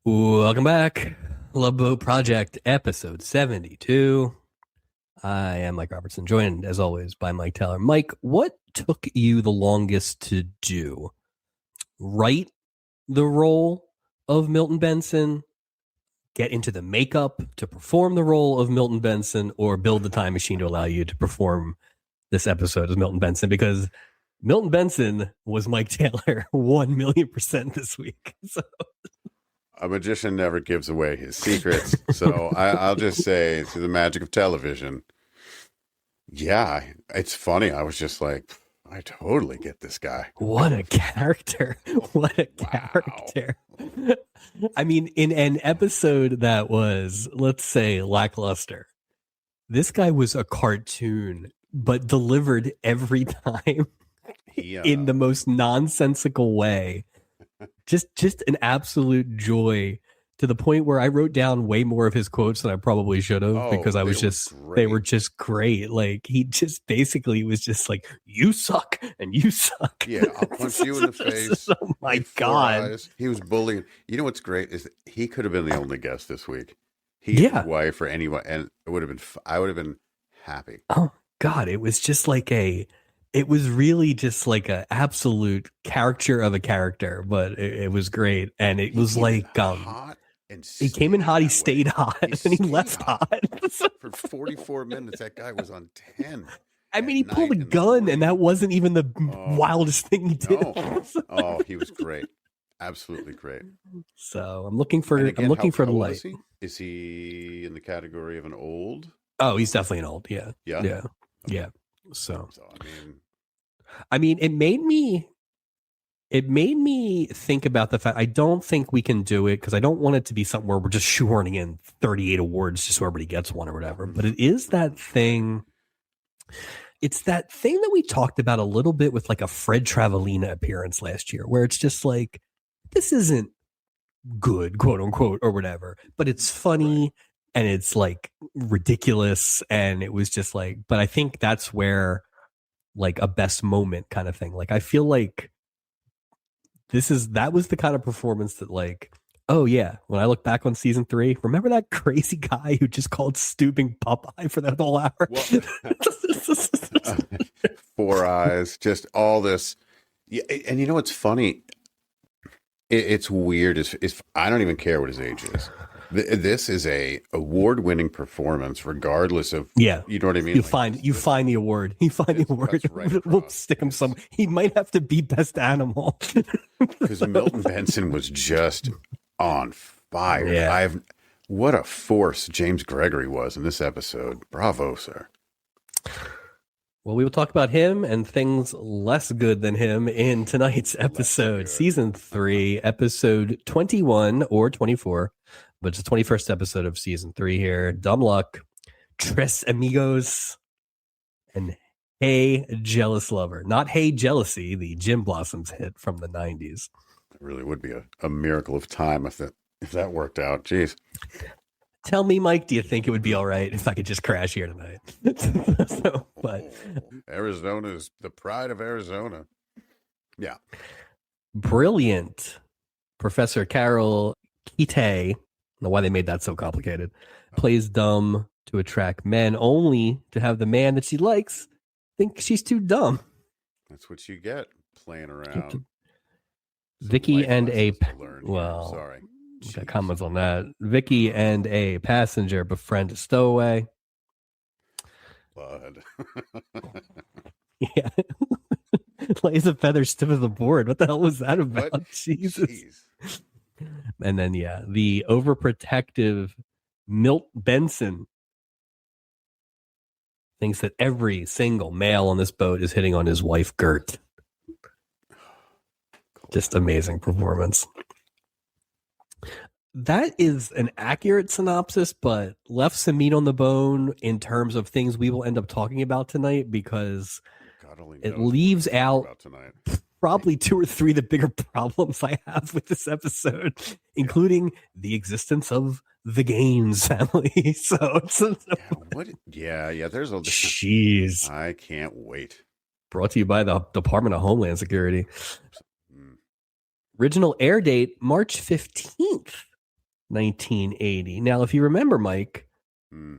Welcome back. Love Boat Project, episode 72. I am Mike Robertson, joined as always by Mike Taylor. Mike, what took you the longest to do? Write the role of Milton Benson, get into the makeup to perform the role of Milton Benson, or build the time machine to allow you to perform this episode as Milton Benson? Because Milton Benson was Mike Taylor 1,000,000% this week. So. A magician never gives away his secrets. So I'll just say, through the magic of television, yeah, it's funny. I was just like, I totally get this guy. What a character. What a character. I mean, in an episode that was, let's say, lackluster, this guy was a cartoon, but delivered every time in the most nonsensical way. Just an absolute joy, to the point where I wrote down way more of his quotes than I probably should have, because they were just great. Like, he just basically was just like, you suck and you suck. Yeah, I'll punch you in the face. Oh my God. Eyes. He was bullying. You know what's great is that he could have been the only guest this week. His wife or anyone, and I would have been happy. Oh God, it was just like it was really just like an absolute caricature of a character, but it was great. And it was like, hot and he came in hot, he stayed hot, and he left hot. For 44 minutes, that guy was on 10. I mean, he pulled a gun, and that wasn't even the wildest thing he did. No. Oh, he was great. Absolutely great. So I'm looking for the light. Is he in the category of an old? Oh, he's definitely an old. Yeah. Yeah. Yeah. So I mean, it made me think about the fact I don't think we can do it, because I don't want it to be something where we're just shoehorning in 38 awards just so everybody gets one or whatever. But it is that thing. It's that thing that we talked about a little bit with like a Fred Travellina appearance last year, where it's just like, this isn't good, quote unquote, or whatever, but it's funny and it's like ridiculous. And it was just like, but I think that's where, like, a best moment kind of thing. Like, I feel like that was the kind of performance that, like, oh yeah, when I look back on season 3, remember that crazy guy who just called stooping Popeye for that whole hour? Four eyes, just all this. Yeah, and you know what's funny? It's weird. If I don't even care what his age is. This is a award-winning performance, regardless of you know what I mean. You find the award. You find the award. Right, we'll stick him some. He might have to be best animal, because Milton Benson was just on fire. Yeah. What a force James Gregory was in this episode. Bravo, sir. Well, we will talk about him and things less good than him in tonight's episode, season 3, episode 21 or 24. But it's the 21st episode of season 3 here. Dumb Luck, Tres Amigos, and Hey Jealous Lover. Not Hey Jealousy, the Jim Blossoms hit from the 90s. It really would be a miracle of time if that worked out. Jeez. Tell me, Mike, do you think it would be all right if I could just crash here tonight? Arizona is the pride of Arizona. Yeah. Brilliant. Professor Carol Kite, I don't know why they made that so complicated, plays dumb to attract men, only to have the man that she likes think she's too dumb. That's what you get playing around. Vicky and a sorry, got comments on that. Vicky and a passenger befriend a stowaway. Blood. Yeah. Lays a feather stiff as a board. What the hell was that about? What? Jesus. Jeez. And then, the overprotective Milt Benson thinks that every single male on this boat is hitting on his wife, Gert. Just amazing performance. That is an accurate synopsis, but left some meat on the bone in terms of things we will end up talking about tonight, because it leaves out probably 2 or 3 of the bigger problems I have with this episode, including the existence of the Gaines family. So there's a jeez. I can't wait. Brought to you by the Department of Homeland Security. Original air date March 15th. 1980. Now, if you remember, Mike, Hmm.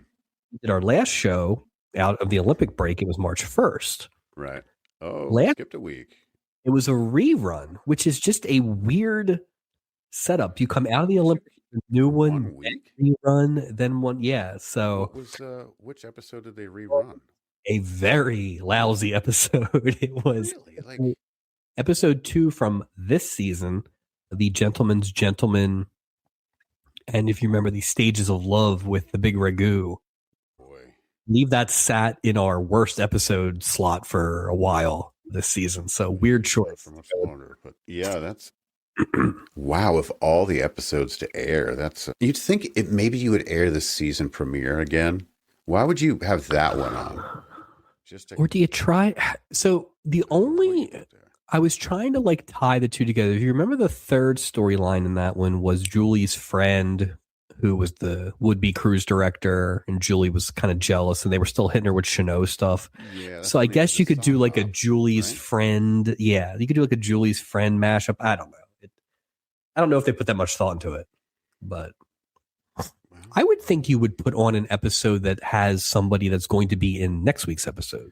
we did our last show out of the Olympic break. It was March 1st. Right. Oh, we Last, skipped a week. it was a rerun, which is just a weird setup. You come out of the Olympics, the new one, 1 week? rerun, then one. Yeah. So What was which episode did they rerun? a very lousy episode. It was Really? Like, episode 2 from this season, The Gentleman's Gentleman. And if you remember, the Stages of Love with the big ragu. boy. Leave that sat in our worst episode slot for a while this season. So weird choice. For much longer, but yeah, that's wow. Of all the episodes to air, that's you'd think it maybe you would air the season premiere again. Why would you have that one on? Just to, Or do you try? So the only I was trying to like tie the two together. If you remember, the third storyline in that one was Julie's friend, who was the would-be cruise director, and Julie was kind of jealous, and they were still hitting her with Chanel stuff. Yeah, so I guess you could do like a Julie's friend. Yeah, you could do like a Julie's friend mashup. I don't know. I don't know if they put that much thought into it, but I would think you would put on an episode that has somebody that's going to be in next week's episode.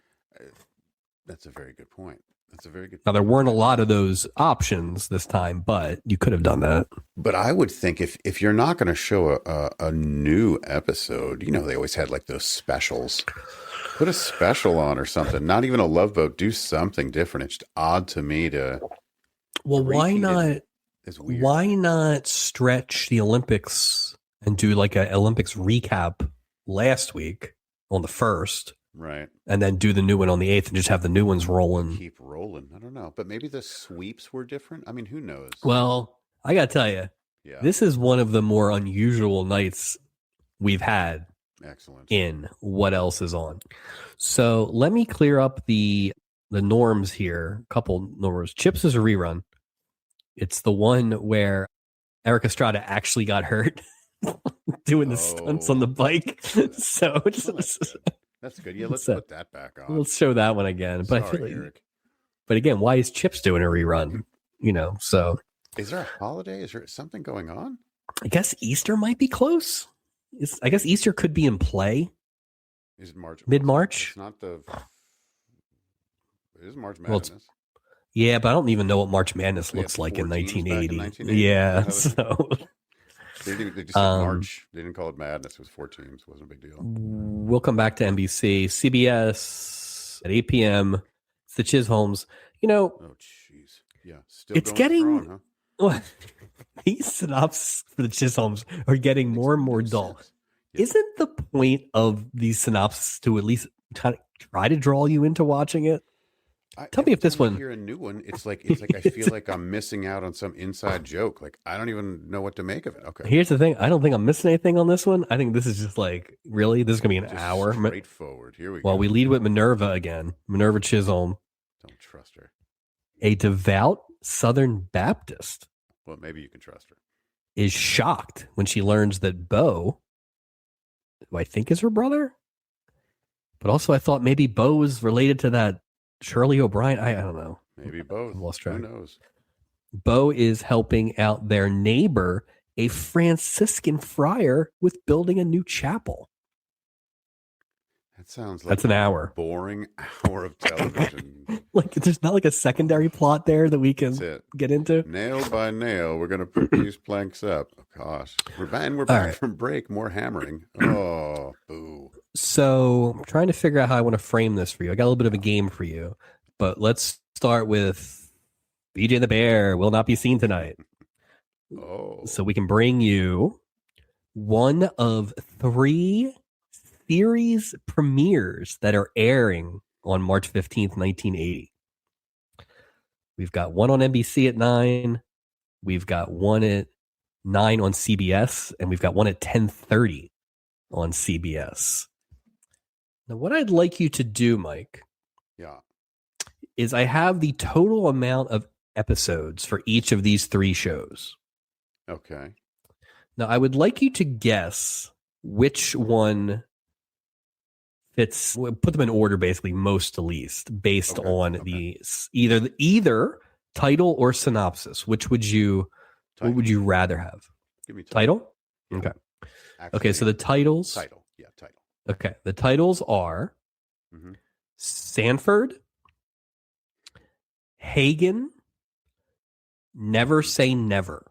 That's a very good point. That's a very good point. Now, there weren't a lot of those options this time, but you could have done that. But I would think if you're not going to show a new episode, you know, they always had like those specials. Put a special on or something. Not even a Love Boat. Do something different. It's odd to me to. Well, why not? Weird. Why not stretch the Olympics and do like an Olympics recap last week on the 1st? Right. And then do the new one on the 8th and just have the new ones rolling. Keep rolling. I don't know. But maybe the sweeps were different. I mean, who knows? Well, I got to tell you, this is one of the more unusual nights we've had. Excellent. In what else is on. So let me clear up the norms here. A couple norms. Chips is a rerun. It's the one where Eric Estrada actually got hurt doing the stunts on the bike. So that's good. Yeah, let's put that back on. Let's show that one again. But I feel like, Eric. But again, why is Chips doing a rerun? You know, so is there a holiday? Is there something going on? I guess Easter might be close. I guess Easter could be in play. Is it March? Mid-March? It's not the. It is March Madness. Well, yeah, but I don't even know what March Madness looks like in 1980. Yeah, so they just said March. They didn't call it Madness. It was 4 teams. It wasn't a big deal. We'll come back to NBC, CBS at 8 p.m. It's the Chisholms. You know, oh jeez, yeah, still it's going getting. strong, huh? These synopses for the Chisholms are getting more and more dull. Yeah. Isn't the point of these synopses to at least try to draw you into watching it? Tell me if this one. Hear a new one. It's like I feel like I'm missing out on some inside joke. Like I don't even know what to make of it. Okay. Here's the thing. I don't think I'm missing anything on this one. I think this is just like really. This is gonna be an just hour. Straightforward. Here we go. Well, we lead with Minerva again. Minerva Chisholm. Don't trust her. A devout Southern Baptist. Well, maybe you can trust her. Is shocked when she learns that Bo, who I think is her brother, but also I thought maybe Bo was related to that Shirley O'Brien. I don't know. Maybe both. I've lost track. Who knows? Bo is helping out their neighbor, a Franciscan friar, with building a new chapel. That sounds like that's an hour. Boring hour of television. Like there's not like a secondary plot there that we can get into. Nail by nail, we're gonna put these planks up. Oh, gosh, we're back from break. More hammering. Oh, boo. So I'm trying to figure out how I want to frame this for you. I got a little bit of a game for you, but let's start with BJ and the Bear will not be seen tonight. Oh, so we can bring you one of 3 series premieres that are airing on March 15th, 1980. We've got one on NBC at 9. We've got one at 9 on CBS, and we've got one at 10:30 on CBS. Now, what I'd like you to do, Mike, is I have the total amount of episodes for each of these 3 shows. Okay. Now, I would like you to guess which one fits. Put them in order, basically, most to least, based on the either title or synopsis. Which would you? Title. What would you rather have? Give me title. Yeah. Okay. Actually, Okay, so the titles. title. Yeah, title. Okay, the titles are Sanford, Hagen, Never Say Never.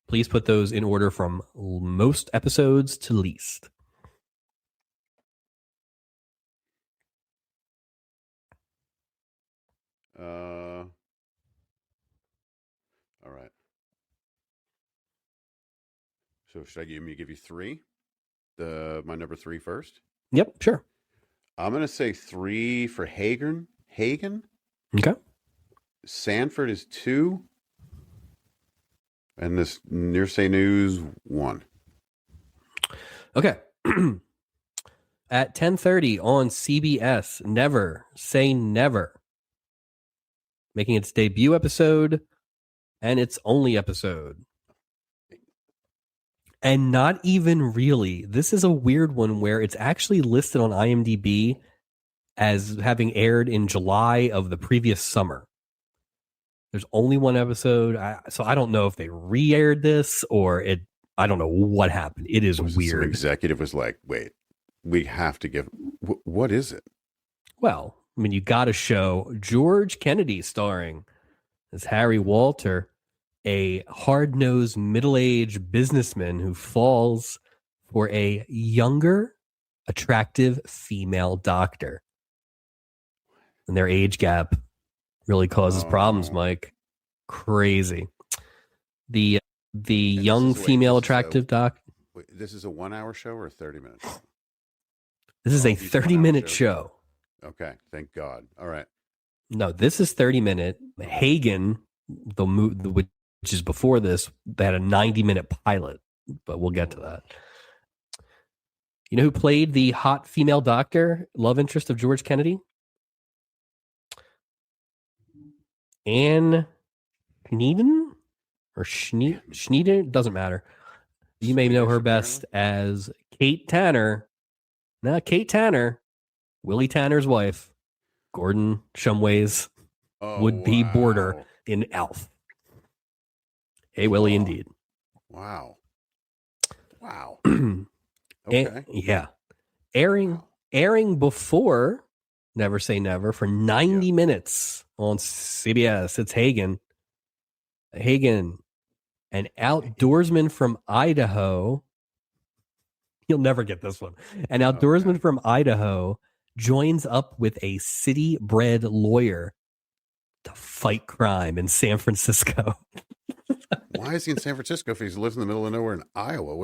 Please put those in order from most episodes to least. All right. So should I give you three? My number 3 first? Yep, sure. I'm going to say 3 for Hagen. Okay. Sanford is 2. And this Near Say News 1. Okay. At 10:30 on CBS, Never Say Never, making its debut episode and its only episode. And not even really. This is a weird one where it's actually listed on IMDb as having aired in July of the previous summer. There's only one episode, so I don't know if they re-aired this or I don't know what happened. It is weird. Some executive was like, wait, we have to give... what is it? Well, I mean, you got to show George Kennedy starring as Harry Walter, a hard-nosed, middle-aged businessman who falls for a younger, attractive female doctor. And their age gap really causes problems, Mike. Crazy. The young female attractive doc. Wait, this is a 1-hour show or a 30-minute show? This is a 30-minute show. Okay, thank God. All right. No, this is 30-minute. Hagen, which is before this, they had a 90-minute pilot, but we'll get to that. You know who played the hot female doctor, love interest of George Kennedy? Anne Schneiden or Schneiden, doesn't matter. You may know her best as Kate Tanner. Kate Tanner, Willie Tanner's wife, Gordon Shumway's would-be boarder in Elf. Hey, Willie, indeed. Wow. Okay. Yeah. Airing before Never Say Never for 90 minutes on CBS. It's Hagen, an outdoorsman from Idaho. You'll never get this one. An outdoorsman from Idaho joins up with a city-bred lawyer to fight crime in San Francisco. Why is he in San Francisco if he lives in the middle of nowhere in Iowa?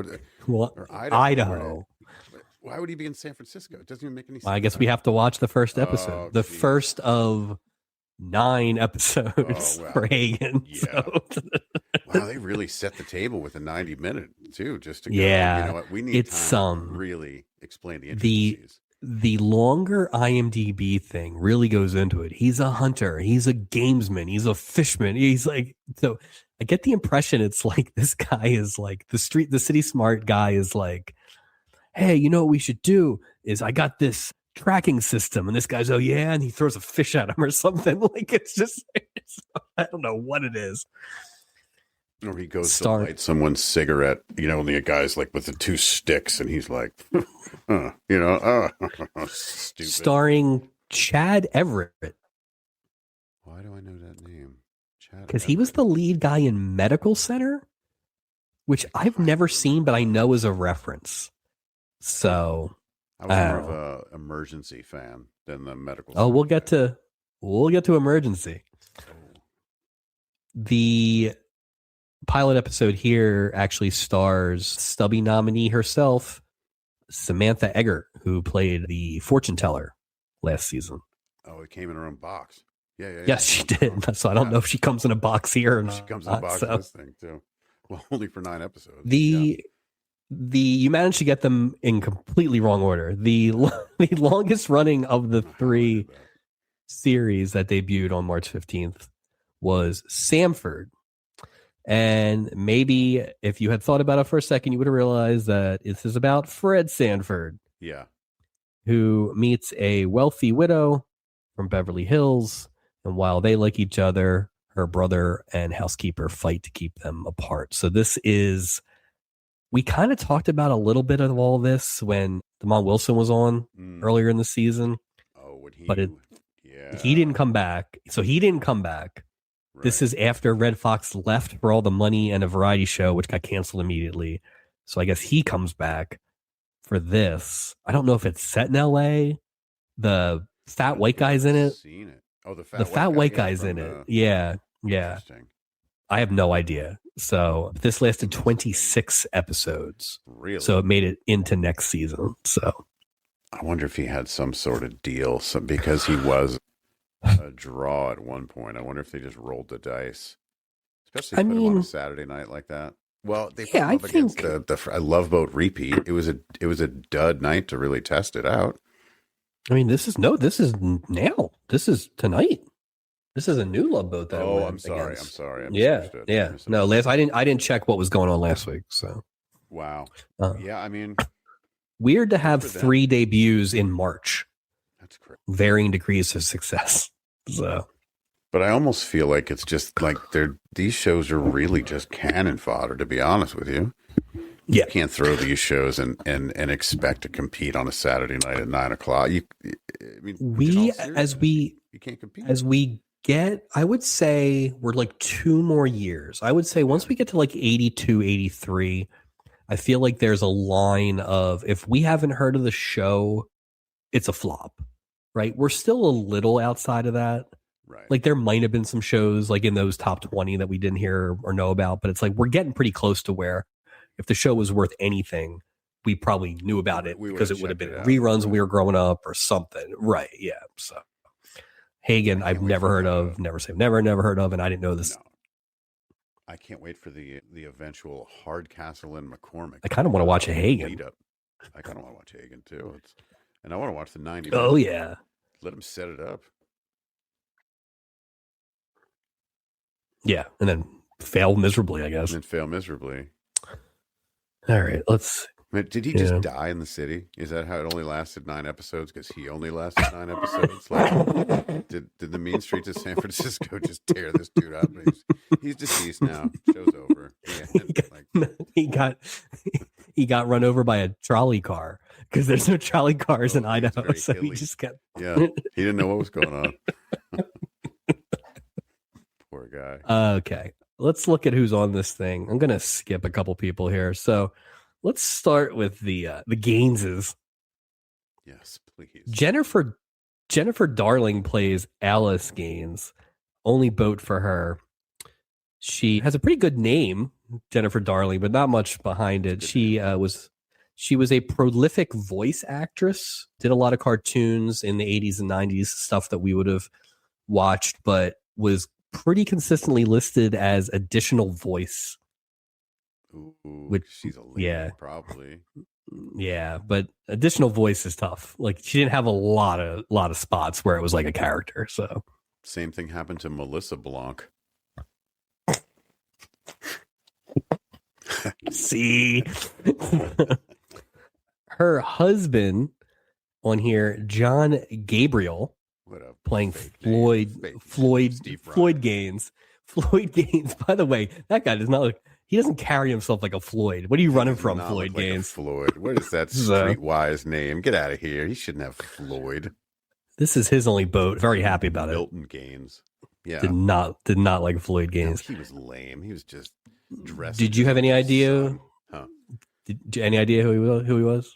Or Idaho. Why would he be in San Francisco? It doesn't even make any sense. Well, I guess we have to watch the first episode. The first of 9 episodes for Hagen. Yeah. So. Wow, they really set the table with a 90-minute too, just to go, yeah. You know what? We need time to really explain the intricacies. The longer IMDb thing really goes into it. He's a hunter. He's a gamesman. He's a fishman. He's like, so I get the impression it's like this guy is like the city smart guy is like, hey, you know what we should do is I got this tracking system. And this guy's, oh yeah. And he throws a fish at him or something. Like I don't know what it is. Or he goes to light someone's cigarette, you know, and the guy's like with the 2 sticks and he's like, stupid. Starring Chad Everett. Why do I know that name? Because he was the lead guy in Medical Center, which I've never seen, but I know is a reference. So I was more of a Emergency fan than the Medical Center. Oh, we'll get to Emergency. The pilot episode here actually stars Stubby nominee herself, Samantha Egger, who played the fortune teller last season. Oh, it came in her own box. Yeah. Yes, she did. So I don't know if she comes in a box here or not. She comes in a box in this thing too. Well, only for 9 episodes. You managed to get them in completely wrong order. The longest running of the 3 series that debuted on March 15th was Sanford. And maybe if you had thought about it for a second, you would have realized that this is about Fred Sanford. Yeah. Who meets a wealthy widow from Beverly Hills. And while they like each other, her brother and housekeeper fight to keep them apart. So we kind of talked about a little bit of all this when Damon Wilson was on earlier in the season. Oh, but he didn't come back. So he didn't come back. Right. This is after Red Fox left for all the money and a variety show, which got canceled immediately. So I guess he comes back for this. I don't know if it's set in LA. The fat white guy's in it. Seen it. Oh, the fat white guy's in it. Yeah. Interesting. I have no idea. So this lasted 26 episodes. Really? So it made it into next season. So I wonder if he had some sort of deal, because he was a draw at one point. I wonder if they just rolled the dice, especially put him on a Saturday night like that. Well, they put him up against the Love Boat repeat. It was a dud night to really test it out. I mean, this is now. This is tonight. This is a new Love Boat that. Oh, I'm sorry. I yeah. No, I didn't check what was going on last week. So. Wow. Yeah, I mean, weird to have 3 debuts in March. That's crazy. Varying degrees of success. So. But I almost feel like it's just like these shows are really just cannon fodder, to be honest with you. Yeah. You can't throw these shows and expect to compete on a Saturday night at 9:00. You can't compete. As we get, I would say we're like 2 more years. I would say once we get to like 82, 83, I feel like there's a line of, if we haven't heard of the show, it's a flop, right? We're still a little outside of that. Right. Like there might have been some shows like in those top 20 that we didn't hear or know about, but it's like we're getting pretty close to where if the show was worth anything, we probably knew about it because it would have been reruns when we were growing up or something. Right. Yeah. So Hagen, I've never heard of, never heard of, and I didn't know this. No. I can't wait for the eventual Hardcastle and McCormick. I kind of want to watch a Hagen. I kind of want to watch Hagen too. And I want to watch the 90 minutes. Oh, yeah. Let him set it up. Yeah, and then fail miserably, I guess. All right, let's... Did he just die in the city? Is that how it only lasted 9 episodes? Because he only lasted 9 episodes? Like, did the Mean Streets of San Francisco just tear this dude up? He's deceased now. Show's over. He got run over by a trolley car because there's no trolley cars in Idaho, so he just got... Yeah, he didn't know what was going on. Poor guy. Okay, let's look at who's on this thing. I'm going to skip a couple people here. So let's start with the Gaineses. Yes, please. Jennifer Darling plays Alice Gaines. Only boat for her. She has a pretty good name, Jennifer Darling, but not much behind it. She was a prolific voice actress. Did a lot of cartoons in the 80s and 90s, stuff that we would have watched, but was pretty consistently listed as additional voice. Ooh, which she's a lady, probably. Yeah, but additional voice is tough. Like she didn't have a lot of spots where it was like a character. So same thing happened to Melissa Blanc. See, her husband on here, John Gabriel, playing Floyd Gaines. Floyd Gaines. By the way, that guy does not look. He doesn't carry himself like a Floyd. What are you running from, Floyd Gaines? Floyd. What is that streetwise name? Get out of here. He shouldn't have Floyd. This is his only boat. Very happy about Milton Gaines. Yeah. Did not like Floyd Gaines. No, he was lame. He was just dressed. Did you have any idea? Huh? Any idea who he was?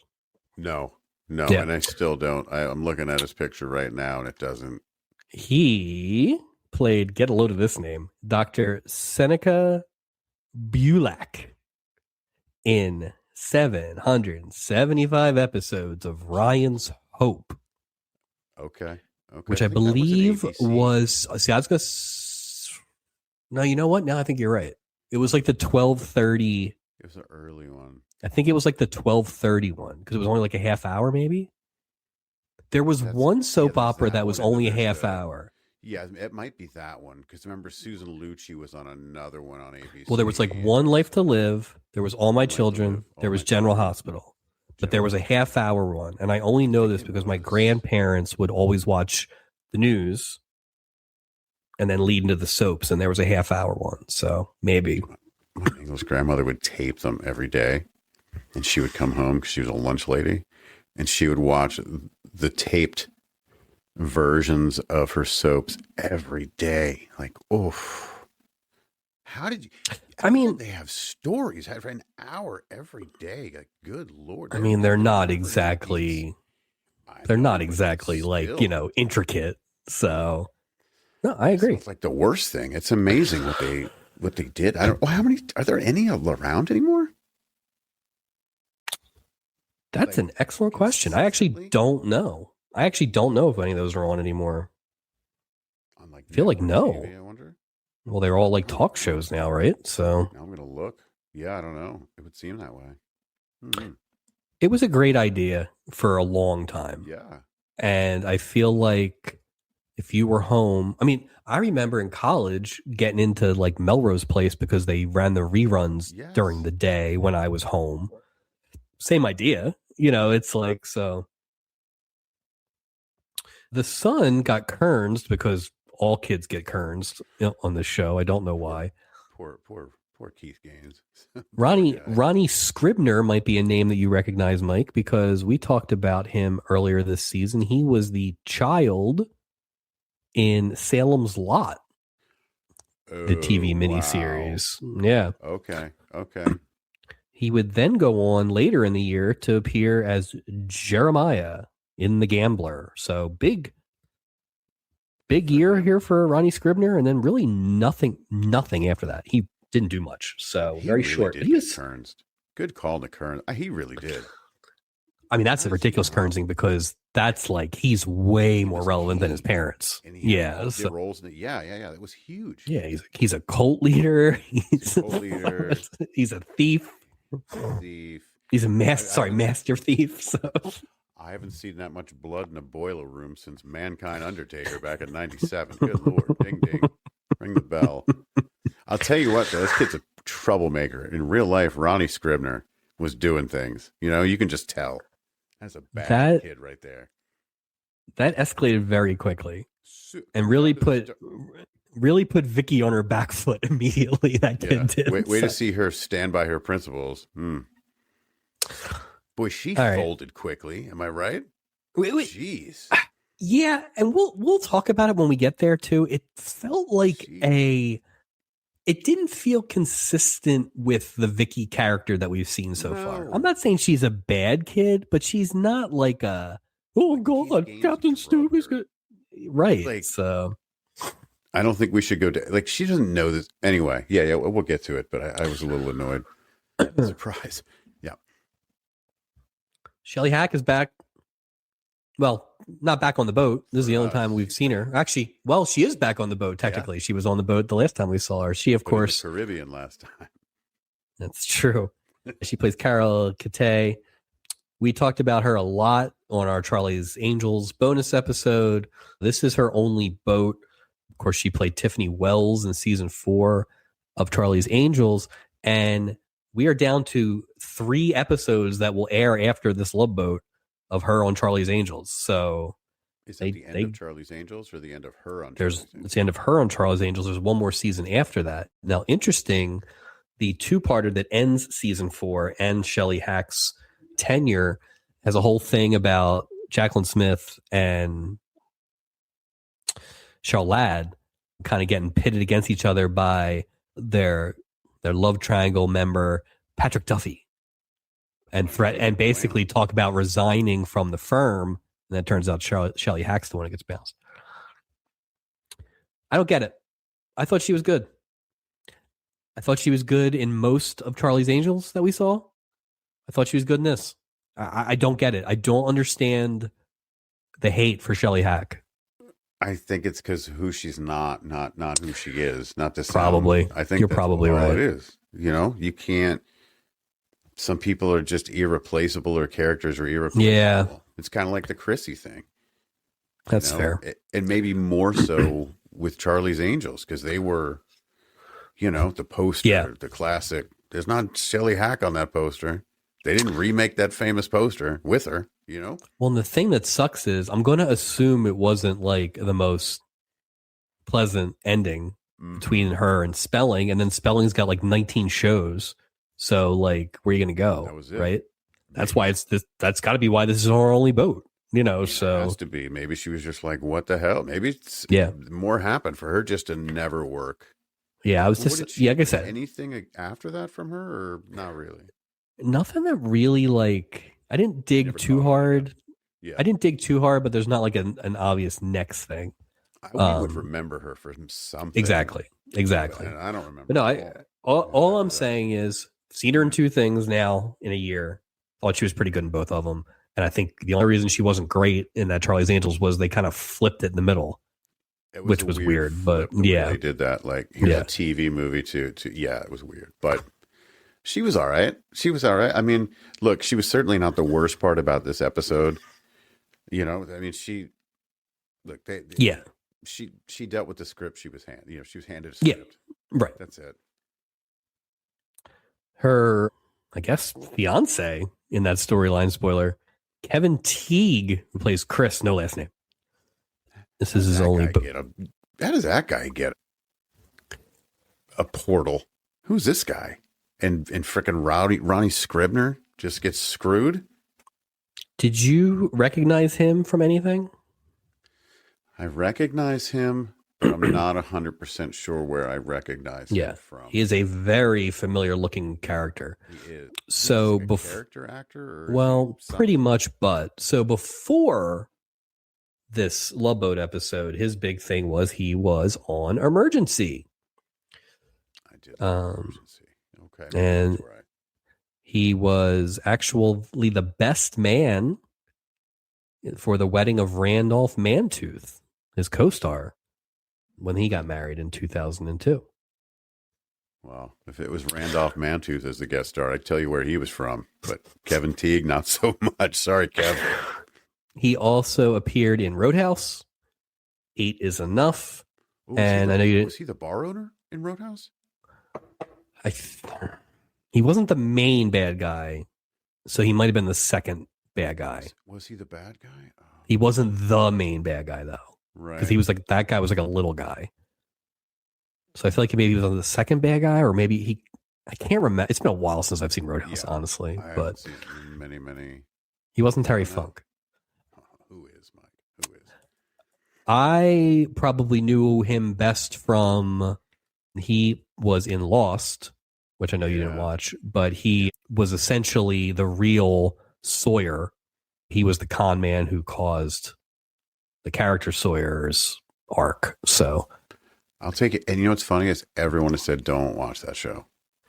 No. Yeah. And I still don't. I'm looking at his picture right now, and it doesn't. He played, get a load of this name, Dr. Seneca Bulak in 775 episodes of Ryan's Hope. Okay. Which I believe was see, I was gonna. No, you know what? Now I think you're right. It was like the 12:30. It was an early one. I think it was like the 12:30 one because it was only like a half hour, maybe. There was one soap opera that was only a half hour. Yeah, it might be that one because remember Susan Lucci was on another one on ABC. Well, there was like One Life to Live. There was All My Children. There was General Hospital. But there was a half hour one. And I only know this because my grandparents would always watch the news and then lead into the soaps. And there was a half-hour one. So maybe. My English grandmother would tape them every day, and she would come home because she was a lunch lady, and she would watch the taped versions of her soaps every day. Like, oh, how did you? I mean, they have stories for an hour every day. Like, good Lord. I mean, they're not exactly like, you know, intricate. So no, I agree. It's like the worst thing. It's amazing what they did. I don't. How many are there any around anymore? That's an excellent question. I actually don't know. I actually don't know if any of those are on anymore. I feel like no. TV, I wonder. Well, they're all like talk shows now, right? So now I'm going to look. Yeah, I don't know. It would seem that way. Mm-hmm. It was a great idea for a long time. Yeah. And I feel like if you were home, I mean, I remember in college getting into like Melrose Place because they ran the reruns during the day when I was home. Same idea. You know, it's like, so the son got kernsed because all kids get kernsed on the show. I don't know why. Poor Keith Gaines. Ronnie Scribner might be a name that you recognize, Mike, because we talked about him earlier this season. He was the child in Salem's Lot, the TV miniseries. Wow. Yeah. Okay. He would then go on later in the year to appear as Jeremiah in The Gambler. So big year here for Ronnie Scribner, and then really nothing after that. He didn't do much. So very really short. He was Kearns. Good call to Kearns. He really did. I mean, that's a ridiculous Kearnsing because that's like he's way more relevant than his parents. Yeah, roles. Yeah. That was huge. Yeah, he's a cult leader. He's a cult leader. He's a thief. He's a master thief. So I haven't seen that much blood in a boiler room since Mankind Undertaker back in '97. Good Lord, ding ding, ring the bell. I'll tell you what, though, this kid's a troublemaker. In real life, Ronnie Scribner was doing things. You know, you can just tell. That's a bad kid right there. That escalated very quickly, and really put Vicky on her back foot immediately. That kid did. Way to see her stand by her principles. Boy, she folded quickly. Am I right? Jeez. Yeah, and we'll talk about it when we get there too. It felt like it didn't feel consistent with the Vicky character that we've seen so far. I'm not saying she's a bad kid, but she's not like a God, Captain Stube is good. Right. Like, so I don't think we should go to like she doesn't know this anyway. Yeah, we'll get to it, but I was a little annoyed. Surprise. Yeah. Shelley Hack is back. Well, not back on the boat. This is the only time we've seen her. Actually, well, she is back on the boat, technically. Yeah. She was on the boat the last time we saw her. She, of course... in the Caribbean last time. That's true. She plays Carol Kate. We talked about her a lot on our Charlie's Angels bonus episode. This is her only boat. Of course, she played Tiffany Wells in season 4 of Charlie's Angels. And we are down to 3 episodes that will air after this Love Boat of her on Charlie's Angels. So is it the end of Charlie's Angels or the end of her on Charlie's Angels? It's the end of her on Charlie's Angels. There's one more season after that. Now, interesting, the 2-parter that ends season 4 and Shelley Hack's tenure has a whole thing about Jacqueline Smith and Cheryl Ladd kind of getting pitted against each other by their love triangle member, Patrick Duffy. And basically talk about resigning from the firm, and then turns out Shelley Hack's the one that gets bounced. I don't get it. I thought she was good. I thought she was good in most of Charlie's Angels that we saw. I thought she was good in this. I don't get it. I don't understand the hate for Shelley Hack. I think it's because who she's not who she is. Not the probably. I think you're probably right. It is. You know, you can't. Some people are just irreplaceable, or characters are irreplaceable. Yeah. It's kind of like the Chrissy thing. That's fair. And maybe more so with Charlie's Angels, because they were, the poster, the classic. There's not Shelley Hack on that poster. They didn't remake that famous poster with her, Well, and the thing that sucks is I'm going to assume it wasn't like the most pleasant ending between her and Spelling, and then Spelling's got like 19 shows. So like, where are you going to go? That was it. Right. That's why it's this. That's got to be why this is our only boat. You know, so it has to be. Maybe she was just like, "What the hell?" Maybe more happened for her just to never work. Yeah, I was just like I said, anything after that from her, or not really. Nothing that really like I didn't dig too hard. Yeah, I didn't dig too hard, but there's not like an obvious next thing. We would remember her for something. Exactly. And I don't remember. But no, all I'm saying is seen her in 2 things now in a year. Thought she was pretty good in both of them. And I think the only reason she wasn't great in that Charlie's Angels was they kind of flipped it in the middle, which was weird. But yeah, they did that. Like, here's a TV movie to it was weird. But she was all right. I mean, look, she was certainly not the worst part about this episode. You know, I mean, she dealt with the script she was handed. You know, she was handed a script. Yeah, right. That's it. Her, I guess, fiance in that storyline, spoiler, Kevin Teague, who plays Chris, no last name. This is his only. How does that guy get a portal? Who's this guy? And frickin' Ronnie Scribner just gets screwed? Did you recognize him from anything? I recognize him, but I'm not 100% sure where I recognize him from. He is a very familiar looking character. He is. So a character actor? Pretty much. But so before this Love Boat episode, his big thing was he was on Emergency. I did Emergency. Okay. And he was actually the best man for the wedding of Randolph Mantooth, his co-star, when he got married in 2002. Well, if it was Randolph Mantooth as the guest star, I'd tell you where he was from. But Kevin Teague, not so much. Sorry, Kev. He also appeared in Roadhouse. 8 is Enough. And I know you didn't. Was he the bar owner in Roadhouse? He wasn't the main bad guy, so he might have been the second bad guy. Was he the bad guy? Oh. He wasn't the main bad guy though, right? Because he was like that guy was like a little guy. So I feel like maybe he was on the second bad guy, or maybe he. I can't remember. It's been a while since I've seen Roadhouse, honestly. But seen many. He wasn't Terry Funk. Who is Mike? Who is? I probably knew him best from. He was in Lost, which I know you didn't watch, but he was essentially the real Sawyer. He was the con man who caused the character Sawyer's arc. So I'll take it. And you know what's funny is everyone has said, don't watch that show.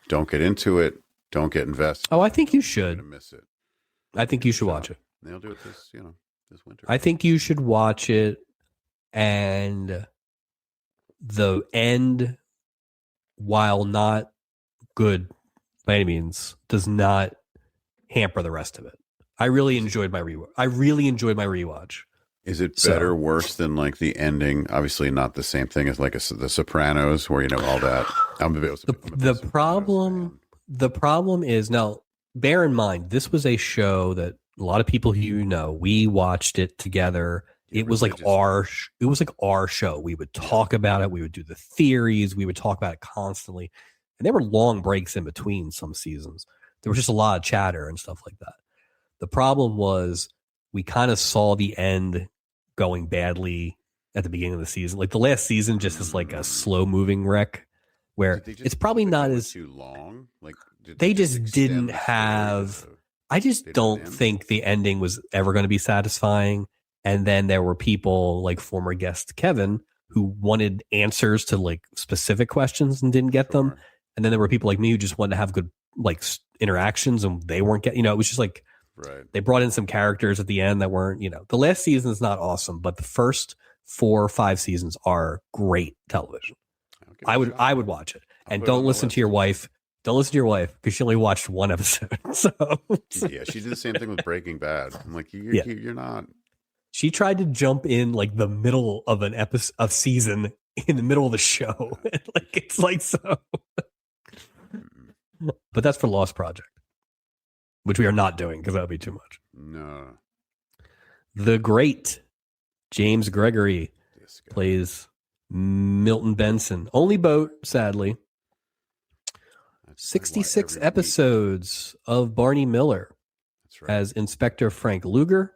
Don't get into it. Don't get invested. Oh, I think you should. You're gonna miss it. I think you should watch it. They'll do it this winter. I think you should watch it. And the end, while not good by any means, does not hamper the rest of it. I really enjoyed my rewatch. Is it better or worse than like the ending? Obviously not the same thing as like The Sopranos, where you know all that. The problem is, now bear in mind, this was a show that a lot of people we watched it together. It was like our show. We would talk about it. We would do the theories. We would talk about it constantly. And there were long breaks in between some seasons. There was just a lot of chatter and stuff like that. The problem was we kind of saw the end going badly at the beginning of the season. Like the last season just is like a slow moving wreck where it's probably not as too long. Like they just didn't have. I just don't think the ending was ever going to be satisfying. And then there were people like former guest Kevin who wanted answers to like specific questions and didn't get them. And then there were people like me who just wanted to have good like interactions and they weren't getting, it was just like, they brought in some characters at the end that weren't, the last season is not awesome, but the first 4 or 5 seasons are great television. I would watch it. And don't listen to your wife. Don't listen to your wife because she only watched 1 episode. So yeah, she did the same thing with Breaking Bad. I'm like, you're not. She tried to jump in like the middle of an episode of season in the middle of the show. Like it's like so. But that's for Lost Project, which we are not doing because that would be too much. No. The great James Gregory plays Milton Benson. Only boat, sadly. That's 66 why every week- episodes of Barney Miller That's right. as Inspector Frank Luger.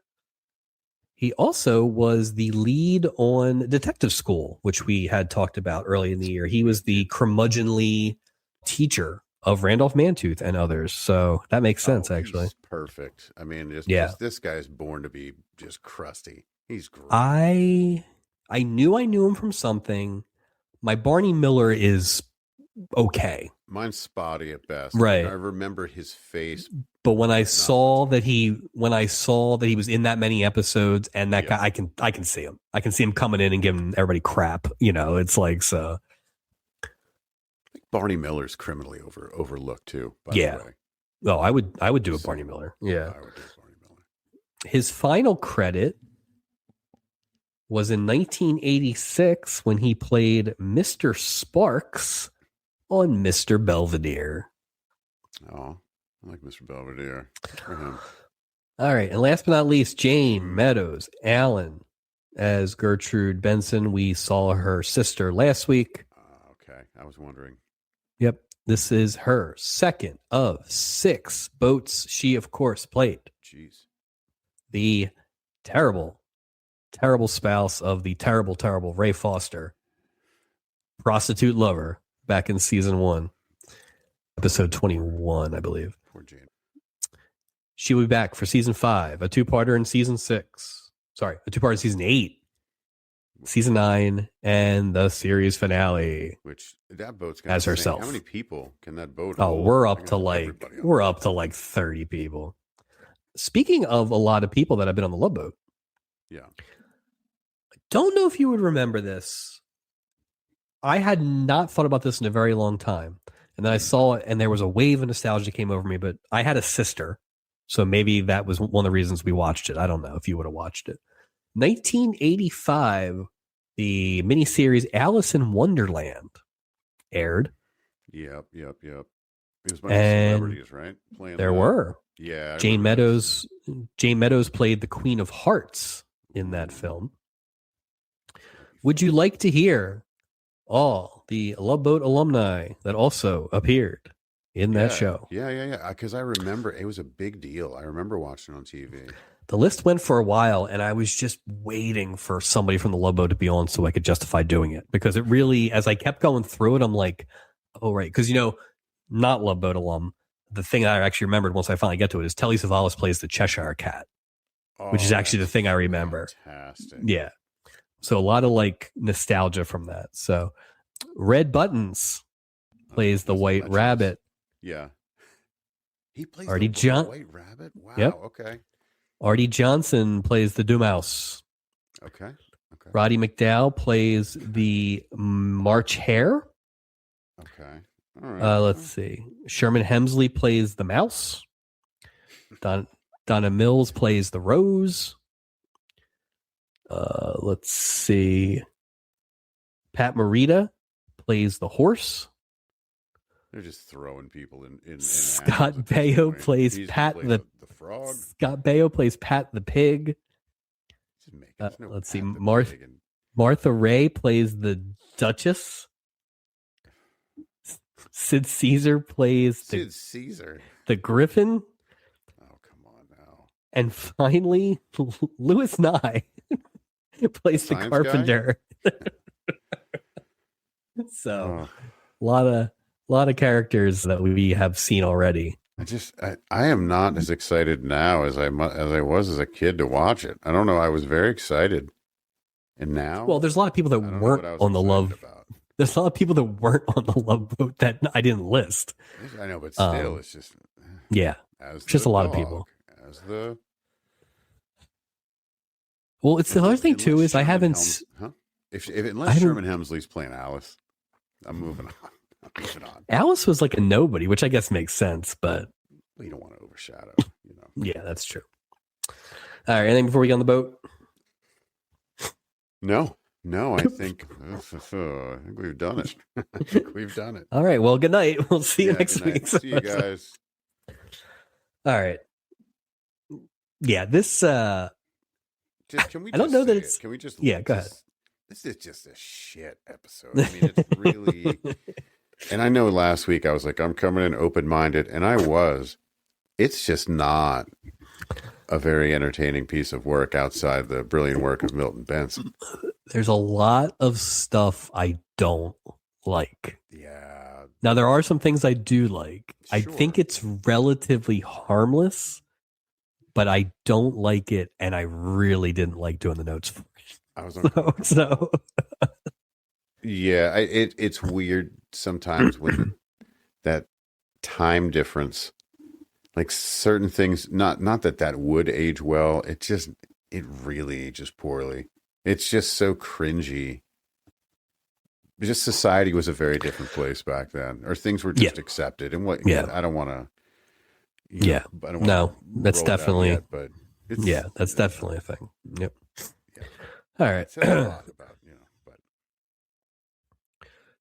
He also was the lead on Detective School, which we had talked about early in the year. He was the curmudgeonly teacher of Randolph Mantooth and others. So that makes sense, actually. He's perfect. I mean, just this guy's born to be just crusty. He's great. I knew him from something. My Barney Miller is okay. Mine's spotty at best. Right. I remember his face. But when I saw that he was in that many episodes, and that guy, I can see him. I can see him coming in and giving everybody crap. It's like so. Barney Miller's criminally overlooked too. By Yeah. the way. Oh, I would do a Barney Miller. Yeah. I would do a Barney Miller. His final credit was in 1986 when he played Mr. Sparks on Mr. Belvedere. Oh, I like Mr. Belvedere. Good for him. All right. And last but not least, Jane Meadows Allen as Gertrude Benson. We saw her sister last week. Okay. I was wondering. Yep. This is her second of 6 boats she, of course, played. Jeez. The terrible, terrible spouse of the terrible, terrible Ray Foster, prostitute lover, back in season 1, episode 21, I believe. Poor Jane. She will be back for season 5, a 2-parter in season 6. Sorry, a 2-parter in season 8, season 9, and the series finale. Which that boat's as herself. How many people can that boat? Oh, hold? we're up to like 30 people. Speaking of a lot of people that have been on the Love Boat. Yeah. I don't know if you would remember this. I had not thought about this in a very long time. And then I saw it, and there was a wave of nostalgia came over me, but I had a sister. So maybe that was one of the reasons we watched it. I don't know if you would have watched it. 1985, the miniseries Alice in Wonderland aired. Yep. It was a bunch of celebrities, right? Playing there were. Yeah. Jane Meadows played the Queen of Hearts in that film. Would you like to hear all the Love Boat alumni that also appeared in that show? Yeah. Because I remember it was a big deal. I remember watching it on TV. The list went for a while, and I was just waiting for somebody from the Love Boat to be on so I could justify doing it. Because it really, as I kept going through it, I'm like, oh, right. Because, not Love Boat alum, the thing I actually remembered once I finally get to it is Telly Savalas plays the Cheshire Cat, which is actually the thing I remember. Fantastic. Yeah. So a lot of nostalgia from that. So Red Buttons plays the White Rabbit. Yeah. He plays Artie the White Rabbit? Wow. Yep. Okay. Artie Johnson plays the Doomouse. Okay. Roddy McDowell plays the March Hare. Okay. All right. Let's see. Sherman Hemsley plays the Mouse. Donna Mills plays the Rose. Let's see. Pat Morita plays the Horse. They're just throwing people in Scott Baio plays Pat the Frog. Scott Baio plays Pat the Pig. Let's see. Martha Ray plays the Duchess. Sid Caesar plays the Griffin. Oh, come on now. And finally, Louis Nye plays the Carpenter. So, a lot of characters that we have seen already. I am not as excited now as I was as a kid to watch it. I don't know. I was very excited, and now, well, there's a lot of people that weren't on the Love. There's a lot of people that weren't on the Love Boat that I didn't list. I know, but still, it's just it's just a lot of people. Well, it's the other thing too is I haven't. Unless Sherman Hemsley's playing Alice, I'm moving on. Alice was like a nobody, which I guess makes sense, but you don't want to overshadow. Yeah, that's true. All right, anything before we get on the boat? No, I think we've done it. We've done it. All right. Well, good night. We'll see you next week. See you guys. All right. Yeah, this. Can we? I don't know that it's. Can we just? Yeah, go ahead. this is just a shit episode. I mean, it's really, and I know last week I was like, I'm coming in open-minded, and I was. It's just not a very entertaining piece of work outside the brilliant work of Milton Benson. There's a lot of stuff I don't like. Yeah. Now, there are some things I do like. I Sure. think it's relatively harmless, but I don't like it, and I really didn't like doing the notes for it. I was uncomfortable. So Yeah, it's weird sometimes when that time difference, like certain things, not that would age well. It really ages poorly. It's just so cringy. Just society was a very different place back then, or things were just accepted. And what? Yeah. I don't want to. Yeah. I don't No, wanna that's roll it out definitely yet, but it's, yeah, that's definitely a thing. Yep. Yeah. All right. It says a lot about but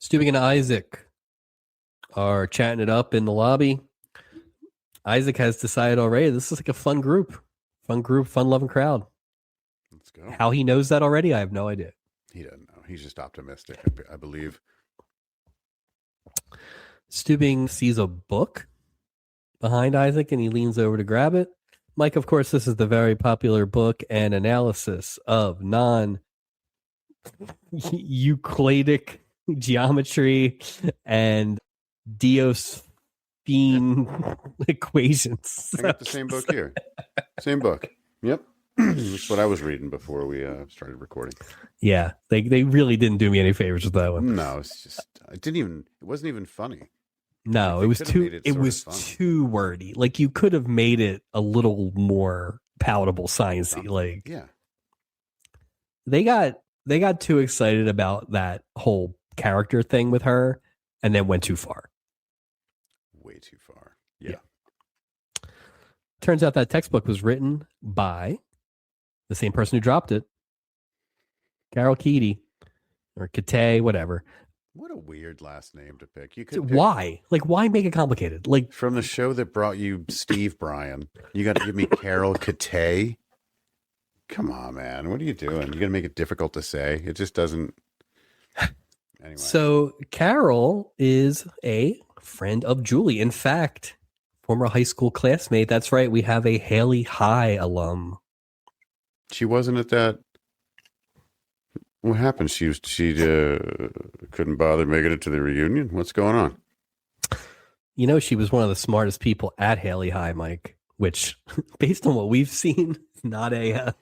Steubing and Isaac are chatting it up in the lobby. Isaac has decided already this is like a fun group, fun loving crowd. let's go. How he knows that already, I have no idea. He doesn't know. He's just optimistic, I believe. Steubing sees a book behind Isaac and he leans over to grab it. Mike, of course, this is the very popular book and analysis of non-Euclidic geometry and Diophane equations. I got the same book here. Same book. Yep. That's what I was reading before we started recording. Yeah, they really didn't do me any favors with that one. No, it wasn't even funny. No, it was too wordy. Like you could have made it a little more palatable, sciencey. Like yeah, they got too excited about that whole character thing with her, and then went too far. Way too far. Yeah. Turns out that textbook was written by the same person who dropped it, Carol Keaty or Kate, whatever. What a weird last name to pick. You could pick why? Like, why make it complicated? Like from the show that brought you Steve Bryan, you got to give me Carol Kate. Come on, man. What are you doing? You're gonna make it difficult to say. It just doesn't. Anyway. So Carol is a friend of Julie. In fact, former high school classmate. That's right. We have a Haley High alum. She wasn't at that. What happened? She couldn't bother making it to the reunion. What's going on? You know, she was one of the smartest people at Haley High, Mike. Which, based on what we've seen, not a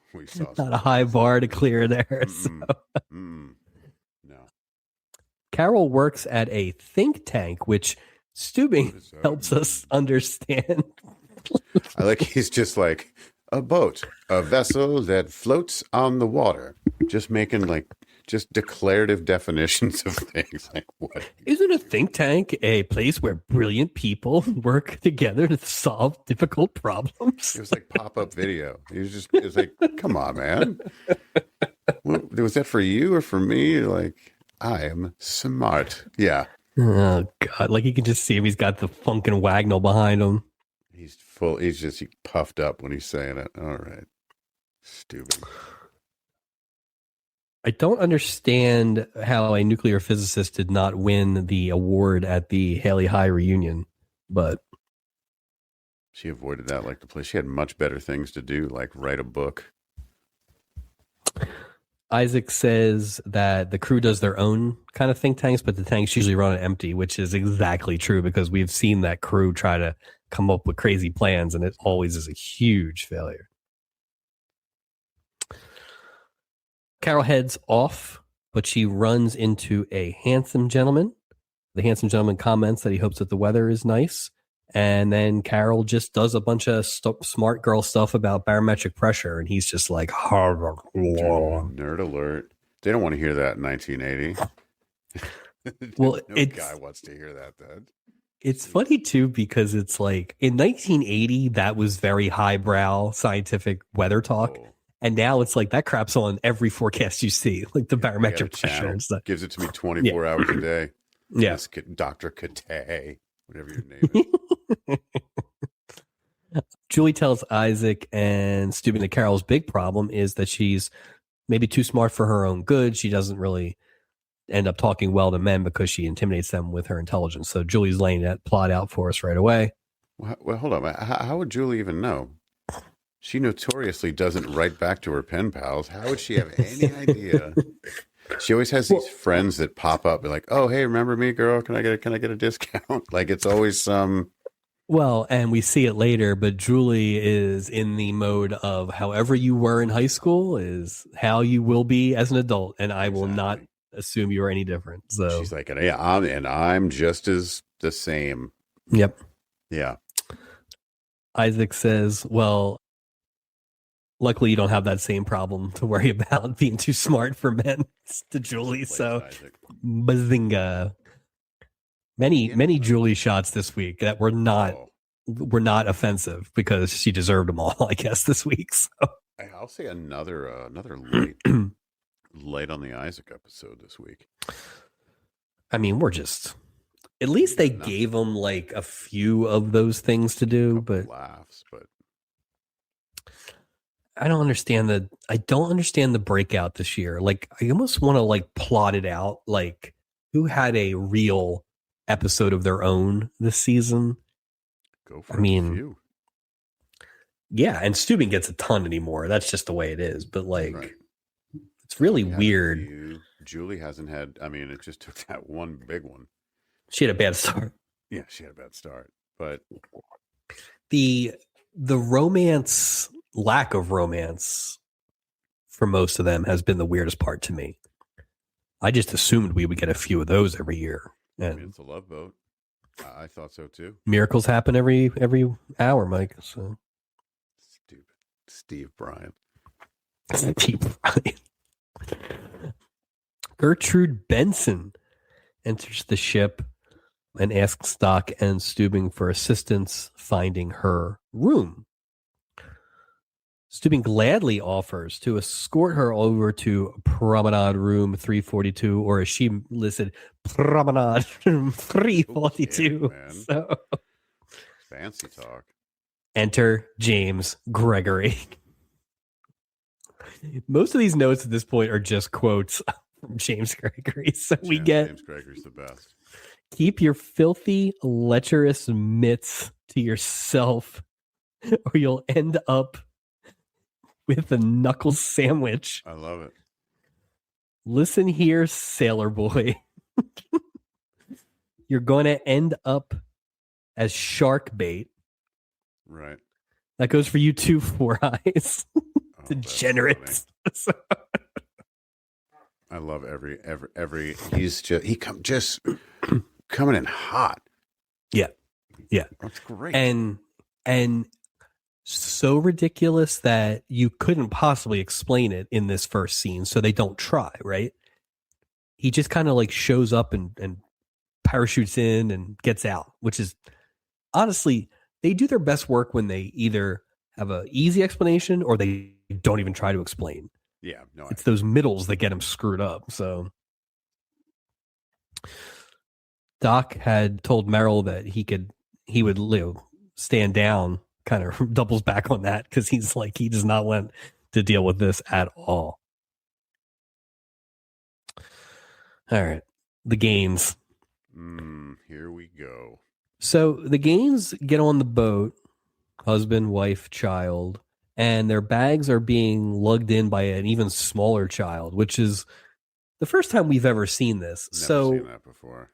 high bar to clear there. So. No. Carol works at a think tank, which Steubing helps us understand. I like he's just like a boat, a vessel that floats on the water, just making just declarative definitions of things. Like what? Isn't a think tank a place where brilliant people work together to solve difficult problems? It was like pop-up video. It was like, come on, man. Was that for you or for me? Like, I am smart. Yeah. Oh God! Like you can just see him. He's got the Funkin' Wagnall behind him. He's puffed up when he's saying it. All right. Stupid. I don't understand how a nuclear physicist did not win the award at the Haley High reunion, but she avoided that like the place. She had much better things to do, like write a book. Isaac says that the crew does their own kind of think tanks, but the tanks usually run empty, which is exactly true because we've seen that crew try to come up with crazy plans, and it always is a huge failure. Carol heads off, but she runs into a handsome gentleman. The handsome gentleman comments that he hopes that the weather is nice. And then Carol just does a bunch of smart girl stuff about barometric pressure. And he's just like, nerd alert. They don't want to hear that in 1980. Well, no guy wants to hear that then. It's funny too, because it's like in 1980, that was very highbrow scientific weather talk. Oh. And now it's like that crap's on every forecast you see, like the barometric pressure and stuff. Gives it to me 24 hours a day. Yeah. Dr. Kate, whatever your name is. Julie tells Isaac and Steubing that Carol's big problem is that she's maybe too smart for her own good. She doesn't really end up talking well to men because she intimidates them with her intelligence. So Julie's laying that plot out for us right away. Well, hold on. How would Julie even know? She notoriously doesn't write back to her pen pals. How would she have any idea? She always has these friends that pop up, like, "Oh, hey, remember me, girl? Can I get a discount?" Like it's always some. Well, and we see it later, but Julie is in the mode of however you were in high school is how you will be as an adult, and I will not assume you are any different. So she's like, "Yeah, I'm just as the same." Yep. Yeah. Isaac says, "Well, luckily you don't have that same problem to worry about being too smart for men." To Julie, so bazinga. Many Julie shots this week that were not offensive because she deserved them all, I guess, this week. So I'll say another light on the Isaac episode this week. I mean, we're just at least they gave them like a few of those things to do, but laughs, but I don't understand the breakout this year. Like I almost want to like plot it out, like who had a real episode of their own this season. Go for a few. Yeah, and Steubing gets a ton anymore. That's just the way it is. But like, it's really weird. Julie hasn't had. I mean, it just took that one big one. She had a bad start. Yeah, she had a bad start. But the romance, lack of romance, for most of them has been the weirdest part to me. I just assumed we would get a few of those every year. And I mean, it's a love boat. I thought so too. Miracles happen every hour, Mike. So stupid, Steve Bryant. Steve Bryant. Gertrude Benson enters the ship and asks Doc and Steubing for assistance finding her room. Steubing gladly offers to escort her over to Promenade Room 342, or as she listed, Promenade Room 342. So, fancy talk. Enter James Gregory. Most of these notes at this point are just quotes from James Gregory. So we get James Gregory's the best. Keep your filthy, lecherous mitts to yourself, or you'll end up with a knuckle sandwich. I love it. Listen here, sailor boy. You're going to end up as shark bait. Right. That goes for you too, Four Eyes. Degenerates. I love every he's just coming in hot. Yeah. That's great. And so ridiculous that you couldn't possibly explain it in this first scene, so they don't try, right? He just kind of like shows up and parachutes in and gets out, which is honestly, they do their best work when they either have an easy explanation or they don't even try to explain. Yeah, no, it's those middles that get him screwed up. So Doc had told Merrill that he would stand down, kind of doubles back on that because he's like, he does not want to deal with this at all. All right. The Gaines. Here we go. So the Gaines get on the boat, husband, wife, child, and their bags are being lugged in by an even smaller child, which is the first time we've ever seen this. Never seen that before.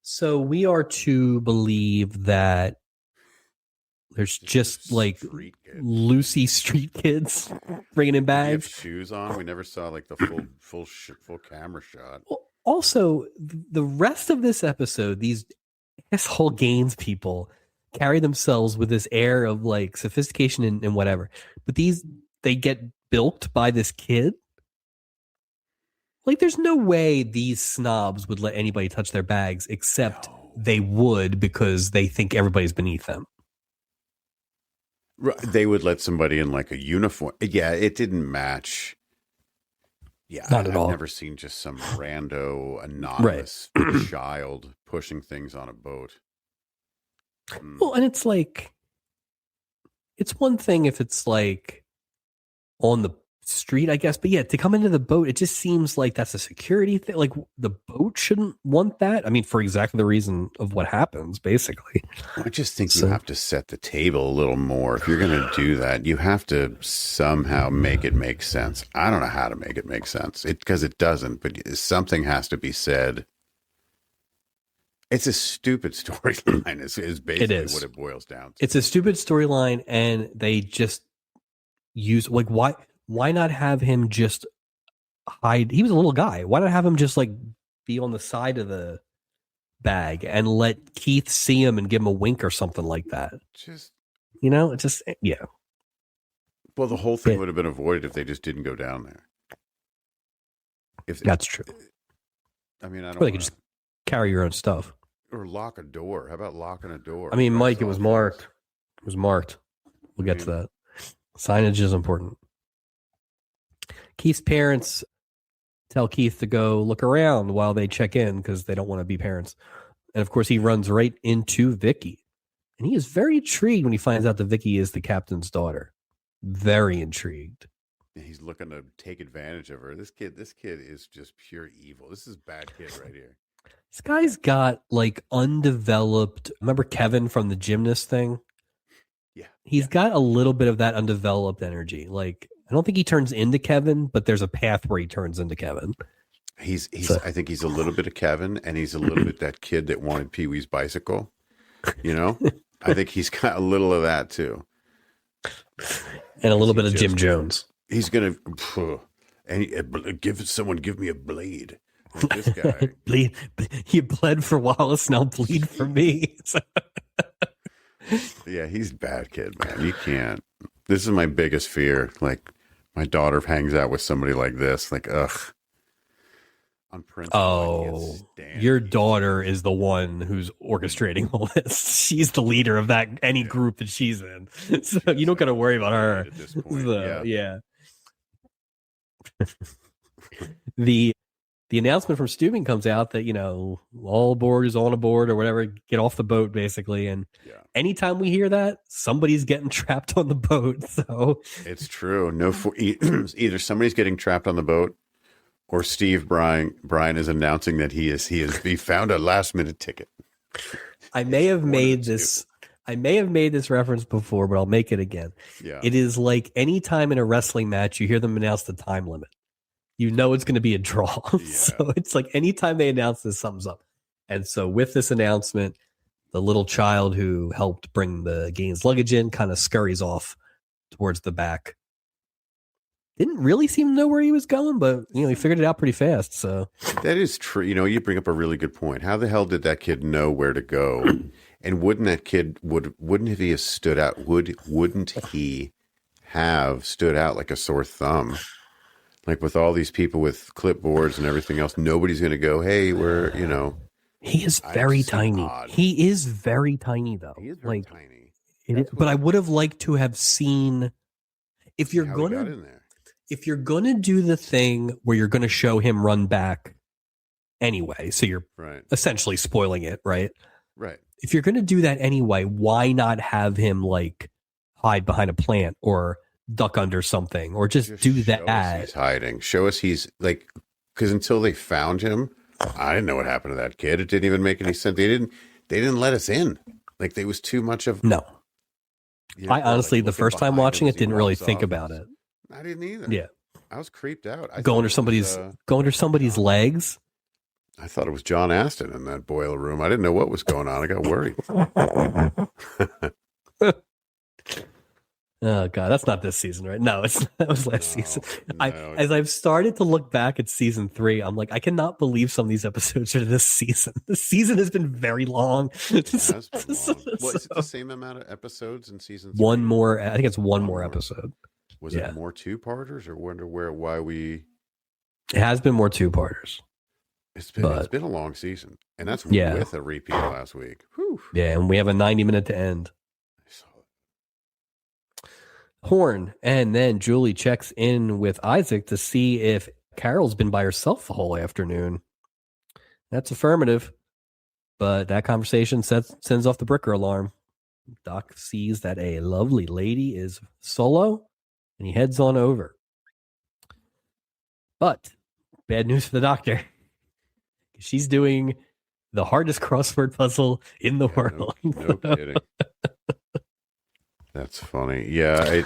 So we are to believe that there's just like Lucy street kids bringing in bags. Have shoes on. We never saw like the full camera shot. Well, also, the rest of this episode, these asshole Gaines people carry themselves with this air of like sophistication and whatever. But they get bilked by this kid. Like, there's no way these snobs would let anybody touch their bags, except they would because they think everybody's beneath them. They would let somebody in like a uniform. Yeah, it didn't match. Yeah, not at all. I've never seen just some rando anonymous child pushing things on a boat. Well, and it's like, it's one thing if it's like on the street, I guess. But yeah, to come into the boat, it just seems like that's a security thing. Like the boat shouldn't want that. I mean, for exactly the reason of what happens, basically. I just think you have to set the table a little more. If you're going to do that, you have to somehow make it make sense. I don't know how to make it make sense because it doesn't, but something has to be said. It's a stupid storyline is basically what it boils down to. It's a stupid storyline, and they just use, like, why not have him just hide? He was a little guy. Why not have him just like be on the side of the bag and let Keith see him and give him a wink or something like that? Just, yeah. Well, the whole thing would have been avoided if they just didn't go down there. That's true. I mean, I don't. Or they could just carry your own stuff. Or lock a door. How about locking a door? I mean, Mike, it was marked. It was marked. We'll get to that. Signage is important. Keith's parents tell Keith to go look around while they check in because they don't want to be parents. And of course, he runs right into Vicky. And he is very intrigued when he finds out that Vicky is the captain's daughter. Very intrigued. He's looking to take advantage of her. This kid is just pure evil. This is bad kid right here. This guy's got like undeveloped. Remember Kevin from the gymnast thing? Yeah. He's got a little bit of that undeveloped energy. Like, I don't think he turns into Kevin, but there's a path where he turns into Kevin. I think he's a little bit of Kevin, and he's a little bit that kid that wanted Pee-wee's bicycle. You know? I think he's got a little of that too. And a little bit of Jim Jones. He's going to give me a blade. This guy. Bleed. He bled for Wallace, now bleed for me. Yeah, he's a bad kid, man. You can't. This is my biggest fear. Like, my daughter hangs out with somebody like this. Like, ugh. On principle, your daughter is the one who's orchestrating all this. She's the leader of any group that she's in. So you don't got to worry about her. At this point. Yeah. The announcement from Steubing comes out that, all aboard is on aboard or whatever, get off the boat basically. And anytime we hear that, somebody's getting trapped on the boat. So it's true. Either somebody's getting trapped on the boat or Steve Brian is announcing that he found a last minute ticket. I may have made this reference before, but I'll make it again. Yeah. It is like any time in a wrestling match, you hear them announce the time limit. You know it's going to be a draw. Yeah. So it's like anytime they announce this, something's up. And so with this announcement, the little child who helped bring the Gaines luggage in kind of scurries off towards the back. Didn't really seem to know where he was going, but he figured it out pretty fast. So that is true. You bring up a really good point. How the hell did that kid know where to go? And wouldn't that kid wouldn't he have stood out? Wouldn't he have stood out like a sore thumb? Like with all these people with clipboards and everything else, nobody's going to go, hey, we're, He is very tiny. He is very tiny, though. He is very tiny. But I would have liked to have seen, if you're going to do the thing where you're going to show him run back anyway, so you're essentially spoiling it, right? Right. If you're going to do that anyway, why not have him like hide behind a plant or duck under something or just do that? Show us he's hiding. Show us he's like, because until they found him, I didn't know what happened to that kid. It didn't even make any sense. They didn't let us in. Like there was too much of no. I honestly, the first time watching it, didn't really think about it. I didn't either. Yeah, I was creeped out. Go under somebody's legs. I thought it was John Aston in that boiler room. I didn't know what was going on. I got worried. Oh God, that's not this season, right? No, that was last season. As I've started to look back at season 3, I'm like, I cannot believe some of these episodes are this season. This season has been very long. It has been long. Is it the same amount of episodes in season 3? One more. I think it's one more episode. Was it more 2-parters, or wonder why we? It has been more 2-parters. It's been a long season, and that's with a repeat last week. Whew. Yeah, and we have a 90-minute to end. Horn, and then Julie checks in with Isaac to see if Carol's been by herself the whole afternoon. That's affirmative, but that conversation sends off the breaker alarm. Doc sees that a lovely lady is solo, and he heads on over. But bad news for the doctor. She's doing the hardest crossword puzzle in the world. No kidding. That's funny. Yeah,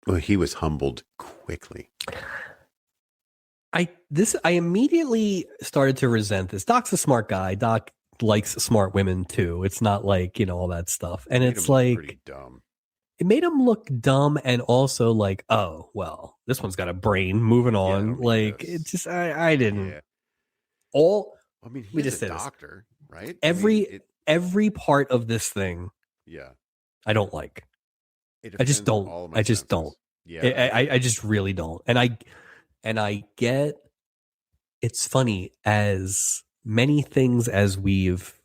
well, he was humbled quickly. I immediately started to resent this. Doc's a smart guy. Doc likes smart women too. It's not like, all that stuff. And it's like pretty dumb. It made him look dumb and also like, oh, well, this one's got a brain. Moving on. Like it just I didn't. Yeah. I mean, we he's just a doctor, right? Every part of this thing. Yeah. I don't like. I just don't. I just don't. Yeah. I just really don't. And I get it's funny, as many things as we've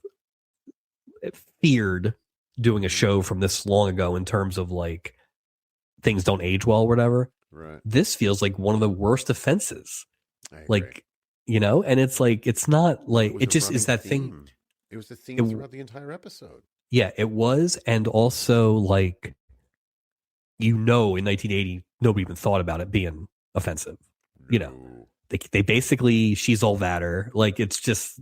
feared doing a show from this long ago in terms of like things don't age well or whatever. Right. This feels like one of the worst offenses. Like, and it's like, it's not like, it just is that theme. thing. It was the theme throughout the entire episode. Yeah, it was. And also like, in 1980, nobody even thought about it being offensive. No. They basically, she's all that her. Like, it's just,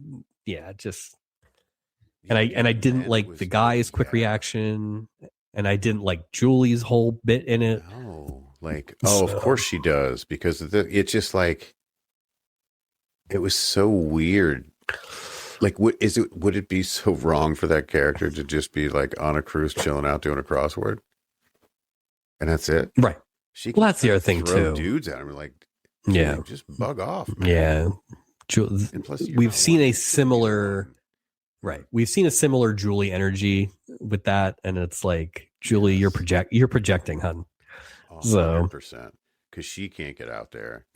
and I didn't like the guy's quick reaction, and I didn't like Julie's whole bit in it. No, of course she does, because it's just like, it was so weird. Like, would it be so wrong for that character to just be like on a cruise, chilling out, doing a crossword, and that's it? Right. Well, that's the other thing too. Dudes at him, like, just bug off. Man. Yeah. And plus, we've seen a similar. Right. We've seen a similar Julie energy with that. And it's like, Julie, you're projecting, hun. 100%. Because she can't get out there.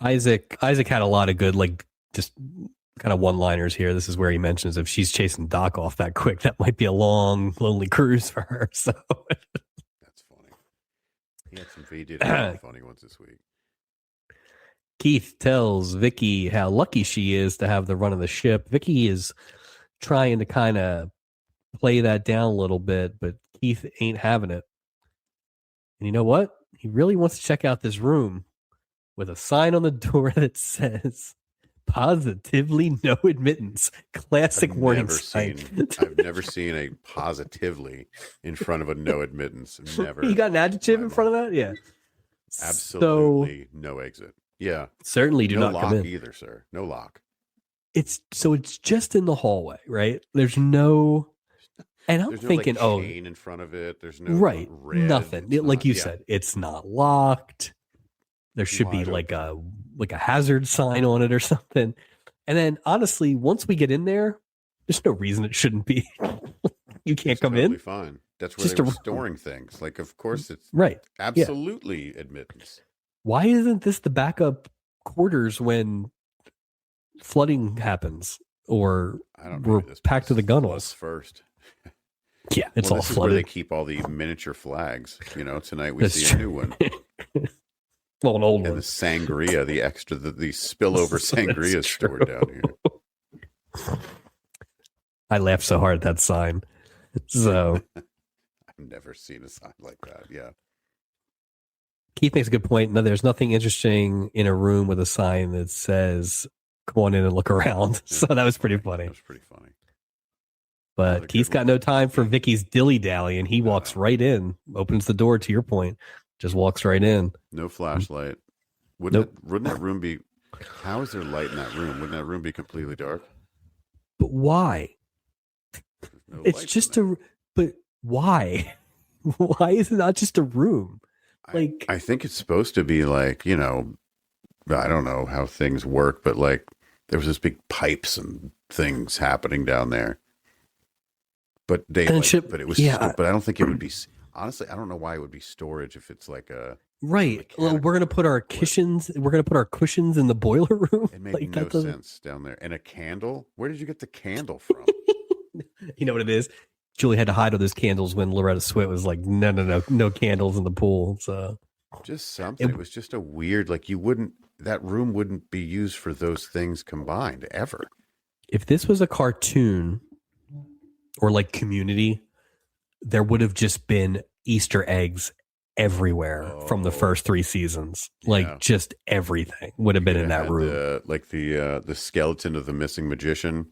Isaac had a lot of good, like, just kind of one-liners here. This is where he mentions if she's chasing Doc off that quick, that might be a long, lonely cruise for her. So that's funny. He did have some funny ones this week. Keith tells Vicky how lucky she is to have the run of the ship. Vicky is trying to kind of play that down a little bit, but Keith ain't having it. And you know what? He really wants to check out this room with a sign on the door that says positively no admittance. Classic warning sign. I've never seen a positively in front of a no admittance. Never. You got an adjective in front of that? Yeah. Absolutely no exit. Yeah. Certainly do not come in. No lock either, sir. No lock. It's just in the hallway, right? There's no, and I'm thinking, like, chain in front of it. There's no red. Nothing. Like you said, it's not locked. There should be like a hazard sign on it or something. And then honestly, once we get in there, there's no reason it shouldn't be. You can't come in. Fine. That's where they were storing things. Like, of course, it's right. Absolutely admittance. Why isn't this the backup quarters when flooding happens or we're packed to the gunwales first? Yeah, it's all flooded. This is where they keep all the miniature flags. Tonight we see a new one. Well, an old one. And the sangria, the extra, the spillover sangria stored down here. I laughed so hard at that sign. So I've never seen a sign like that. Yeah. Keith makes a good point. No, there's nothing interesting in a room with a sign that says, come on in and look around. So that was pretty funny. That was pretty funny. But Keith's got no time for Vicky's dilly-dally, and he walks right in, opens the door, to your point, just walks right in. No flashlight. Wouldn't that room be, how is there light in that room? Wouldn't that room be completely dark? But why? No, it's just but why? Why is it not just a room? Like, I think it's supposed to be like, I don't know how things work, but like there was this big pipes and things happening down there. But but it was, but I don't think it would be, honestly, I don't know why it would be storage if it's like a, right. Well, we're going to put our cushions in the boiler room. It made no sense down there. And a candle? Where did you get the candle from? You know what it is? Julie had to hide all those candles when Loretta Swit was like, no candles in the pool. So just something. It was just a weird, like that room wouldn't be used for those things combined ever. If this was a cartoon or like Community, there would have just been Easter eggs everywhere from the first 3 seasons. Like just everything would have been in that room. The skeleton of the missing magician.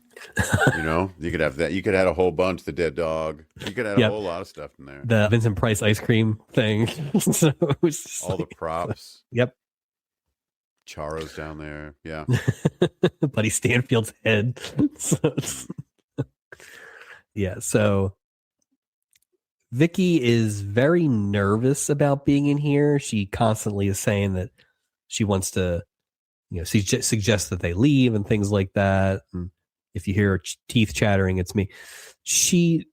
You know, you could have that. You could add a whole bunch. The dead dog. You could add a whole lot of stuff in there. The Vincent Price ice cream thing. So it was all the props. Yep. Charo's down there. Yeah. Buddy Stanfield's head. So Vicky is very nervous about being in here. She constantly is saying that she wants to, she suggests that they leave and things like that. And if you hear her teeth chattering, it's me. The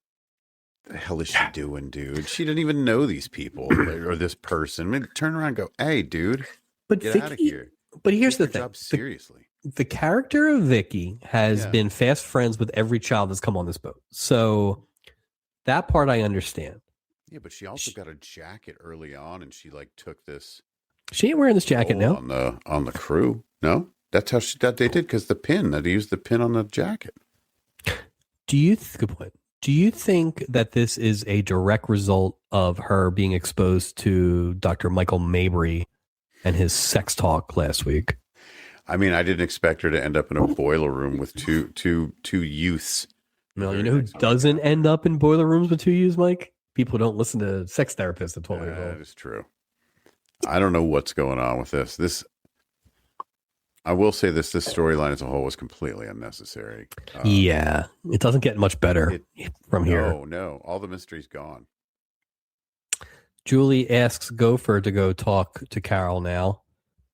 hell is she doing, dude? She didn't even know these people or this person. Maybe turn around and go, hey, dude, get out of here. But here's the thing. Seriously. The character of Vicky has been fast friends with every child that's come on this boat. So that part I understand. Yeah, but she also got a jacket early on, and she took this. She ain't wearing this jacket now on the crew. No, that's how they did because the pin. They used the pin on the jacket. Good point. Do you think that this is a direct result of her being exposed to Dr. Michael Mabry and his sex talk last week? I mean, I didn't expect her to end up in a boiler room with two youths. No, you know who doesn't end up in boiler rooms with 2 youths, Mike? People don't listen to sex therapists at 12 years old. That is true. I don't know what's going on with this. I will say this storyline as a whole was completely unnecessary. It doesn't get much better from here. No, all the mystery's gone. Julie asks Gopher to go talk to Carol now.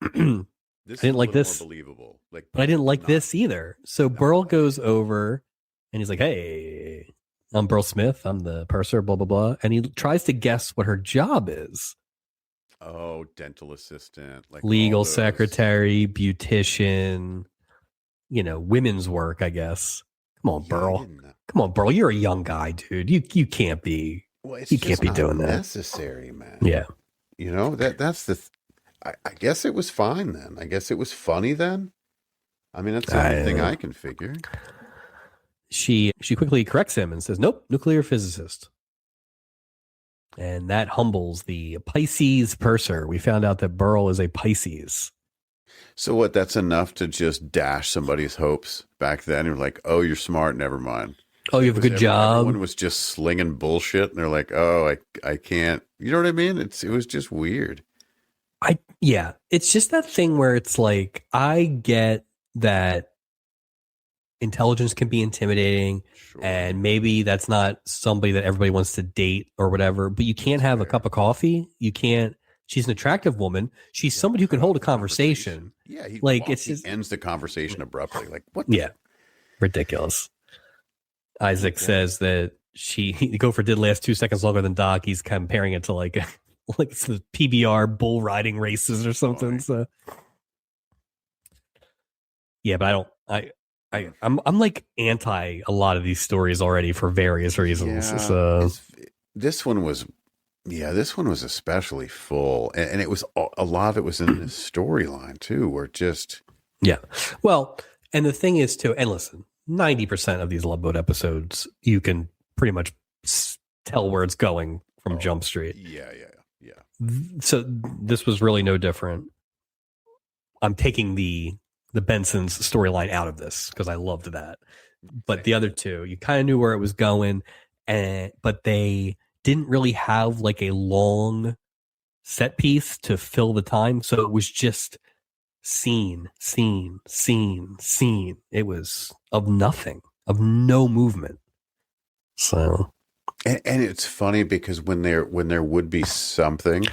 I didn't like this. More believable. But I didn't like this either. So Burl goes over and he's like, hey, I'm Burl Smith. I'm the purser, blah, blah, blah. And he tries to guess what her job is. Oh, dental assistant, legal secretary, beautician, women's work, I guess. Come on, Burl. Come on, Burl. You're a young guy, dude. You can't be. You can't be doing that. Necessary, man. Yeah. That's the. I guess it was fine then. I guess it was funny then. I mean, that's the only thing I can figure. She quickly corrects him and says, "Nope, nuclear physicist." And that humbles the Pisces purser. We found out that Burl is a Pisces. So what? That's enough to just dash somebody's hopes back then. You're like, oh, you're smart. Never mind. Oh, you have a good job. Everyone was just slinging bullshit, and they're like, oh, I can't. You know what I mean? It was just weird. It's just that thing where it's like, I get that intelligence can be intimidating, and maybe that's not somebody that everybody wants to date or whatever, but you can't have a cup of coffee. You can't. She's an attractive woman. She's somebody who can hold a conversation. Yeah, he ends the conversation abruptly. Like, what? Ridiculous. Isaac says that Gopher did last 2 seconds longer than Doc. He's comparing it to like it's the PBR bull riding races or something. So yeah, but I'm like anti a lot of these stories already for various reasons. This one was especially full, and it was a lot of it was in this storyline too, where just Well, and the thing is too, and listen, 90% of these Love Boat episodes you can pretty much tell where it's going from Jump Street. Yeah. So this was really no different. I'm taking the Benson's storyline out of this because I loved that. But the other two, you kind of knew where it was going, but they didn't really have like a long set piece to fill the time. So it was just scene. It was of nothing, of no movement. So, and it's funny because when there would be something,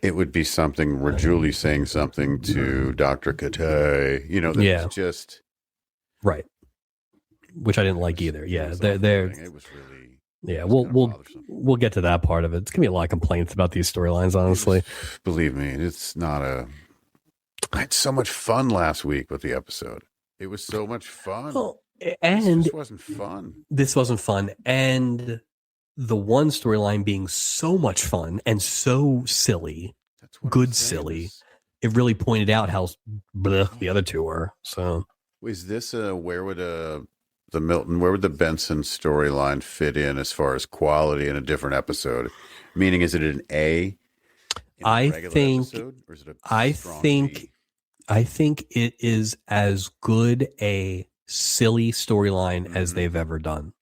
it would be something where Julie's saying something to Dr. Katay, that's just right, which I didn't like either. Yeah, it was really we'll get to that part of it. It's gonna be a lot of complaints about these storylines, honestly. Believe me, it's not I had so much fun last week with the episode. It was so much fun. Well, and this wasn't fun. This wasn't fun. And the one storyline being so much fun and so silly, silly, it really pointed out how the other two were. So is this where would the Benson storyline fit in as far as quality in a different episode? Meaning, is it an A in a regular episode, or is it a I strong think B? I think it is as good a silly storyline as they've ever done.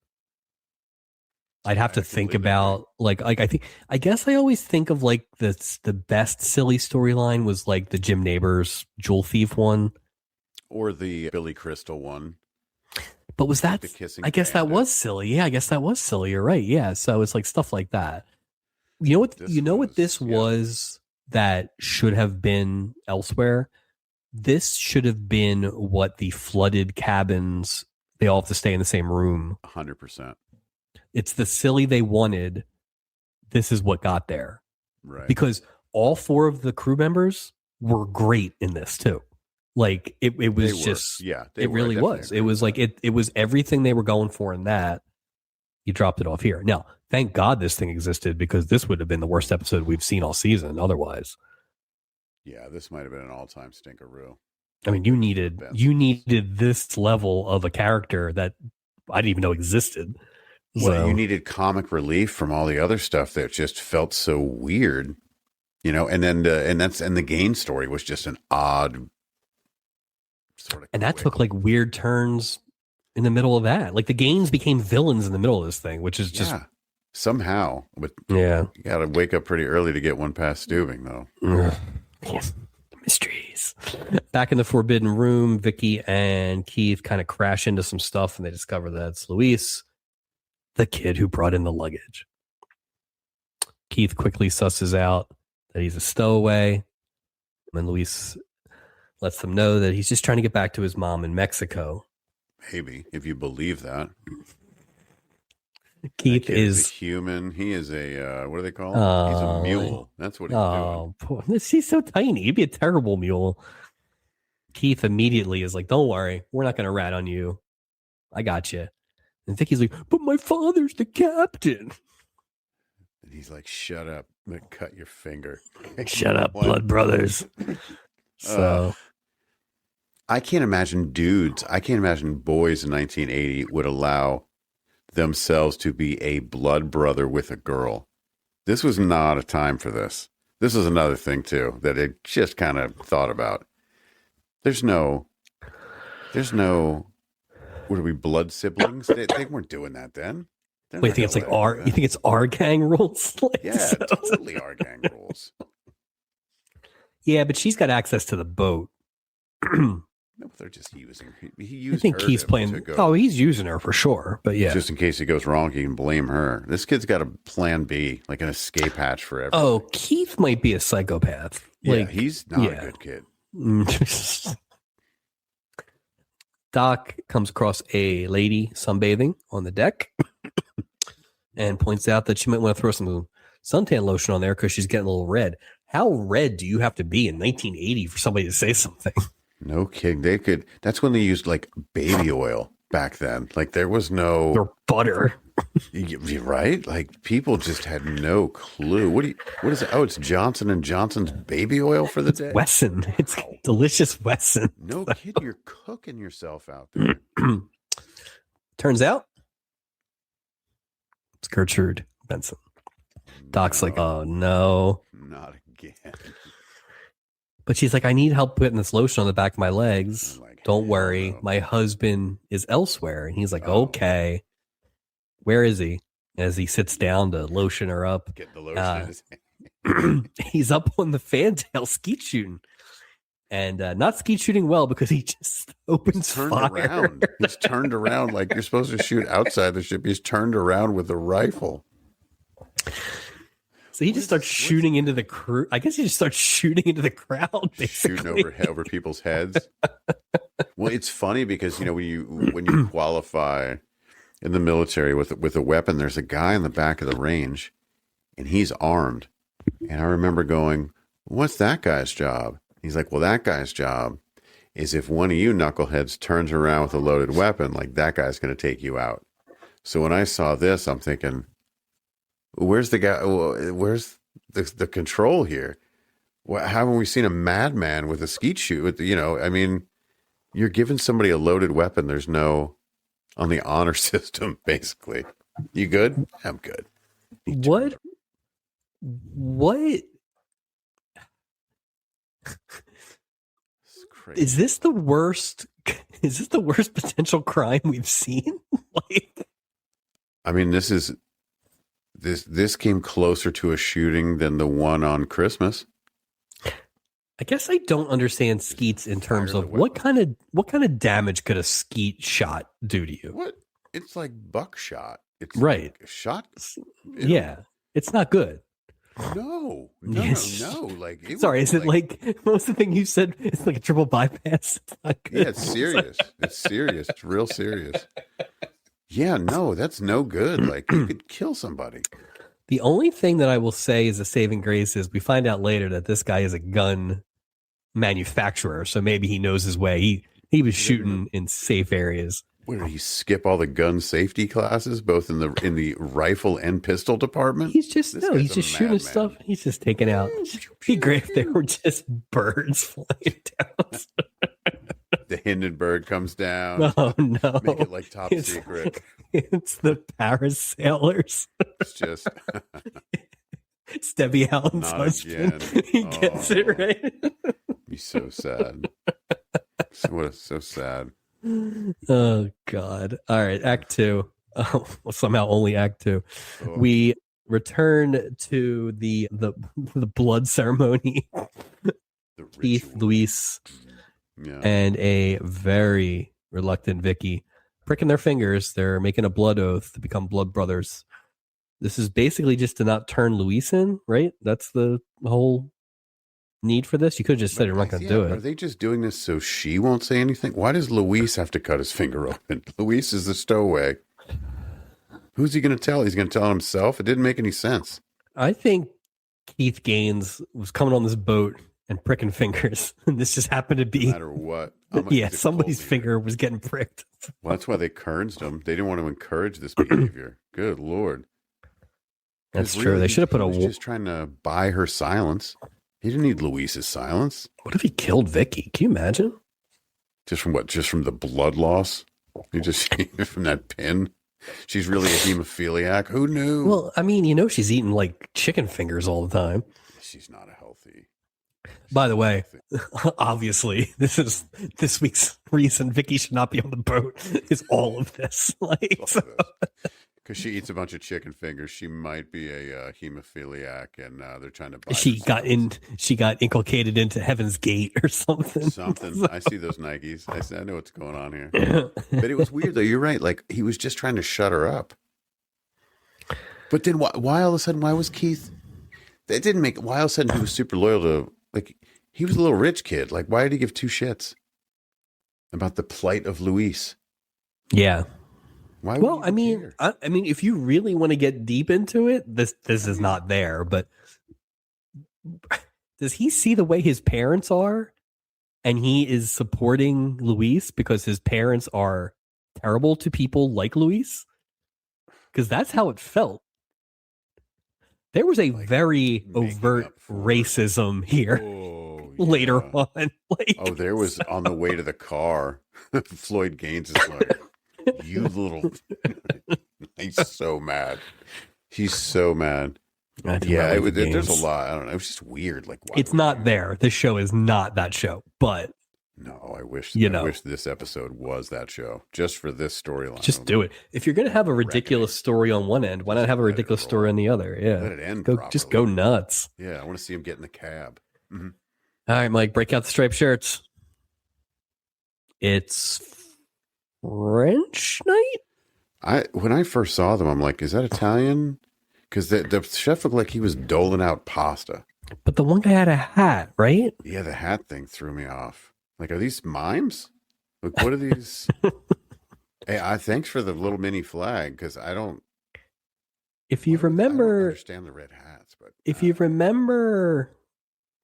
I'd have to think about I guess I always think of like the best silly storyline was like the Jim Neighbors Jewel Thief one, or the Billy Crystal one. but was that? The Kissing I guess that Bandit. was silly. Yeah, I guess that was silly. You're right. Yeah, so it's like stuff like that. You know what? What this was that should have been elsewhere. This should have been what the flooded cabins. They all have to stay in the same room. 100%. It's the silly they wanted. This is what got there. Right. Because all 4 of the crew members were great in this too. Like it was just, it really was. It was like, it was everything they were going for in that. You dropped it off here. Now, thank God this thing existed, because this would have been the worst episode we've seen all season otherwise. Yeah, this might have been an all-time stinkeroo. I mean, you needed this level of a character that I didn't even know existed. Well, you needed comic relief from all the other stuff that just felt so weird, and then the Gain story was just an odd sort of, and that took like weird turns in the middle of that. Like the Gains became villains in the middle of this thing, which is just somehow. But you got to wake up pretty early to get one past Stubing, though. Yes. Mysteries. Back in the Forbidden Room, Vicky and Keith kind of crash into some stuff, and they discover that it's Luis, the kid who brought in the luggage. Keith quickly susses out that he's a stowaway, and Luis lets them know that he's just trying to get back to his mom in Mexico. Maybe, if you believe that. Keith is a human. He is a what do they call him? He's a mule. That's what he's doing. Poor, he's so tiny. He'd be a terrible mule. Keith immediately is like, "Don't worry, we're not going to rat on you. I got you." And Vicky's like, "But my father's the captain." And he's like, "Shut up! I'm gonna cut your finger." Shut up, blood brothers. So, I can't imagine boys in 1980 would allow themselves to be a blood brother with a girl. This was not a time for this. This is another thing too that it just kind of thought about. There's no what are we, blood siblings? They weren't doing that then. Wait, you think it's like you think it's our gang rules? Like, yeah, so. Totally our gang rules. Yeah, but she's got access to the boat. No, they're just using. He used. I think Keith's playing. Oh, he's using her for sure. But yeah, just in case it goes wrong, he can blame her. This kid's got a plan B, like an escape hatch for everything. Oh, Keith might be a psychopath. Yeah, like, he's not a good kid. Doc comes across a lady sunbathing on the deck and points out that she might want to throw some suntan lotion on there because she's getting a little red. How red do you have to be in 1980 for somebody to say something? No kidding. That's when they used like baby oil back then. Like there was no or butter. Right? Like people just had no clue. What is it? Oh, it's Johnson & Johnson's baby oil for the day. Wesson. It's delicious Wesson. No kid, you're cooking yourself out there. Turns out it's Gertrude Benson. Doc's like, oh no. Not again. But she's like, I need help putting this lotion on the back of my legs. Like, don't worry. No. My husband is elsewhere. And he's like, okay. Where is he? As he sits down to lotion her up. Get the lotion in his hand. He's up on the fantail skeet shooting. And not skeet shooting well because he just opens fire. Around. He's turned around like you're supposed to shoot outside the ship. He's turned around with a rifle. So he just starts shooting into the crew. I guess he just starts shooting into the crowd, basically. Shooting over people's heads. Well, it's funny because when you qualify in the military with a weapon, there's a guy in the back of the range, and he's armed. And I remember going, "What's that guy's job?" He's like, "Well, that guy's job is if one of you knuckleheads turns around with a loaded weapon, like that guy's going to take you out." So when I saw this, I'm thinking, where's the guy? Where's the control here? Haven't we seen a madman with a skeet shoot? I mean, you're giving somebody a loaded weapon. There's no on the honor system, basically. You good? I'm good. What It's crazy. Is this the worst? Is this the worst potential crime we've seen? Like, I mean, this came closer to a shooting than the one on Christmas. I guess I don't understand skeets in terms of what kind of damage could a skeet shot do to you? What? It's like buckshot. It's right. Like a shot. Yeah, it's not good. No. Like, sorry, is it like what was the thing you said? It's like a triple bypass. It's not good. Yeah, it's serious. It's serious. It's real serious. Yeah, no, that's no good. Like, you could kill somebody. The only thing that I will say is a saving grace is we find out later that this guy is a gun manufacturer, so maybe he knows his way. He was shooting in safe areas. What, did he skip all the gun safety classes, both in the rifle and pistol department? He's just shooting stuff. He's just taking out. It'd be great if there were just birds flying down. The Hindenburg comes down. Oh no! Make it like top secret. It's the parasailers. It's just it's Debbie Allen's husband. He gets it right. He's so sad. So sad. Oh God! All right, Act 2. Oh, well, somehow only Act 2. Oh. We return to the blood ceremony. Keith, Luis, and a very reluctant Vicky pricking their fingers. They're making a blood oath to become blood brothers. This is basically just to not turn Luis in, right? That's the whole need for this. You could have just said you're not going to do it. Are they just doing this so she won't say anything? Why does Luis have to cut his finger open? Luis is the stowaway. Who's he going to tell? He's going to tell himself? It didn't make any sense. I think Keith Gaines was coming on this boat and pricking fingers, and this just happened to be no matter what. Yeah, somebody's finger was getting pricked. Well, that's why they encouraged him. They didn't want to encourage this behavior. Good Lord. That's true. Really, they should have put he was just trying to buy her silence. He didn't need Luis's silence. What if he killed Vicky? Can you imagine? Just from what? Just from the blood loss? He just from that pin? She's really a hemophiliac. Who knew? Well, I mean, she's eating like chicken fingers all the time. She's not a healthy. By the way, obviously, this week's reason Vicky should not be on the boat is all of this. Because she eats a bunch of chicken fingers, she might be a hemophiliac, and they're trying to buy. She got inculcated into Heaven's Gate or something. So. I see those Nikes. I know what's going on here. But it was weird though. You're right. Like he was just trying to shut her up. But then why all of a sudden? Why was Keith? That didn't make. Why all of a sudden he was super loyal to? Like he was a little rich kid. Like why did he give two shits about the plight of Luis? Yeah. Why well, I mean, if you really want to get deep into it, this is not there. But does he see the way his parents are, and he is supporting Luis because his parents are terrible to people like Luis? Because that's how it felt. There was a very overt racism here later on. There was on the way to the car. Floyd Gaines is like, you little. He's so mad. He's so mad. Yeah, there's a lot. I don't know. It was just weird. Like, it's not there. This show is not that show. But no, I wish this episode was that show just for this storyline. Just do it. If you're going to have a ridiculous story on one end, why not have a ridiculous story on the other? Yeah, let it end. Just go nuts. Yeah, I want to see him get in the cab. Mm-hmm. All right, Mike, break out the striped shirts. It's French night? When I first saw them, I'm like, is that Italian? Because the chef looked like he was doling out pasta. But the one guy had a hat, right? Yeah, the hat thing threw me off. Like, are these mimes? Like, what are these? Hey, thanks for the little mini flag, because I don't. If you remember, I don't understand the red hats, but if you remember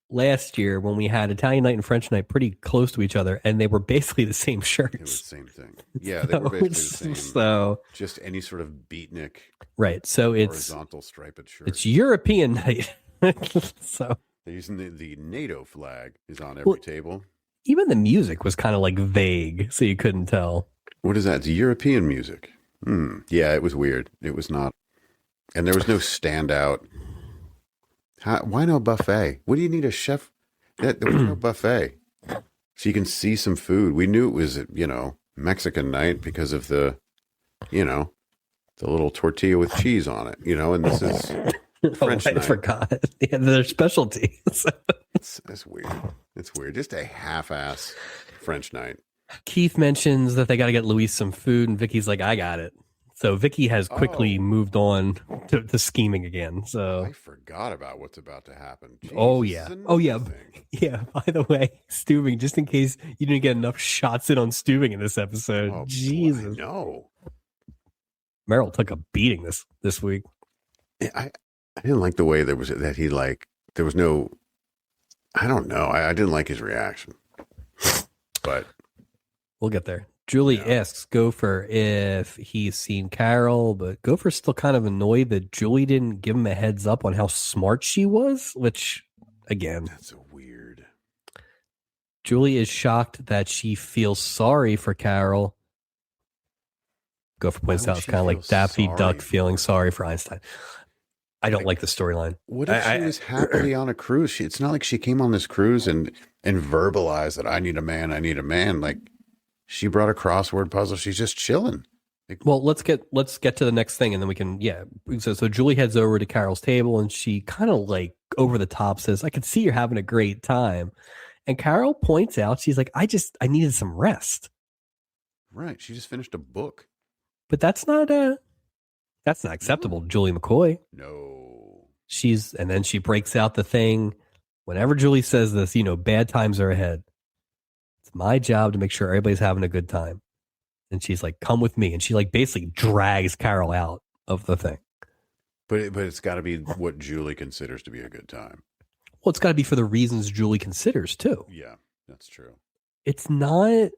last year when we had Italian night and French night pretty close to each other, and they were basically the same shirts. It was the same thing. Yeah, they were basically the same. So just any sort of beatnik, right? So it's horizontal striped shirt. It's European night. So they're using the NATO flag is on every table. Even the music was kind of like vague, so you couldn't tell. What is that? It's European music. Yeah, it was weird. It was not, and there was no standout. Why no buffet? What do you need a chef? There was no buffet. So you can see some food. We knew it was, Mexican night because of the little tortilla with cheese on it, and this is French I night. forgot. Yeah, their specialties. It's weird. It's weird. Just a half-ass French night. Keith mentions that they got to get Luis some food, and Vicky's like, I got it. So Vicky has quickly moved on to scheming again. So I forgot about what's about to happen. Jesus, oh yeah. thing. Yeah. By the way, Stuving, just in case you didn't get enough shots in on Stuving in this episode. Oh, Jesus. No. Meryl took a beating this week. I didn't like the way there was no, I don't know. I didn't like his reaction, but we'll get there. Julie asks Gopher if he's seen Carol, but Gopher's still kind of annoyed that Julie didn't give him a heads up on how smart she was, which, again, that's so weird. Julie is shocked that she feels sorry for Carol. Gopher points out it's kind of like Daffy Duck feeling sorry for Einstein. I don't like the storyline. What if she was happily on a cruise? It's not like she came on this cruise and verbalized that I need a man. Like, she brought a crossword puzzle. She's just chilling. Well, let's get to the next thing, and then we can. Yeah. So Julie heads over to Carol's table, and she kind of like over the top says, "I can see you're having a great time," and Carol points out, she's like, "I needed some rest." Right. She just finished a book. But that's not acceptable, Julie McCoy. No. And then she breaks out the thing. Whenever Julie says this, bad times are ahead. It's my job to make sure everybody's having a good time. And she's like, come with me. And she like basically drags Carol out of the thing. But it's got to be what Julie considers to be a good time. Well, it's got to be for the reasons Julie considers too. Yeah, that's true. It's not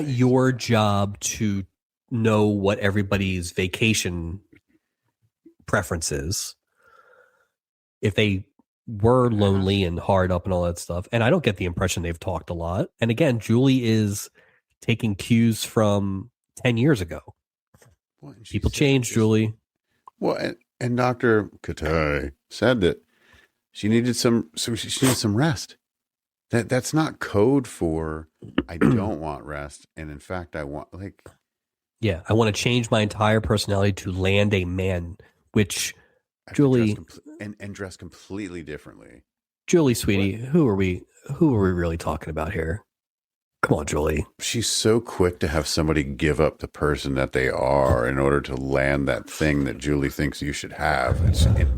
your job to know what everybody's vacation preference is. If they were lonely and hard up and all that stuff. And I don't get the impression they've talked a lot. And again, Julie is taking cues from 10 years ago. Well, people change, Julie. Well, and Dr. Katay said that she needed some rest. That's not code for I don't want rest. And in fact, I want I want to change my entire personality to land a man, which Julie and dress completely differently. Julie, sweetie, who are we really talking about here? Come on, Julie. She's so quick to have somebody give up the person that they are in order to land that thing that Julie thinks you should have.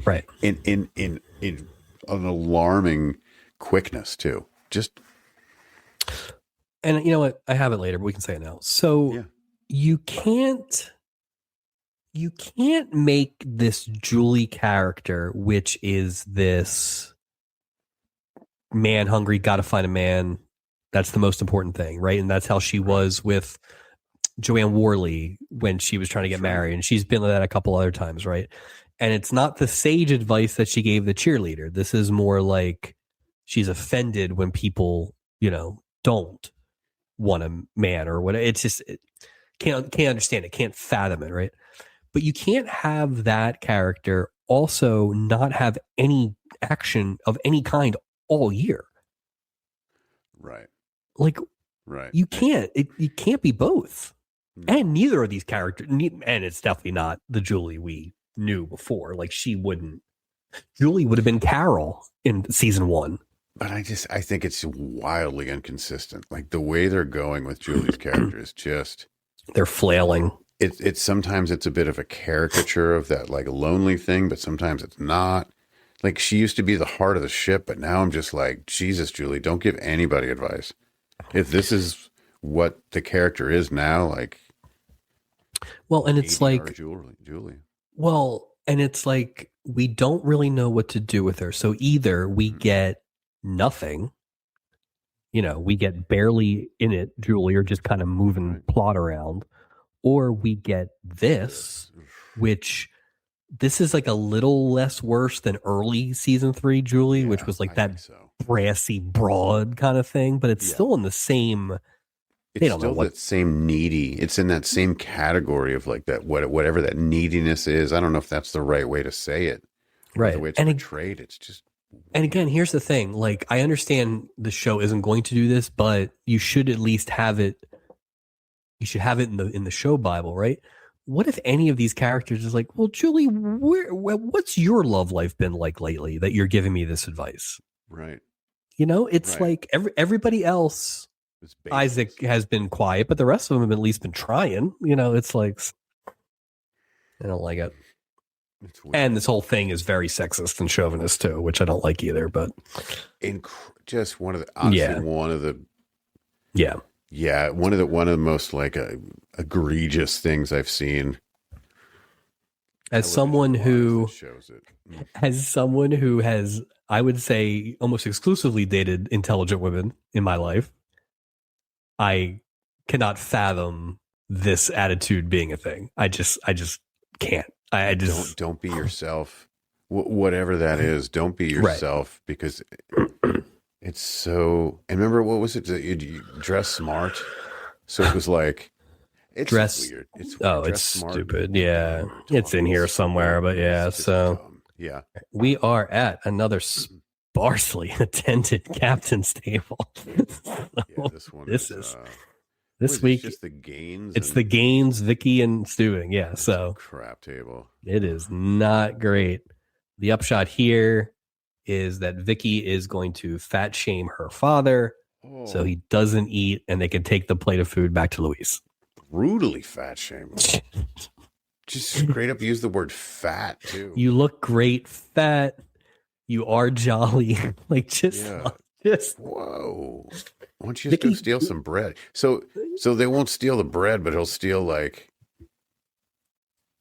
Right. In an alarming quickness too. Just. And you know what? I have it later, but we can say it now. So you can't make this Julie character, which is this man hungry, got to find a man. That's the most important thing, right? And that's how she was with Joanne Worley when she was trying to get married. And she's been like that a couple other times, right? And it's not the sage advice that she gave the cheerleader. This is more like she's offended when people, don't want a man or whatever. It's just can't understand it, can't fathom it, right? But you can't have that character also not have any action of any kind all year. Right. Like, right. You can't. You can't be both. No. And neither of these characters, and it's definitely not the Julie we knew before. Like, Julie would have been Carol in season 1. But I think it's wildly inconsistent. Like, the way they're going with Julie's character is just... They're flailing. It's sometimes it's a bit of a caricature of that like lonely thing, but sometimes it's not. Like, she used to be the heart of the ship, but now I'm just like, Jesus, Julie, don't give anybody advice. If this is what the character is now, like, well, and it's like Julie. Well, and it's like we don't really know what to do with her. So either we get nothing, we get barely in it, Julie, or just kind of moving plot around. Or we get this, which this is like a little less worse than early season 3 Julie, which was like that brassy, broad kind of thing. But it's still in the same. It's still that same needy. It's in that same category of like that whatever that neediness is. I don't know if that's the right way to say it. Right. The way it's And portrayed, it's just. And again, here's the thing. Like, I understand the show isn't going to do this, but you should at least have it. You should have it in the show Bible, right? What if any of these characters is like, well, Julie, what's your love life been like lately that you're giving me this advice? Right. You know, it's like everybody else. Isaac has been quiet, but the rest of them have at least been trying. You know, it's like, I don't like it. And this whole thing is very sexist and chauvinist too, which I don't like either. But just one of the honestly, one of the one of the most like egregious things I've seen. As someone who has, I would say, almost exclusively dated intelligent women in my life, I cannot fathom this attitude being a thing. I just can't. I just don't be yourself. Whatever that is, don't be yourself because it's so. And remember, what was it? You dress smart, so it was like it's weird. It's weird. It's stupid. Yeah, it's in here somewhere, but yeah. So yeah, we are at another sparsely attended captain's table. This one. This week, just the Gaines. It's the Gaines, Vicky, and Stewing. Yeah, so crap table. It is not great. The upshot here is that Vicky is going to fat shame her father, so he doesn't eat, and they can take the plate of food back to Luis. Brutally fat shame. Just straight up use the word fat too. You look great, fat. You are jolly. Like just whoa. Why don't you just go steal some bread? So they won't steal the bread, but he'll steal like,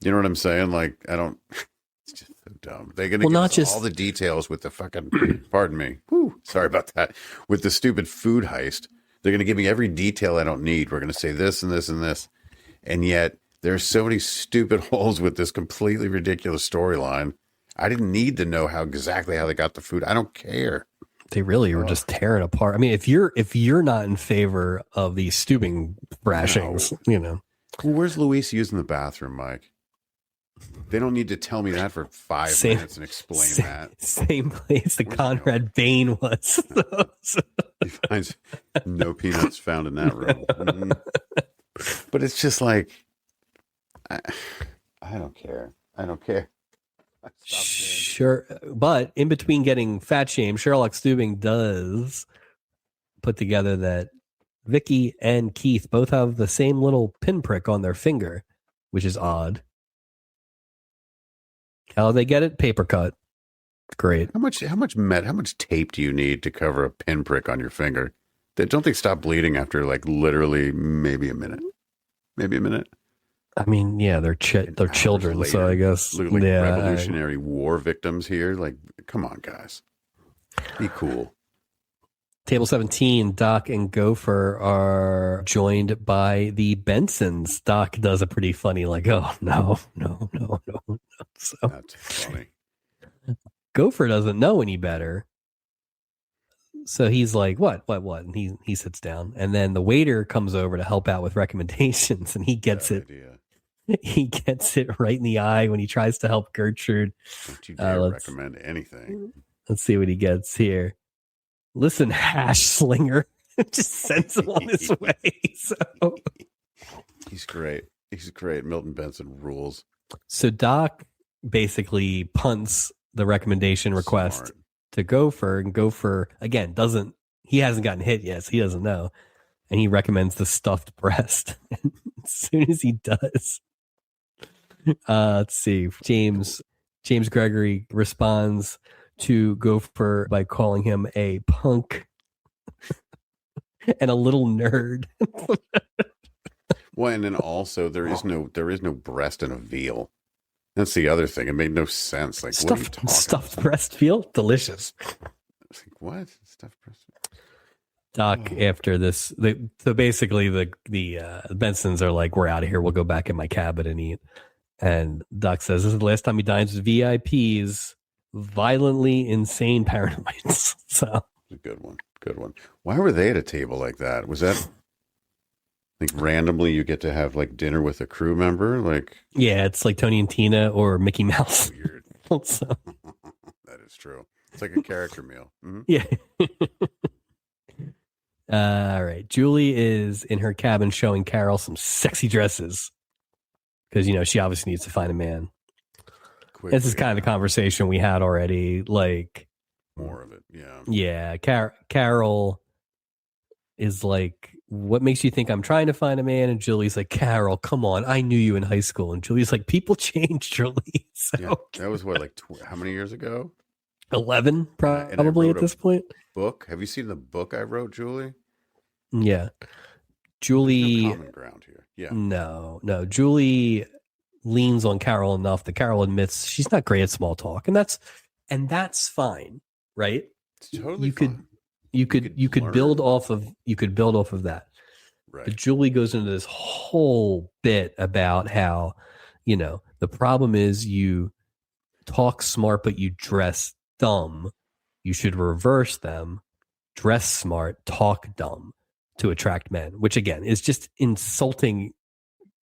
you know what I'm saying? Like, I don't, it's just so dumb. They're going to give us all the details with the fucking, pardon me. Whew, sorry about that. With the stupid food heist. They're going to give me every detail I don't need. We're going to say this and this and this. And yet there's so many stupid holes with this completely ridiculous storyline. I didn't need to know exactly how they got the food. I don't care. They really were just tearing apart. I mean, if you're not in favor of these Stewing thrashings, you know. Well, where's Luis using the bathroom, Mike? They don't need to tell me that for 5 minutes and explain that. Same place that Conrad Bain was. He finds no peanuts found in that room. But it's just like, I don't care. I don't care. Sure, but in between getting fat shamed, Sherlock Stewing does put together that Vicky and Keith both have the same little pinprick on their finger, which is odd. How they get it? Paper cut. Great. How much tape do you need to cover a pinprick on your finger? Don't they stop bleeding after like literally maybe a minute? Maybe a minute. I mean, yeah, they're children, later, so I guess like Revolutionary War victims here. Like, come on, guys, be cool. Table 17, Doc and Gopher are joined by the Bensons. Doc does a pretty funny, like, oh no. So that's funny. Gopher doesn't know any better. So he's like, what? And he sits down, and then the waiter comes over to help out with recommendations, and he gets it. Idea. He gets it right in the eye when he tries to help Gertrude. Don't you dare recommend anything. Let's see what he gets here. Listen, hash slinger. Just sends him on his way. So he's great. He's great. Milton Benson rules. So Doc basically punts the recommendation request to Gopher, and Gopher again he hasn't gotten hit yet, so he doesn't know. And he recommends the stuffed breast. And as soon as he does, let's see. James Gregory responds to Gopher by calling him a punk and a little nerd. Well, and then also there is no breast in a veal. That's the other thing. It made no sense. Like, what are you talking stuffed breast veal? Delicious. Like, what? Stuffed breast? Doc, after this, so basically the Bensons are like, we're out of here. We'll go back in my cabin and eat. And Doc says, this is the last time he dines with VIPs, violently insane paranoids. So a good one. Why were they at a table like that? Was that like randomly you get to have like dinner with a crew member? Like, yeah, it's like Tony and Tina or Mickey Mouse. Weird. So is true. It's like a character meal. Mm-hmm. Yeah. All right. Julie is in her cabin showing Carol some sexy dresses because, she obviously needs to find a man. Quickly, This is kind of the conversation we had already. Like, more of it. Yeah. Yeah. Carol is like, what makes you think I'm trying to find a man? And Julie's like, Carol, come on. I knew you in high school. And Julie's like, people change, Julie. So, yeah. That was what, like, how many years ago? 11, probably at this point. Book. Have you seen the book I wrote, Julie? Yeah. Julie. No common ground here. Yeah. No. Julie leans on Carol enough that Carol admits she's not great at small talk. And that's fine, right? It's totally fine. You could build off of that. Right. But Julie goes into this whole bit about how, the problem is you talk smart, but you dress dumb. You should reverse them, dress smart, talk dumb to attract men, which again is just insulting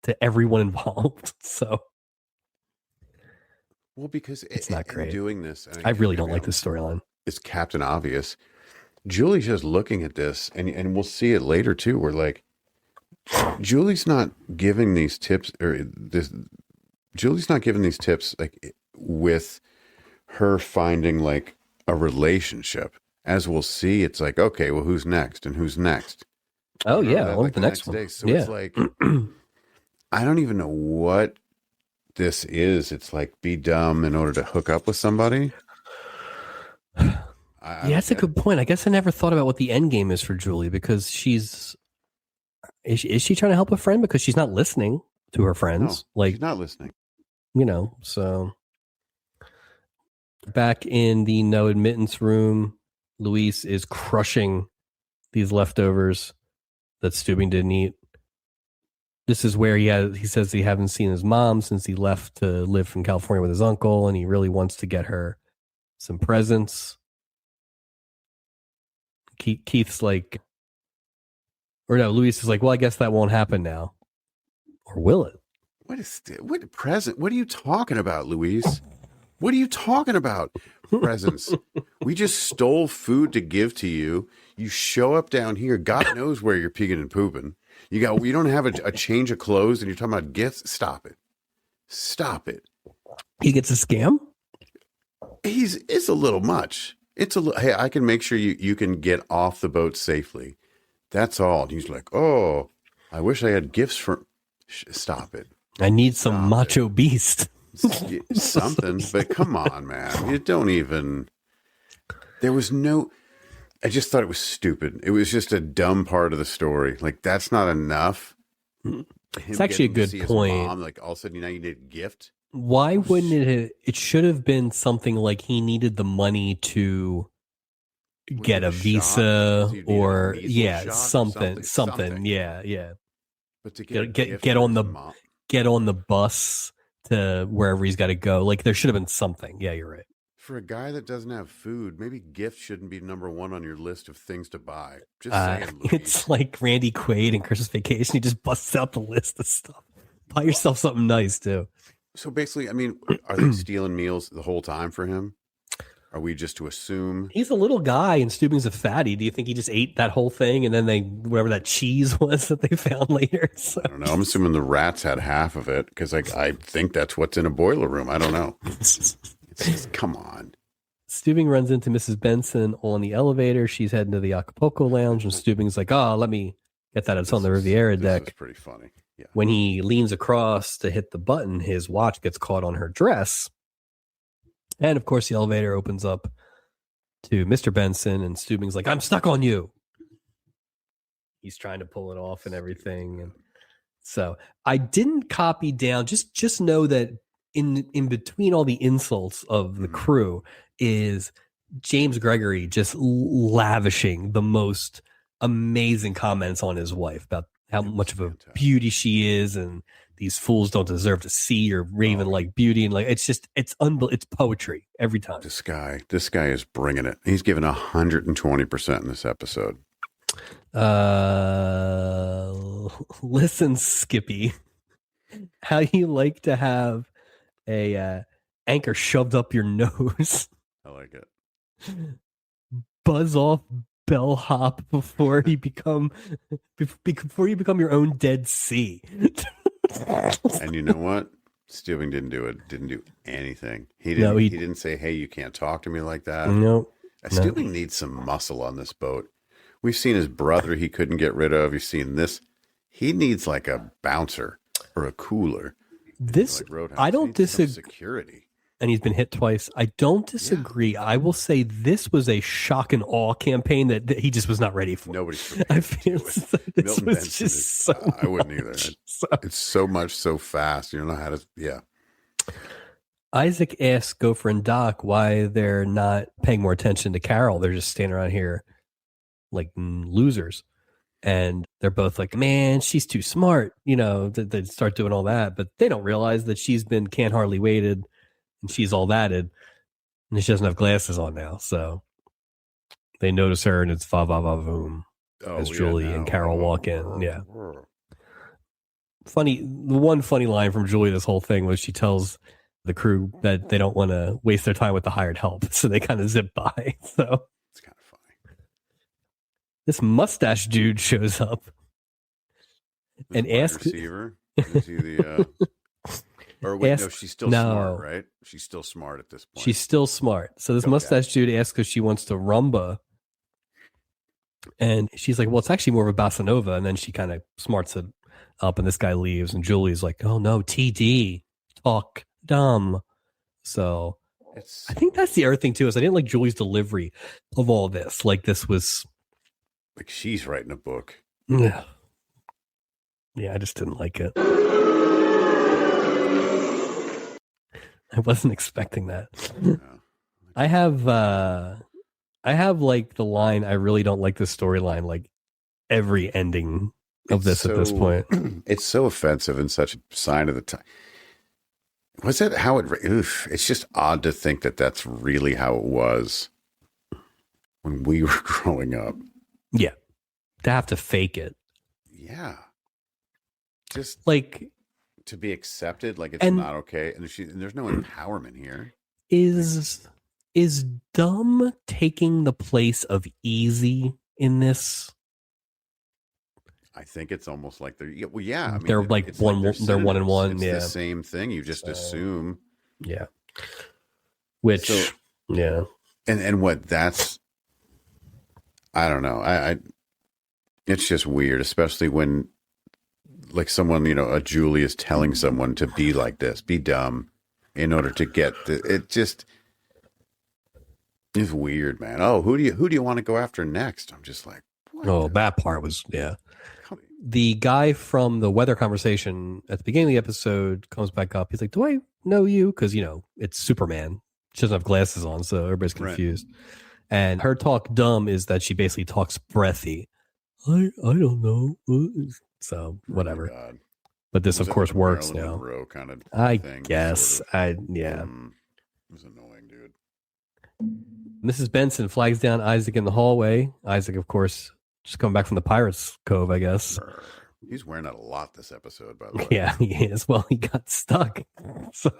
to everyone involved. So, well, because it's not great doing this. I really don't like this storyline. It's Captain Obvious. Julie's just looking at this, and we'll see it later too. We're like, Julie's not giving these tips, Julie's not giving these tips like with her finding like a relationship. As we'll see, it's like, okay, well, who's next and who's next? Oh yeah, like the next one. Day. So it's like, I don't even know what this is. It's like be dumb in order to hook up with somebody. Yeah, that's a good point. I guess I never thought about what the end game is for Julie because is she trying to help a friend because she's not listening to her friends? No, she's not listening. So back in the no admittance room, Luis is crushing these leftovers that Steubing didn't eat. This is where he says he hasn't seen his mom since he left to live in California with his uncle, and he really wants to get her some presents. Keith's like, or no, Luis is like, well, I guess that won't happen now. Or will it? What present? What are you talking about, Luis? What are you talking about? Presents. We just stole food to give to you. You show up down here. God knows where you're peeing and pooping. You don't have a change of clothes and you're talking about gifts. Stop it. He gets a scam? It's a little much. Hey, I can make sure you can get off the boat safely. That's all. And he's like, oh, I wish I had gifts for. Stop it. I need some macho beast. Something, but come on, man. You don't even. There was no. I just thought it was stupid. It was just a dumb part of the story. Like, that's not enough. It's actually a good point. Mom, like, all of a sudden, now you need a gift. Why wouldn't it should have been something like he needed the money to get a visa or something. Yeah. But to get on the bus to wherever he's got to go. Like there should have been something. Yeah, you're right. For a guy that doesn't have food, maybe gift shouldn't be number one on your list of things to buy. Just saying, Luis. It's like Randy Quaid in Christmas Vacation. He just busts out the list of stuff. Buy yourself something nice too. So basically, I mean, are they stealing meals the whole time for him? Are we just to assume? He's a little guy and Steubing's a fatty. Do you think he just ate that whole thing and then whatever that cheese was that they found later? So. I don't know. I'm assuming the rats had half of it because I think that's what's in a boiler room. I don't know. It's just, come on. Steubing runs into Mrs. Benson on the elevator. She's heading to the Acapulco lounge and Steubing's like, oh, let me get that. It's on the Riviera deck. That's pretty funny. Yeah. When he leans across to hit the button, his watch gets caught on her dress. And of course, the elevator opens up to Mr. Benson, and Steubing's like, I'm stuck on you. He's trying to pull it off and everything. And so I didn't copy down, just know that in between all the insults of the crew is James Gregory just lavishing the most amazing comments on his wife about how much of a beauty she is, and these fools don't deserve to see or raven like beauty, and like it's poetry every time. This guy is bringing it. He's given 120% in this episode. Listen, Skippy, how you like to have a anchor shoved up your nose? I like it. Buzz off, bellhop before you become your own Dead Sea. And you know what? Steubing didn't do it. Didn't do anything. He didn't say, "Hey, you can't talk to me like that." No. Steubing needs some muscle on this boat. We've seen his brother he couldn't get rid of. You've seen this. He needs like a bouncer or a cooler. This like Roadhouse. I don't disagree. Security. And he's been hit twice. I don't disagree. Yeah. I will say this was a shock and awe campaign that he just was not ready for. Nobody's I feel so, this Milton was Benson just is, so I wouldn't either. It's so much so fast. You don't know how to. Yeah. Isaac asks Gopher and Doc why they're not paying more attention to Carol. They're just standing around here like losers. And they're both like, man, she's too smart. You know, they start doing all that. But they don't realize that she's been can't hardly waited. And she's all thatted, and she doesn't have glasses on now. So they notice her, and it's va va va voom as Julie and Carol walk in. Yeah. Funny. The one funny line from Julie this whole thing was she tells the crew that they don't want to waste their time with the hired help, so they kind of zip by. So it's kind of funny. This mustache dude shows up and asks. Receiver. Is he the? Or wait, no, she's still smart, right? She's still smart at this point. She's still smart. So this mustache dude asks if she wants to rumba. And she's like, well, it's actually more of a bossa nova. And then she kind of smarts it up and this guy leaves. And Julie's like, oh no, TD, talk dumb. So I think that's the other thing too, is I didn't like Julie's delivery of all this. Like this was. Like she's writing a book. Yeah. Yeah, I just didn't like it. I wasn't expecting that. Yeah. I have like the line, I really don't like this storyline, like every ending of this at this point. It's so offensive and such a sign of the time. Was that how it, it's just odd to think that that's really how it was when we were growing up. Yeah. To have to fake it. Yeah. Just like to be accepted, like it's not okay, and there's no empowerment here. Is dumb taking the place of easy in this? I think it's almost like they're I mean, they're like one. They're 1 and 1. It's yeah, the same thing. You just assume. Yeah. Which yeah, and what that's. I don't know. I it's just weird, especially when. Like someone, a Julie is telling someone to be like this, be dumb, in order to get it. Just is weird, man. Oh, who do you want to go after next? I'm just like, what? That part was The guy from the weather conversation at the beginning of the episode comes back up. He's like, "Do I know you?" Because it's Superman. She doesn't have glasses on, so everybody's confused. Right. And her talk dumb is that she basically talks breathy. I don't know. So whatever, but this of course works now. Kind of I guess. It was annoying, dude. Mrs. Benson flags down Isaac in the hallway. Isaac, of course, just coming back from the Pirates Cove, I guess. He's wearing out a lot this episode, by the way. Yeah, he is. Well, he got stuck, so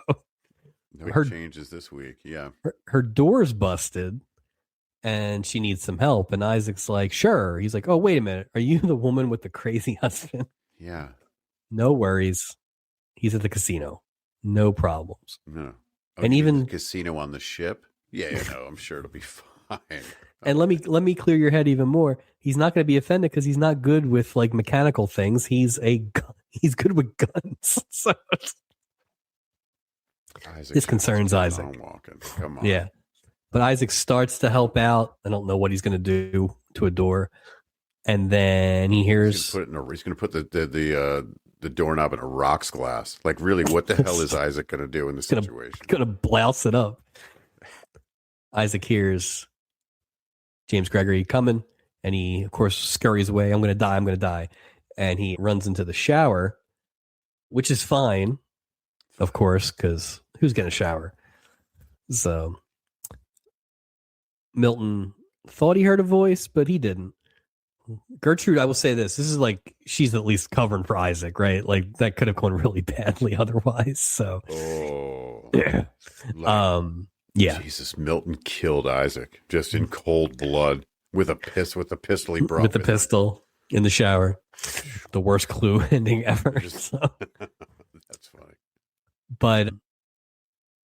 her changes this week. Yeah, her door's busted. And she needs some help. And Isaac's like, sure. He's like, oh, wait a minute. Are you the woman with the crazy husband? Yeah. No worries. He's at the casino. No problems. No. Oh, and even casino on the ship. Yeah, I'm sure it'll be fine. And let me clear your head even more. He's not going to be offended because he's not good with like mechanical things. He's good with guns. So this concerns Isaac. Come on. Yeah. But Isaac starts to help out. I don't know what he's going to do to a door, and then he hears he's going to put the doorknob in a rocks glass. Like, really, what the hell is Isaac going to do in this situation? Going to blouse it up. Isaac hears James Gregory coming, and he, of course, scurries away. I'm going to die. I'm going to die, and he runs into the shower, which is fine, of course, because who's going to shower? So. Milton thought he heard a voice, but he didn't. Gertrude, I will say this is like, she's at least covering for Isaac, right? Like that could have gone really badly otherwise. So, Yeah. Jesus, Milton killed Isaac just in cold blood with a pistol he brought With the with him. pistol in the shower. The worst Clue ending ever. So. That's funny. But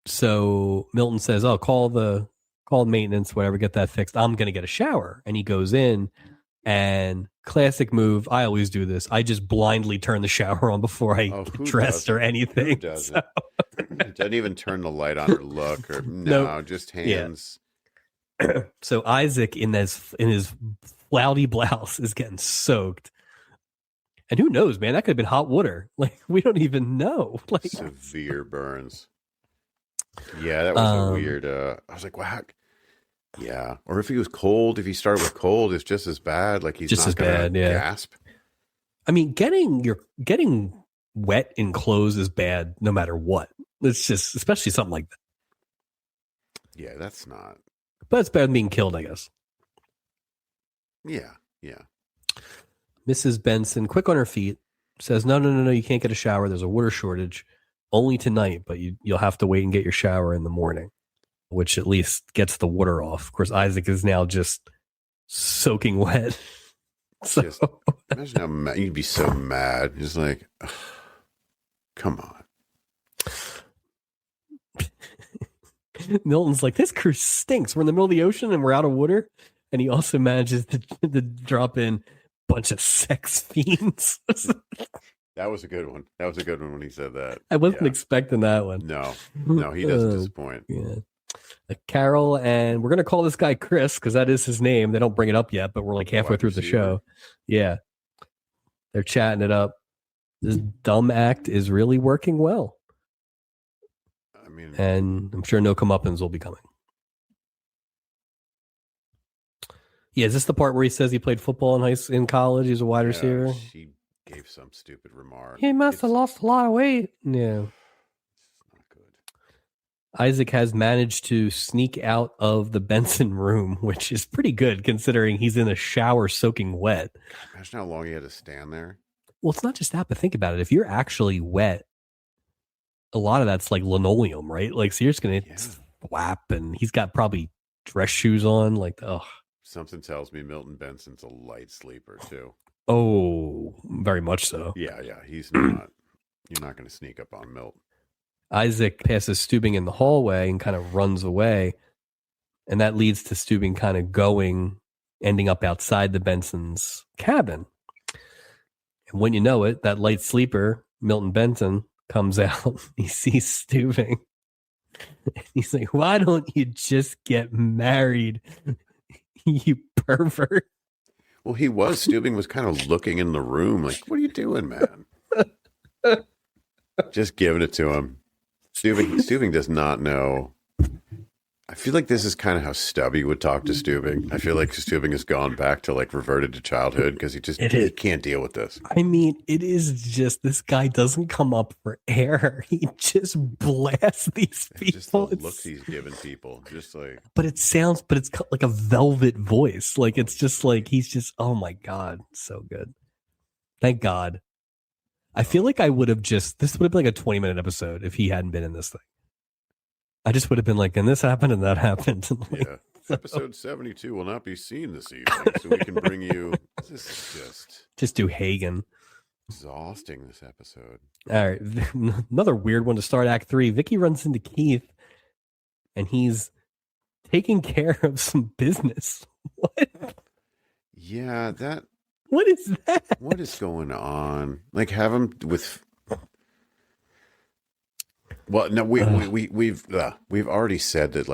so Milton says, "Oh, call maintenance, whatever, get that fixed. I'm going to get a shower." And he goes in, and classic move. I always do this. I just blindly turn the shower on before I get dressed or anything. Who doesn't? Doesn't even turn the light on or look or no, just hands. Yeah. So Isaac in his flouty blouse is getting soaked. And who knows, man? That could have been hot water. Like, we don't even know. Like, severe burns. Yeah, that was a weird. I was like, wow. Yeah, or if he was cold, if he started with cold, it's just as bad. Like he's just not as bad. Yeah. Gasp. I mean, getting wet in clothes is bad, no matter what. It's just, especially something like that. Yeah, that's not. But it's better than being killed, I guess. Yeah. Mrs. Benson, quick on her feet, says, No, you can't get a shower. There's a water shortage. Only tonight, but you'll have to wait and get your shower in the morning, which at least gets the water off. Of course, Isaac is now just soaking wet. So. Just, imagine how mad you'd be. So mad. Just like, ugh, come on. Milton's like, this cruise stinks. We're in the middle of the ocean and we're out of water. And he also manages to drop in a bunch of sex fiends. That was a good one. That was a good one when he said that. I wasn't expecting that one. No, he doesn't disappoint. Yeah. Carol, and we're going to call this guy Chris because that is his name. They don't bring it up yet, but we're like halfway through the show. Yeah. They're chatting it up. This dumb act is really working well. I mean, and I'm sure no comeuppance will be coming. Yeah, is this the part where he says he played football in college? He's a wide receiver. She gave some stupid remark. He must have lost a lot of weight. Yeah. Not good. Isaac has managed to sneak out of the Benson room, which is pretty good considering he's in a shower soaking wet. Imagine how long he had to stand there. Well, it's not just that, but think about it. If you're actually wet, a lot of that's like linoleum, right? Like, so you're just going to flap, and he's got probably dress shoes on. Like, oh. Something tells me Milton Benson's a light sleeper, too. Oh, very much so. Yeah, he's not. You're not going to sneak up on Milton. Isaac passes Steubing in the hallway and kind of runs away. And that leads to Steubing kind of ending up outside the Benson's cabin. And when you know it, that light sleeper, Milton Benson, comes out. He sees Steubing. He's like, why don't you just get married, you pervert? Well, Steubing was kind of looking in the room like, what are you doing, man? Just giving it to him. Steubing does not know. I feel like this is kind of how Stubby would talk to Steubing. I feel like Steubing has gone back to reverted to childhood because he can't deal with this. I mean, it is just, this guy doesn't come up for air. He just blasts these people. Just the looks he's giving people. Just like. But it's like a velvet voice. Like, it's just like, he's just, oh my God, so good. Thank God. I feel like this would have been like a 20-minute episode if he hadn't been in this thing. I just would have been like, and this happened and that happened. And yeah. Episode 72 will not be seen this evening, so we can bring you. This is just do Hagen. Exhausting, this episode. All right. Another weird one to start Act 3. Vicky runs into Keith, and he's taking care of some business. What? Yeah, that. What is that? What is going on? Like, have him with. Well, no, we've already said that,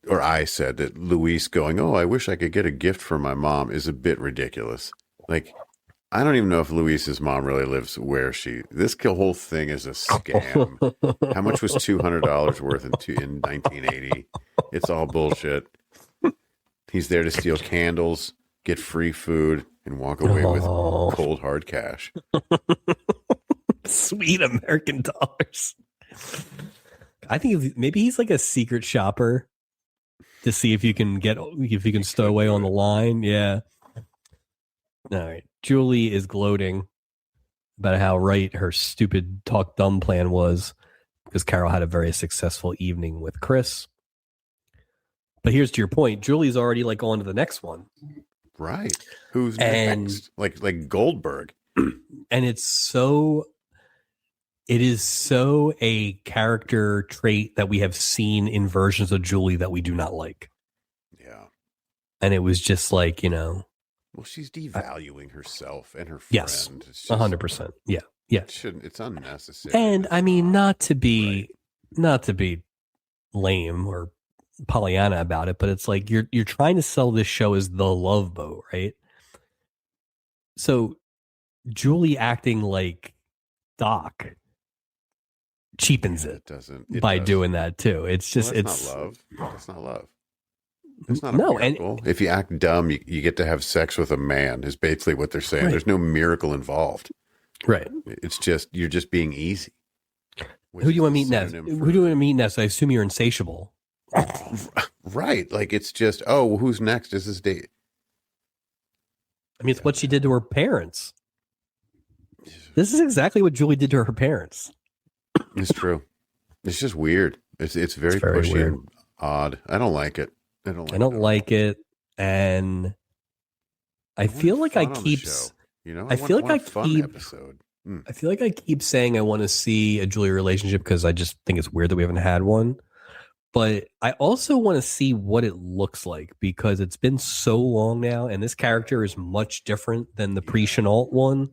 or I said that Luis going, oh, I wish I could get a gift for my mom is a bit ridiculous. Like, I don't even know if Luis's mom really lives where this whole thing is a scam. How much was $200 worth in 1980? It's all bullshit. He's there to steal candles, get free food, and walk away with cold hard cash. Sweet American dollars. I think maybe he's like a secret shopper to see if you can stow away on the line. Yeah. All right. Julie is gloating about how right her stupid talk dumb plan was because Carol had a very successful evening with Chris. But here's to your point. Julie's already like on to the next one. Right. Who's And next? Like Goldberg. and it is so a character trait that we have seen in versions of Julie that we do not like. Yeah. And it was just like, well, she's devaluing herself and her friend. Yes, 100%. Yeah. Yeah. It's unnecessary. And I mean, not to be lame or Pollyanna about it, but it's like you're trying to sell this show as the Love Boat, right? So Julie acting like Doc cheapens it by doing that too. It's just it's not love. It's not love. It's not a miracle. And if you act dumb, you get to have sex with a man. Is basically what they're saying. Right. There's no miracle involved. Right. It's just you're just being easy. Who do you want to meet next? Who do you want to meet next? I assume you're insatiable. Right. Like it's just, well, who's next? Is this date? I mean, it's what she did to her parents. This is exactly what Julie did to her parents. It's true. It's just weird. It's very pushy weird. And odd. I don't like it. I don't like it. And I feel like I keep, I feel like I keep saying I want to see a Julie relationship because I just think it's weird that we haven't had one. But I also want to see what it looks like because it's been so long now, and this character is much different than the pre-Chenault one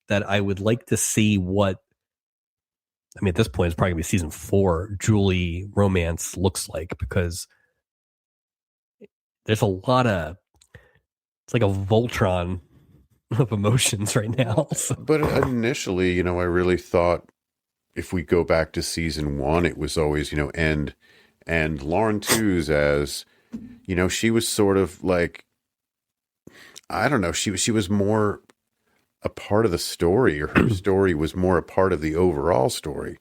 that I would like to see what. I mean, at this point, it's probably going to be season 4 Julie romance looks like because there's a lot of. It's like a Voltron of emotions right now. So. But initially, I really thought if we go back to season 1, it was always, and Lauren Tews as, she was sort of like, I don't know, she was more a part of the story, or her story was more a part of the overall story.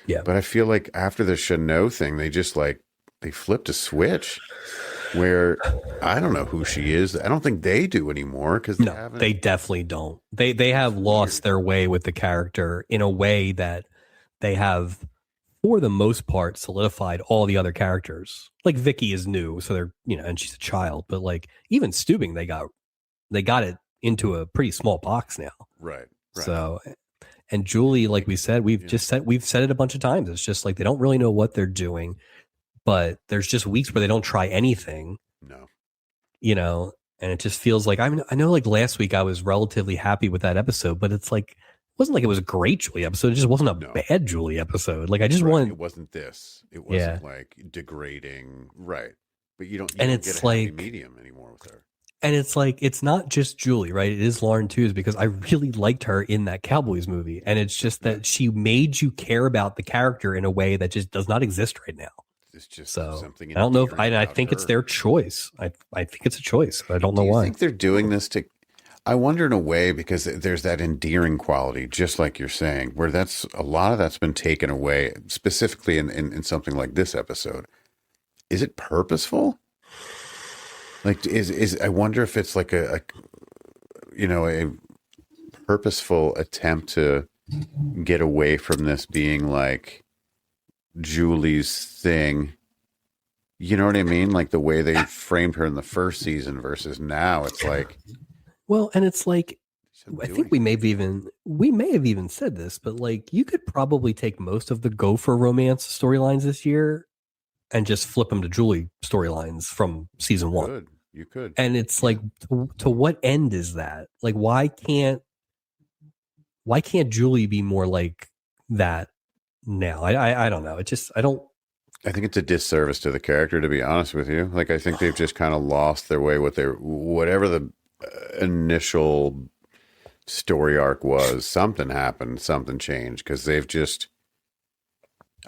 Yeah. But I feel like after the Chenault thing, they just they flipped a switch where I don't know who she is. I don't think they do anymore because they definitely don't. They have lost their way with the character in a way that they have, for the most part, solidified all the other characters. Like Vicky is new, so they're and she's a child. But like even Steubing, they got it into a pretty small box now. Right. So, and Julie, like we said, we've said it a bunch of times. It's just like they don't really know what they're doing, but there's just weeks where they don't try anything. No. And it just feels like I know like last week I was relatively happy with that episode, but it's like. It wasn't like it was a great Julie episode. It just wasn't a bad Julie episode. Like I just wanted. It wasn't this. It wasn't like degrading, right? But you don't and don't it's get a like happy medium anymore with her. And it's like it's not just Julie, right? It is Lauren Tews because I really liked her in that Cowboys movie, and it's just that she made you care about the character in a way that just does not exist right now. It's just something. I don't know if I think it's their choice. I think it's a choice. I don't know why. I think they're doing this to. I wonder in a way because there's that endearing quality, just like you're saying, where a lot of that's been taken away, specifically in something like this episode. Is it purposeful? Like, I wonder if it's like a purposeful attempt to get away from this being like Julie's thing. You know what I mean? Like the way they framed her in the first season versus now, it's like. Well, and it's like, I think we may have even said this, but like you could probably take most of the Gopher romance storylines this year and just flip them to Julie storylines from season 1. You could. And it's like, to what end is that? Like, why can't Julie be more like that now? I don't know. I think it's a disservice to the character, to be honest with you. Like, I think they've just kind of lost their way with whatever the initial story arc was. Something happened, something changed, because they've just,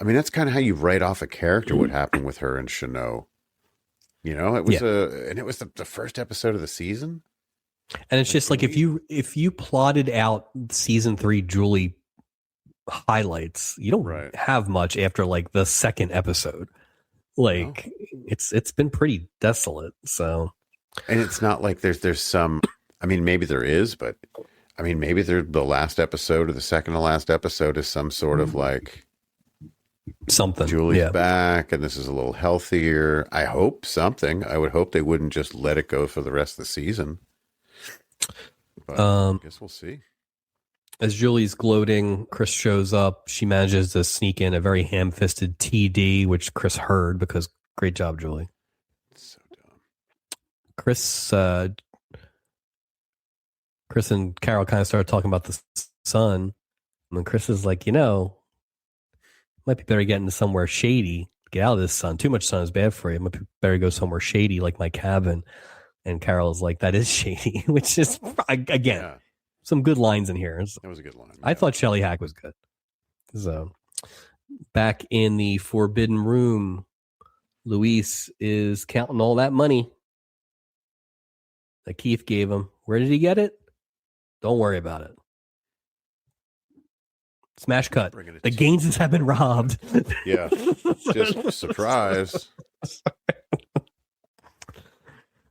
I mean, that's kind of how you write off a character. What happened with her and Chenault, it was and it was the first episode of the season, and it's just like if you plotted out season 3 Julie highlights, you don't have much after like the second episode. Like it's been pretty desolate. So. And it's not like there's some, I mean, maybe there is, but I mean, maybe the last episode or the second to last episode is some sort of like, something. Julie's back, and this is a little healthier. I hope something. I would hope they wouldn't just let it go for the rest of the season. But I guess we'll see. As Julie's gloating, Chris shows up. She manages to sneak in a very ham-fisted TD, which Chris heard because great job, Julie. So dumb. Chris and Carol kind of started talking about the sun. And Chris is like, might be better getting to somewhere shady. Get out of this sun. Too much sun is bad for you. It might be better go somewhere shady like my cabin. And Carol is like, that is shady, which is, again, some good lines in here. That was a good line. I thought Shelley Hack was good. So back in the forbidden room, Luis is counting all that money that Keith gave him. Where did he get it? Don't worry about it. Smash cut. The Gaineses have been robbed. Yeah. Just surprise.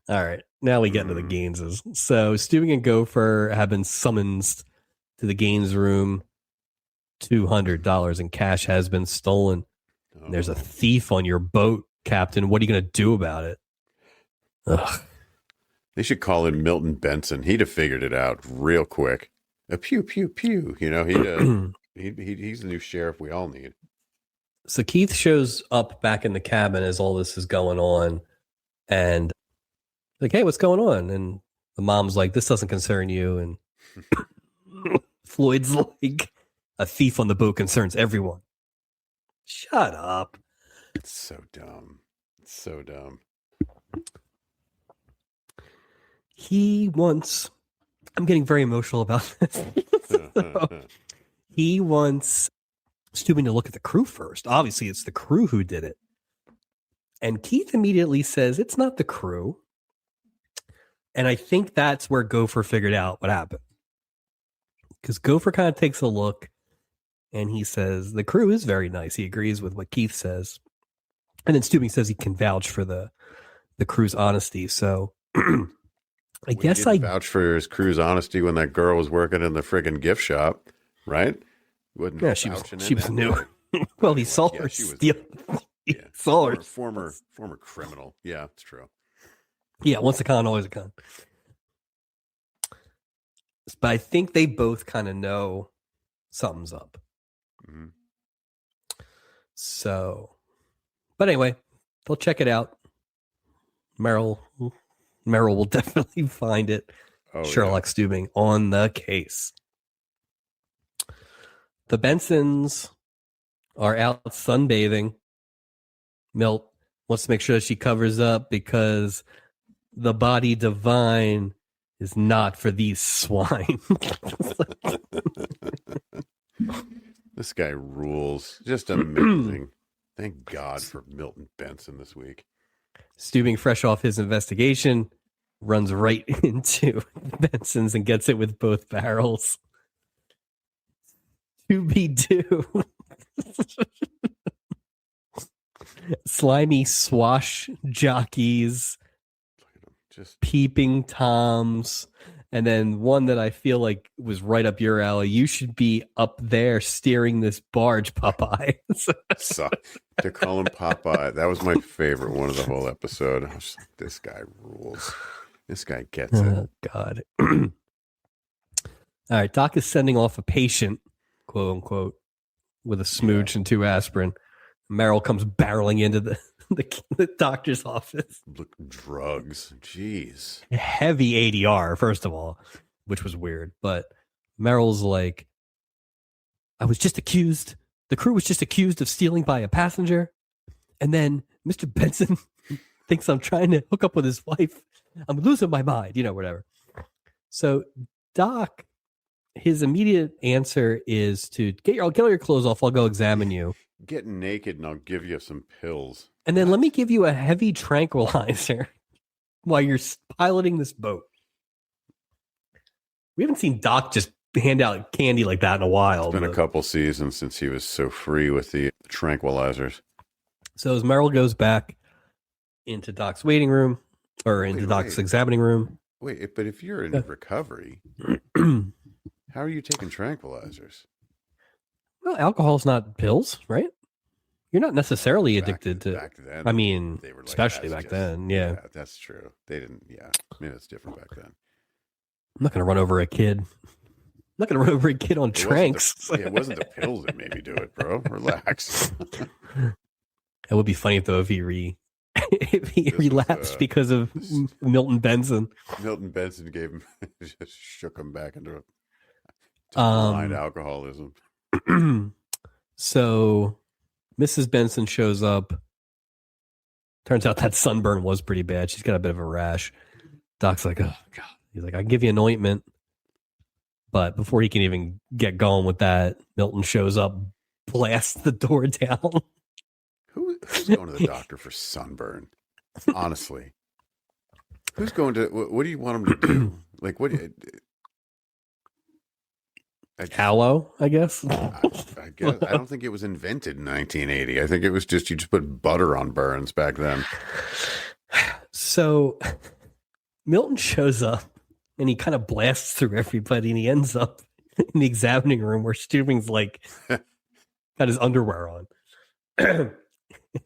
All right. Now we get into the Gaineses. So Stewie and Gopher have been summoned to the Gaines room. $200 in cash has been stolen. Oh. There's a thief on your boat, Captain. What are you going to do about it? Ugh. They should call him Milton Benson. He'd have figured it out real quick. A pew, pew, pew. He's the new sheriff we all need. So Keith shows up back in the cabin as all this is going on. And like, hey, what's going on? And the mom's like, this doesn't concern you. And Floyd's like, a thief on the boat concerns everyone. Shut up. It's so dumb. It's so dumb. I'm getting very emotional about this. He wants Stewie to look at the crew first. Obviously, it's the crew who did it. And Keith immediately says, it's not the crew. And I think that's where Gopher figured out what happened. Because Gopher kind of takes a look and he says, the crew is very nice. He agrees with what Keith says. And then Stewie says he can vouch for the crew's honesty. So I guess I vouch for his crew's honesty when that girl was working in the friggin' gift shop, right? She was new. Well, he saw her steal. He saw her. Former criminal. Yeah, it's true. Yeah, once a con, always a con. But I think they both kind of know something's up. Mm-hmm. So, but anyway, they'll check it out. Merrill will definitely find it. Sherlock Steubing on the case. The Bensons are out sunbathing. Milt wants to make sure that she covers up because the body divine is not for these swine. This guy rules. Just amazing. Thank God for Milton Benson this week. Steubing, fresh off his investigation, runs right into Benson's and gets it with both barrels. To be due. Slimy swash jockeys, just peeping toms, and then one that I feel like was right up your alley. You should be up there steering this barge, Popeye. So, to call him Popeye, that was my favorite one of the whole episode. I was like, this guy rules. This guy gets it. Oh, God. All right, Doc is sending off a patient, quote unquote, with a smooch and 2 aspirin. Merrill comes barreling into the doctor's office. Look, drugs. Jeez. Heavy ADR, first of all, which was weird. But Merrill's like, the crew was just accused of stealing by a passenger. And then Mr. Benson thinks I'm trying to hook up with his wife. I'm losing my mind, whatever. So Doc, his immediate answer is to get all your clothes off. I'll go examine you. Get naked and I'll give you some pills. And then let me give you a heavy tranquilizer while you're piloting this boat. We haven't seen Doc just hand out candy like that in a while. It's been a couple seasons since he was so free with the tranquilizers. So as Merrill goes back into Doc's waiting room, or into Doc's examining room. Wait, but if you're in recovery, how are you taking tranquilizers? Well, alcohol's not pills, right? You're not necessarily addicted to. Back then. I mean, They were like, especially back then. Yeah. that's true. They didn't. Yeah, maybe it's different back then. I'm not going to run over a kid. I'm not going to run over a kid on tranks. It wasn't the pills that made me do it, bro. Relax. It would be funny though if he relapsed because of Milton Benson. Milton Benson gave him, just shook him back into blind alcoholism. So Mrs. Benson shows up. Turns out that sunburn was pretty bad. She's got a bit of a rash. Doc's like, oh God. He's like, I can give you an ointment. But before he can even get going with that, Milton shows up, blasts the door down. Who's going to the doctor for sunburn? Honestly. Who's going to, what do you want him to do? Like, what do you... Aloe, I guess. I guess. I don't think it was invented in 1980. I think it was just, you just put butter on burns back then. So Milton shows up and he kind of blasts through everybody and he ends up in the examining room where Stubing's like got his underwear on.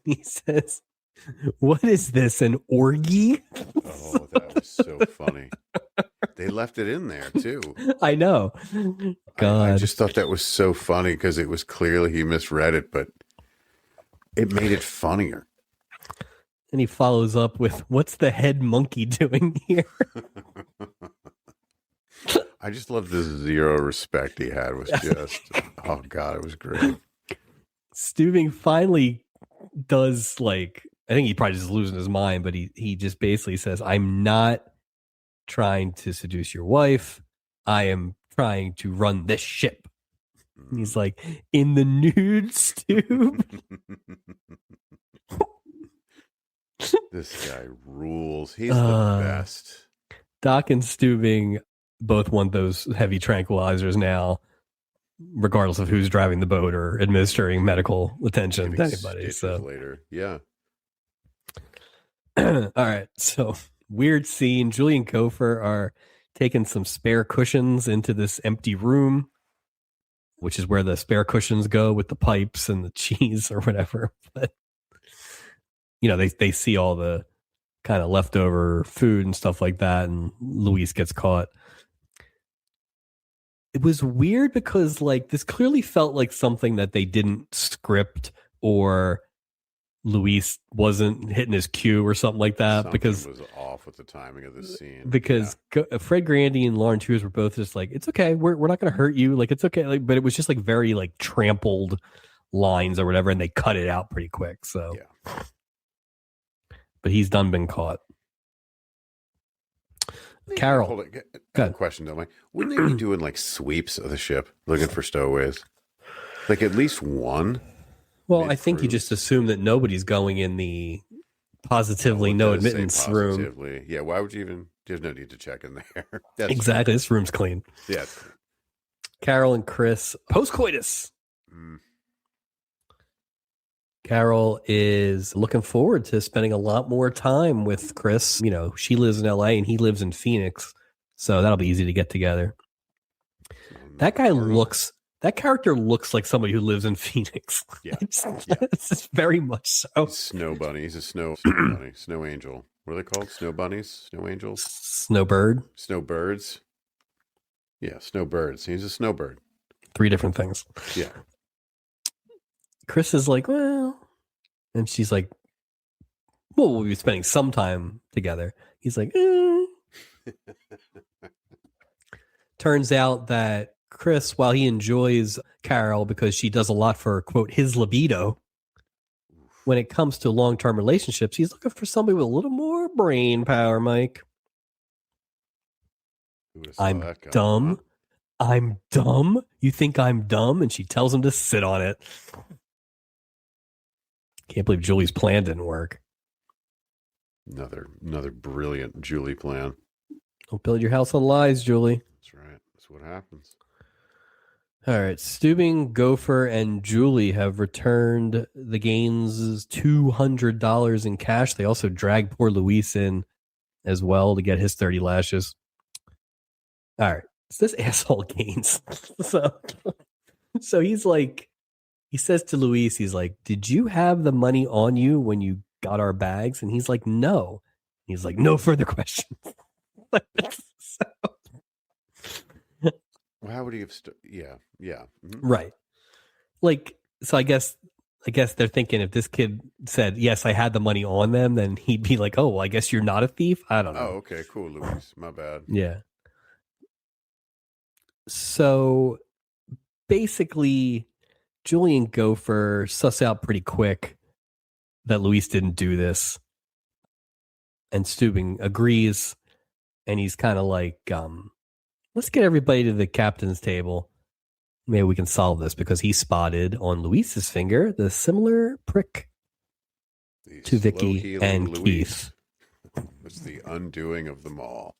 He says, what is this, an orgy? Oh, that was so funny. They left it in there too. I know. God. I just thought that was so funny because it was clearly he misread it, but it made it funnier. And he follows up with, what's the head monkey doing here? I just love the zero respect he had. Was just, oh God, it was great. Stubing finally does, like, I think he probably just losing his mind, but he just basically says, I'm not trying to seduce your wife. I am trying to run this ship. And he's like, in the nude, Stube. This guy rules. He's the best. Doc and Stubing both want those heavy tranquilizers now, regardless of who's driving the boat or administering medical attention to anybody. So later, yeah. All right. So weird scene. Julie and Gopher are taking some spare cushions into this empty room, which is where the spare cushions go with the pipes and the cheese or whatever. But you know, they see all the kind of leftover food and stuff like that, and Luis gets caught. It was weird because, like, this clearly felt like something that they didn't script, or Luis wasn't hitting his cue or something like that. Something because was off with the timing of the scene. Because Fred Grandy and Lauren Hughes were both just like, it's okay, we're not going to hurt you. Like, it's okay. Like, but it was just like very like trampled lines or whatever, and they cut it out pretty quick. So, yeah. But he's done been caught. Carol, hold it. I have a question, don't I? Wouldn't they be doing like sweeps of the ship, looking for stowaways? Like at least one. Well, I think you just assume that nobody's going in the positively no admittance room. Yeah, why would you even? There's no need to check in there. That's exactly. This room's clean. Yeah. Carol and Chris post-coitus. Carol is looking forward to spending a lot more time with Chris. You know, she lives in LA and he lives in Phoenix, so that'll be easy to get together. That character looks like somebody who lives in Phoenix. Yeah. It's very much so. Snow bunny. He's a snow bunny. Snow angel. What are they called? Snow bunnies? Snow angels? Snowbird. Snowbirds. Yeah, snowbirds. He's a snowbird. 3 different things. Yeah. Chris is like, well, and she's like, well, we'll be spending some time together. He's like, Turns out that Chris, while he enjoys Carol because she does a lot for, quote, his libido, when it comes to long-term relationships, he's looking for somebody with a little more brain power, Mike. I'm dumb. Huh? I'm dumb. You think I'm dumb? And she tells him to sit on it. Can't believe Julie's plan didn't work. Another brilliant Julie plan. Don't build your house on lies, Julie. That's right. That's what happens. All right. Stubing, Gopher, and Julie have returned the Gaines' $200 in cash. They also dragged poor Luis in as well to get his 30 lashes. All right. It's this asshole Gaines. So he's like, he says to Luis, he's like, "Did you have the money on you when you got our bags?" And he's like, "No." He's like, "No further questions." Well, how would he have? Yeah. Mm-hmm. Right. Like, so I guess they're thinking if this kid said, "Yes, I had the money on them," then he'd be like, "Oh, well, I guess you're not a thief." I don't know. Oh, okay, cool, Luis. My bad. Yeah. So basically, Julian Gopher suss out pretty quick that Luis didn't do this. And Steubing agrees. And he's kind of like, let's get everybody to the captain's table. Maybe we can solve this, because he spotted on Luis's finger the similar prick to Vicky and Luis. Keith. It's the undoing of them all.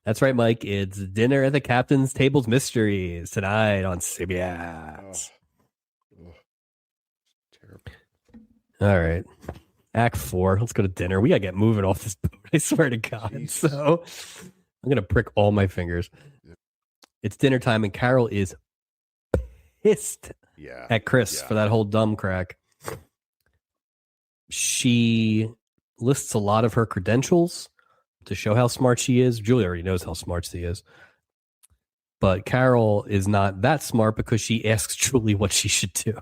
That's right, Mike. It's Dinner at the Captain's Table's Mysteries tonight on CBS. Oh, terrible. All right. Act 4. Let's go to dinner. We got to get moving off this boat. I swear to God. Jeez. So I'm going to prick all my fingers. Yeah. It's dinner time, and Carol is pissed at Chris for that whole dumb crack. She lists a lot of her credentials to show how smart she is. Julie already knows how smart she is. But Carol is not that smart because she asks Julie what she should do.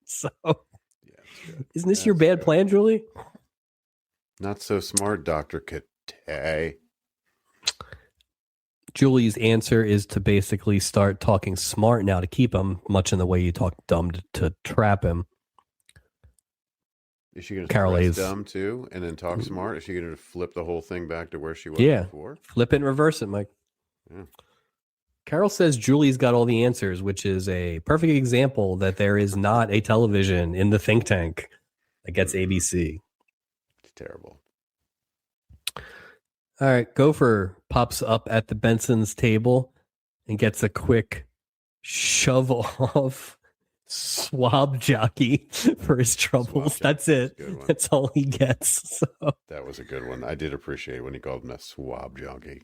So, isn't this your bad plan, Julie? Not so smart, Dr. Katay. Julie's answer is to basically start talking smart now to keep him, much in the way you talk dumb to trap him. Is she going to press dumb too and then talk smart? Is she going to flip the whole thing back to where she was before? Flip it and reverse it, Mike. Yeah. Carol says Julie's got all the answers, which is a perfect example that there is not a television in the think tank that gets ABC. It's terrible. All right, Gopher pops up at the Benson's table and gets a quick shove off swab jockey for his troubles. That's it. That's all he gets. So. That was a good one. I did appreciate when he called him a swab jockey.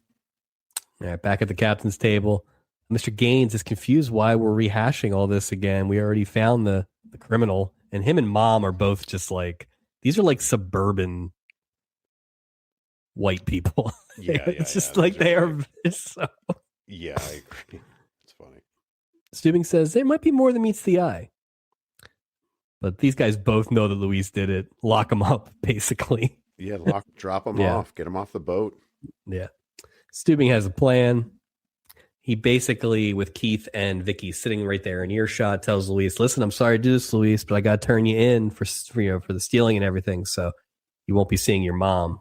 All right, back at the captain's table, Mr. Gaines is confused why we're rehashing all this again. We already found the criminal, and him and Mom are both just like, these are like suburban white people. Yeah, it's just like they are. So. Yeah, I agree. It's funny. Steubing says there might be more than meets the eye. But these guys both know that Luis did it. Lock them up, basically. Yeah, drop them off. Get them off the boat. Yeah. Steubing has a plan. He basically, with Keith and Vicky sitting right there in earshot, tells Luis, "Listen, I'm sorry to do this, Luis, but I got to turn you in for the stealing and everything, so you won't be seeing your mom.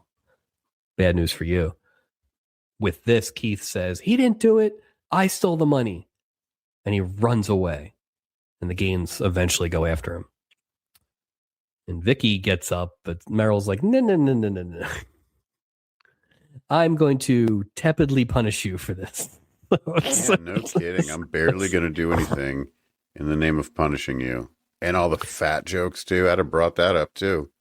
Bad news for you." With this, Keith says, "He didn't do it. I stole the money." And he runs away. And the Gaines eventually go after him. And Vicky gets up, but Meryl's like, no. I'm going to tepidly punish you for this. Yeah, no kidding. I'm barely going to do anything in the name of punishing you. And all the fat jokes, too. I'd have brought that up, too.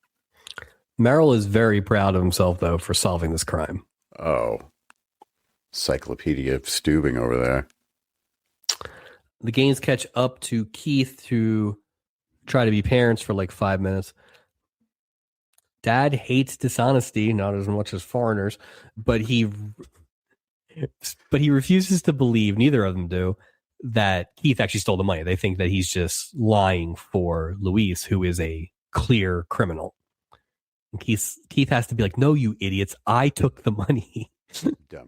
Meryl is very proud of himself, though, for solving this crime. Oh. Encyclopedia of Steubing over there. The Gaines catch up to Keith to try to be parents for like 5 minutes. Dad hates dishonesty, not as much as foreigners, but he refuses to believe, neither of them do, that Keith actually stole the money. They think that he's just lying for Luis, who is a clear criminal. And Keith has to be like, "No, you idiots. I took the money."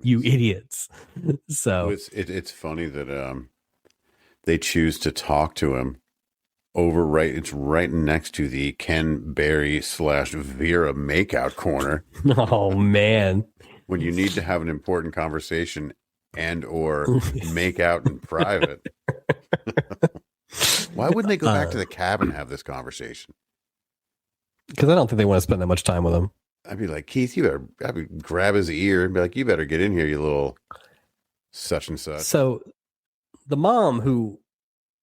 You idiots. So it's funny that they choose to talk to him over it's right next to the Ken Berry / Vera makeout corner. Oh man. When you need to have an important conversation and or make out in private. Why wouldn't they go back to the cabin and have this conversation? Because I don't think they want to spend that much time with him. I'd be like, "Keith, I'd be grab his ear and be like, you better get in here, you little such and such." So the mom, who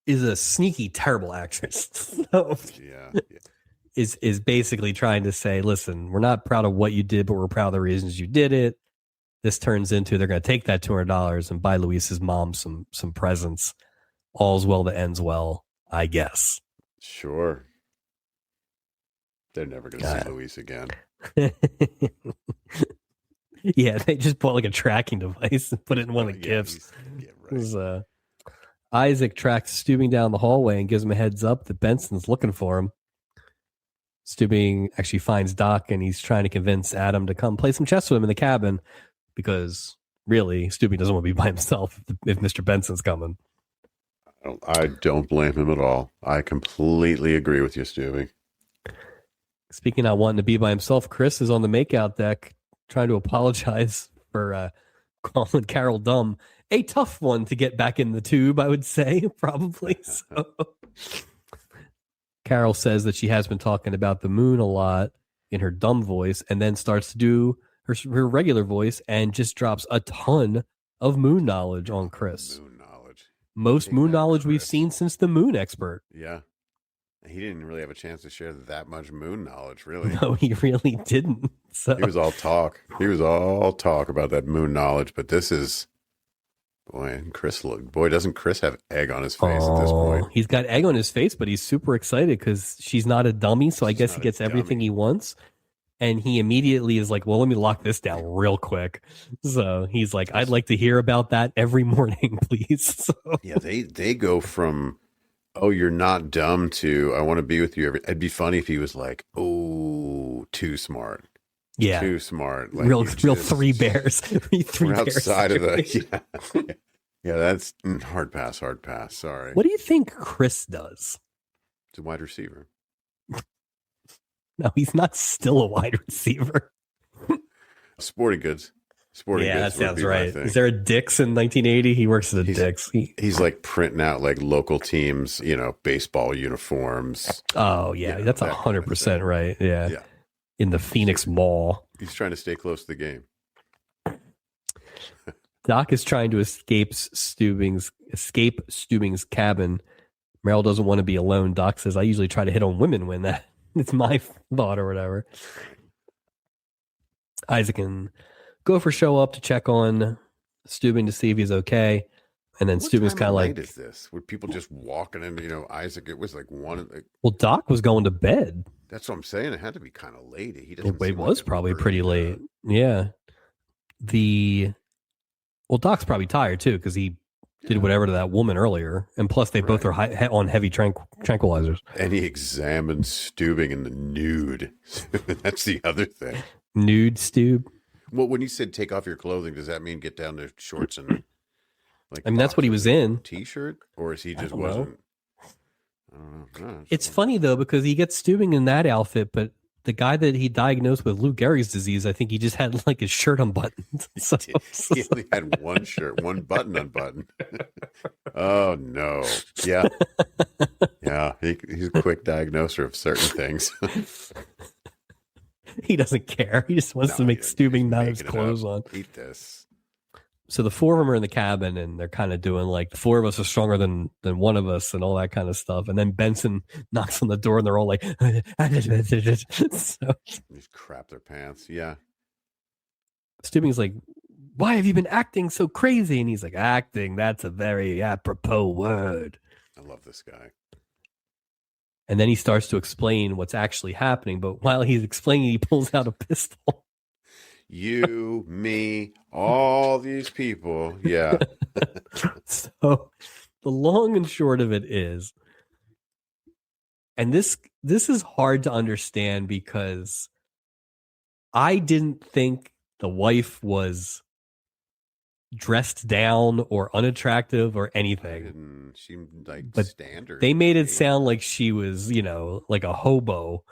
is a sneaky, terrible actress, is basically trying to say, "Listen, we're not proud of what you did, but we're proud of the reasons you did it." This turns into they're going to take that $200 and buy Luis's mom some presents. All's well that ends well, I guess. Sure. They're never going to see Luis again. Yeah, they just bought like a tracking device and put it in one of the gifts. Right. Isaac tracks Stubing down the hallway and gives him a heads up that Benson's looking for him. Stubing actually finds Doc and he's trying to convince Adam to come play some chess with him in the cabin because really Stubing doesn't want to be by himself if Mr. Benson's coming. I don't blame him at all. I completely agree with you, Stubing. Speaking of wanting to be by himself, Chris is on the makeout deck trying to apologize for calling Carol dumb. A tough one to get back in the tube, I would say, probably. So. Carol says that she has been talking about the moon a lot in her dumb voice and then starts to do her regular voice and just drops a ton of moon knowledge on Chris. Moon knowledge. Most moon knowledge we've seen since the moon expert. Yeah. He didn't really have a chance to share that much moon knowledge, really. No, he really didn't. So. He was all talk. He was all talk about that moon knowledge, but this is... Boy, doesn't Chris have egg on his face at this point? He's got egg on his face, but he's super excited because she's not a dummy, so I guess he gets everything he wants. And he immediately is like, well, let me lock this down real quick. So he's like, I'd like to hear about that every morning, please. So. Yeah, they go from, oh, you're not dumb to, I want to be with you. It'd be funny if he was like, oh, too smart. Yeah, too smart. Like real three bears. Three we're bears outside of the. Yeah, that's hard pass. Sorry. What do you think Chris does? He's a wide receiver. No, he's not still a wide receiver. Sporting goods. Yeah, that sounds right. Is there a Dick's in 1980? He works at a Dick's. He's like printing out like local teams, baseball uniforms. Oh yeah, that's 100% right. Yeah. In the Phoenix Mall. He's trying to stay close to the game. Doc is trying to escape Stubing's cabin. Meryl doesn't want to be alone. Doc says, I usually try to hit on women when it's my thought or whatever. Isaac and Gopher show up to check on Stubing to see if he's okay. And then Stubing's kind of like, what is this? Were people just walking in, Isaac, it was like one. Well, Doc was going to bed. That's what I'm saying. It had to be kind of late. It was probably pretty late. Yeah. Doc's probably tired too because he did whatever to that woman earlier, and plus they both are on heavy tranquilizers. And he examined Stubing in the nude. That's the other thing. Nude Stube. Well, when you said take off your clothing, does that mean get down to shorts and like? I mean, that's what he was in. T-shirt, or is he just wasn't? I don't know. No, it's funny though because he gets Stubing in that outfit, but the guy that he diagnosed with Lou Gehrig's disease, I think he just had like his shirt unbuttoned. So, he only had one shirt, one button unbuttoned. Oh no! Yeah, yeah. He's a quick diagnoser of certain things. He doesn't care. He just wants to make Stubing not his clothes on. Eat this. So the four of them are in the cabin and they're kind of doing like the four of us are stronger than one of us and all that kind of stuff. And then Benson knocks on the door and they're all like, so just crap their pants. Yeah. Stubing's like, why have you been acting so crazy? And he's like, acting, that's a very apropos word. I love this guy. And then he starts to explain what's actually happening. But while he's explaining, he pulls out a pistol. You, me, all these people. Yeah. So the long and short of it is, and this is hard to understand because I didn't think the wife was dressed down or unattractive or anything. She like but standard. They made it sound like she was, like a hobo,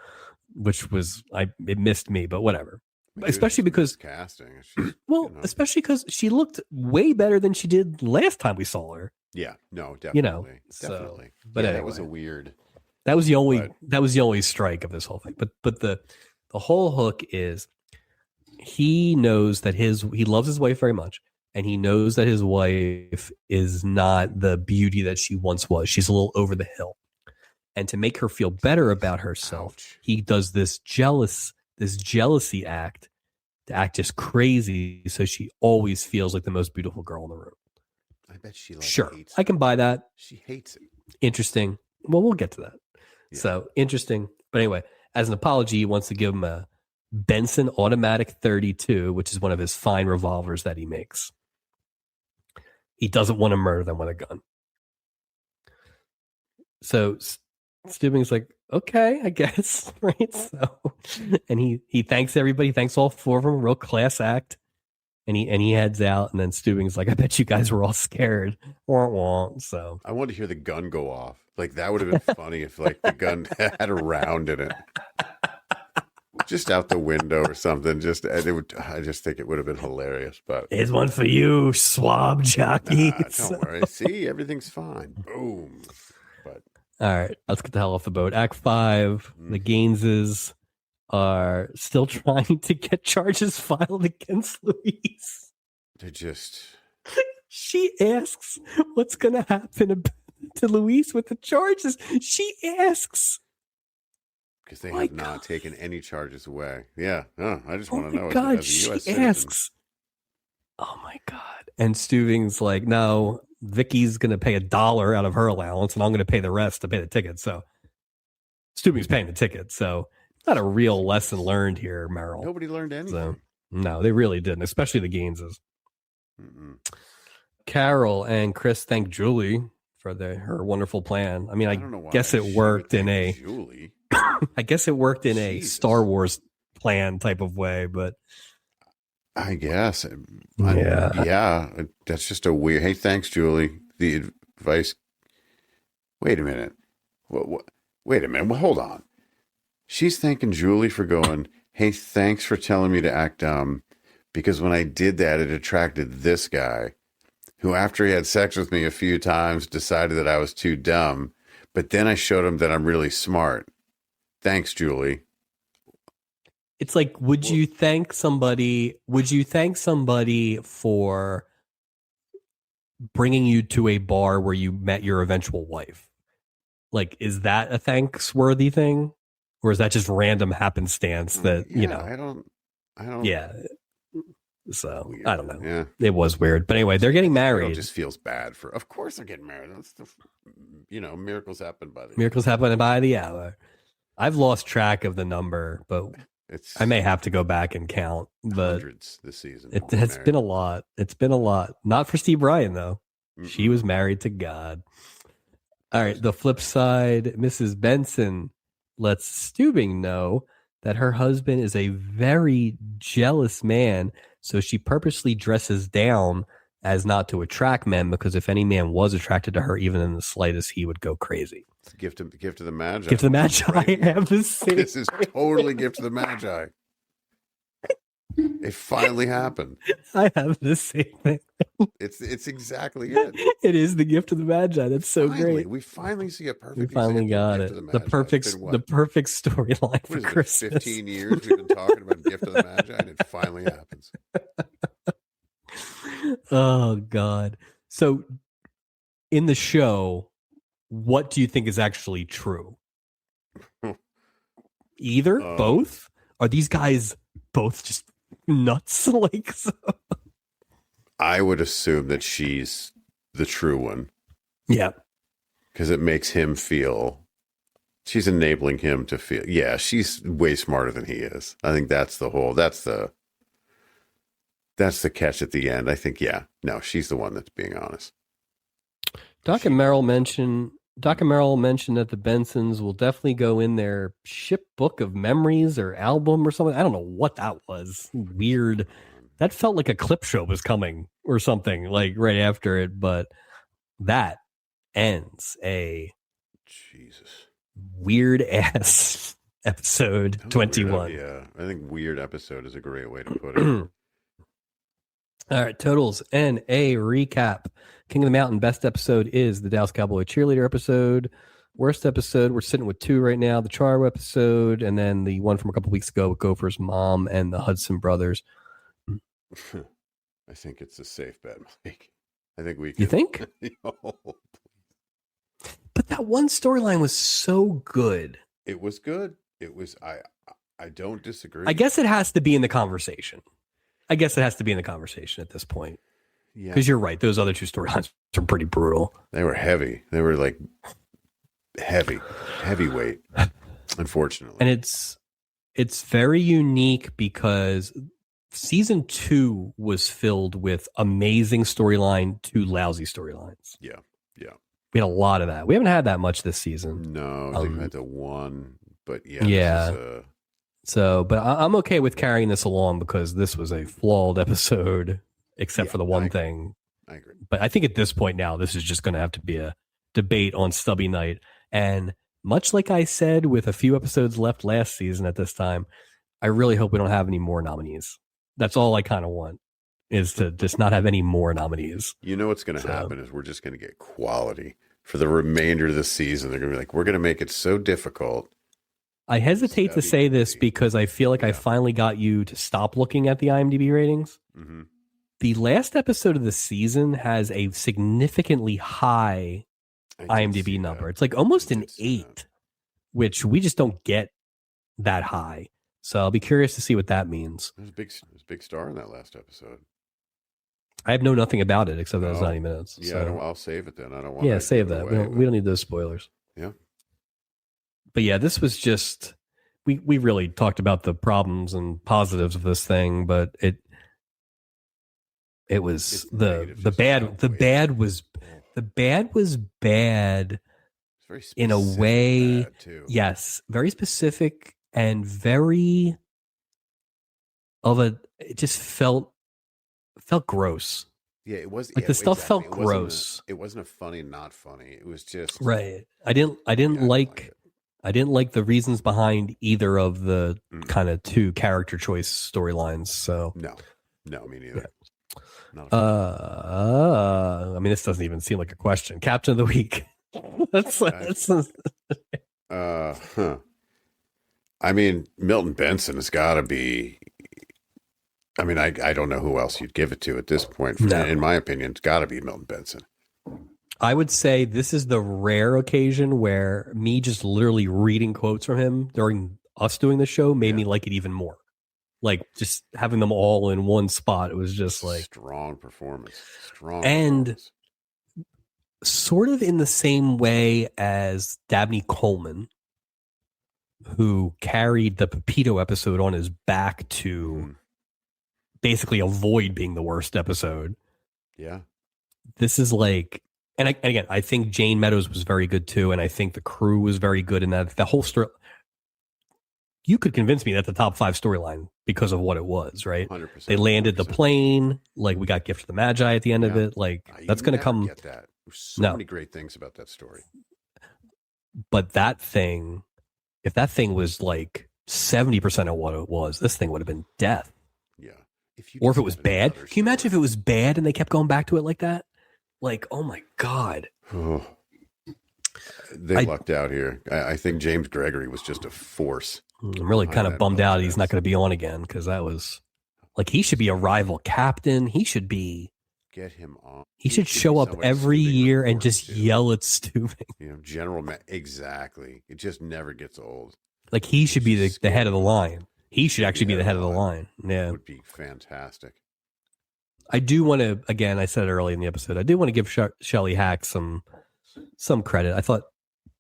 which was it missed me, but whatever. Maybe especially because casting. Especially because she looked way better than she did last time we saw her. Yeah, no, definitely, definitely. But anyway, that was a weird. That was the only strike of this whole thing. But the whole hook is he knows that he loves his wife very much, and he knows that his wife is not the beauty that she once was. She's a little over the hill, and to make her feel better about herself, he does this jealousy act to act just crazy so she always feels like the most beautiful girl in the room. I bet she hates it. I can buy that. She hates it. Interesting. Well, we'll get to that. Yeah. So interesting. But anyway, as an apology, he wants to give him a Benson Automatic 32, which is one of his fine revolvers that he makes. He doesn't want to murder them with a gun. So Stubing's like, okay, I guess, right? So, and he thanks everybody, thanks all four of them, real class act, and he heads out. And then Stubing's like, I bet you guys were all scared. Wah, wah. So I wanted to hear the gun go off. Like that would have been funny if like the gun had a round in it, just out the window or something. I just think it would have been hilarious. But here's one for you, swab jockey. Don't worry. See, everything's fine. Boom. But all right, let's get the hell off the boat. Act 5, the Gaineses are still trying to get charges filed against Louise. They're just... She asks what's going to happen to Louise with the charges. She asks. Because they have not taken any charges away. Yeah. I just want to know. God, as a she US citizen. asks. Oh, my God. And Stuving's like, no, Vicky's going to pay $1 out of her allowance, and I'm going to pay the rest to pay the ticket. So Stuving's paying the ticket. So not a real lesson learned here, Merrill. Nobody learned anything. So, no, they really didn't, especially the Gaineses. Carol and Chris thank Julie for her wonderful plan. I mean, I guess it worked in a Julie. I guess it worked in a Star Wars plan type of way, but I guess. Yeah. That's just a weird. Hey, thanks, Julie. The advice. Wait a minute. Wait a minute. Well, hold on. She's thanking Julie for going, hey, thanks for telling me to act dumb, because when I did that, it attracted this guy who, after he had sex with me a few times, decided that I was too dumb. But then I showed him that I'm really smart. Thanks, Julie. It's like, would you thank somebody for bringing you to a bar where you met your eventual wife? Like, is that a thanks-worthy thing? Or is that just random happenstance that, I don't. Yeah. So, weird. I don't know. Yeah. It was weird. But anyway, they're getting married. It just feels bad of course they're getting married. That's miracles happen by the Miracles happen by the hour. I've lost track of the number, but I may have to go back and count. But hundreds this season. It's been a lot. It's been a lot. Not for Steve Bryan, though. Mm-mm. She was married to God. All right. The flip side, Mrs. Benson lets Stubing know that her husband is a very jealous man, so she purposely dresses down as not to attract men, because if any man was attracted to her, even in the slightest, he would go crazy. It's gift of the Magi. Gift of the Magi. I have the same. This is totally gift of the Magi. It finally happened. I have the same thing. It's exactly it. It is the gift of the Magi. That's so great. We finally see a perfect. We finally got it. The perfect storyline for Christmas. 15 years we've been talking about gift of the Magi, and it finally happens. Oh God! So, in the show, what do you think is actually true? Either, both? Are these guys both just nuts? Like, so? I would assume that she's the true one. Yeah, because it makes him feel. She's enabling him to feel. Yeah, she's way smarter than he is. I think that's the whole. That's the catch at the end. I think. Yeah, no, she's the one that's being honest. Doc and Merrill mentioned that the Bensons will definitely go in their ship book of memories or album or something. I don't know what that was. Weird. That felt like a clip show was coming or something, like right after it. But that ends a weird ass episode 21. Yeah, I think weird episode is a great way to put it. All right, totals and a recap. King of the Mountain, best episode is the Dallas Cowboy cheerleader episode. Worst episode, we're sitting with 2 right now. The Charo episode, and then the one from a couple weeks ago with Gopher's mom and the Hudson brothers. I think it's a safe bet, Mike. I think we can. You think? But that one storyline was so good. It was good. It was. I don't disagree. I guess it has to be in the conversation. At this point. Yeah. Because you're right. Those other 2 storylines are pretty brutal. They were heavy. They were like heavyweight, unfortunately. And it's very unique because season 2 was filled with amazing storyline to lousy storylines. Yeah. We had a lot of that. We haven't had that much this season. No, I think we had the one, but yeah. Yeah. So, but I'm okay with carrying this along because this was a flawed episode, except for the one thing. I agree. But I think at this point now, this is just going to have to be a debate on Stubby Night. And much like I said with a few episodes left last season at this time, I really hope we don't have any more nominees. That's all I kind of want, is to just not have any more nominees. You know what's going to happen is we're just going to get quality for the remainder of the season. They're going to be like, we're going to make it so difficult. I hesitate to say this because I feel like I finally got you to stop looking at the IMDb ratings. Mm-hmm. The last episode of the season has a significantly high IMDb number. It's like almost an 8, which we just don't get that high. So I'll be curious to see what that means. There's a big star in that last episode. I know nothing about it except that it's 90 minutes. Yeah, so. I'll save it then. I don't want. Yeah, save that. We don't need those spoilers. Yeah. But yeah, this was just we really talked about the problems and positives of this thing, but it was the bad was bad in a way. Yes, very specific and very it just felt gross. Yeah, it was like the stuff felt gross. It wasn't a funny, not funny. It was just right. I didn't like the reasons behind either of the kind of two character choice storylines. So no, me neither. Yeah. I mean, this doesn't even seem like a question. Captain of the week. I mean, Milton Benson has got to be. I mean, I don't know who else you'd give it to at this point. In my opinion, it's got to be Milton Benson. I would say this is the rare occasion where me just literally reading quotes from him during us doing the show made me like it even more. Like just having them all in one spot, it was just like strong performance. Sort of in the same way as Dabney Coleman, who carried the Pepito episode on his back to basically avoid being the worst episode. Yeah. This is like, and again, I think Jane Meadows was very good too, and I think the crew was very good in that. The whole story, you could convince me that the top 5 storyline because of what it was, right? 100%. They landed the plane, like we got Gift of the Magi at the end of it, like that's going to come. Get that. There's so many great things about that story. But that thing, if that thing was like 70% of what it was, this thing would have been death. Yeah. Or if it was bad, can you imagine if it was bad and they kept going back to it like that? Like, oh my God. They lucked out here. I think James Gregory was just a force. I'm really kind of bummed out he's not going to be on again because that was like he should be a rival captain. He should be. Get him on. He should show up every year and just yell at Stubing. Exactly. It just never gets old. Like he should be the head of the line. He should actually be the head of the line. Yeah. It would be fantastic. I do want to, again, I said it early in the episode, I do want to give Shelley Hack some credit. I thought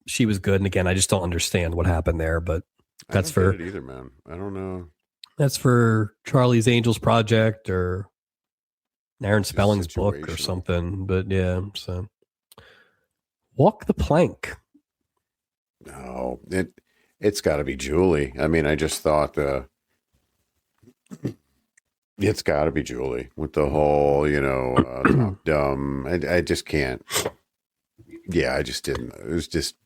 she was good. And again, I just don't understand what happened there, but that's I don't get it either, man. I don't know. That's for Charlie's Angels Project or Aaron Spelling's book or something. But yeah, so walk the plank. No, it's got to be Julie. I mean, I just thought it's got to be Julie with the whole, dumb. I just can't. Yeah, I just didn't. It was just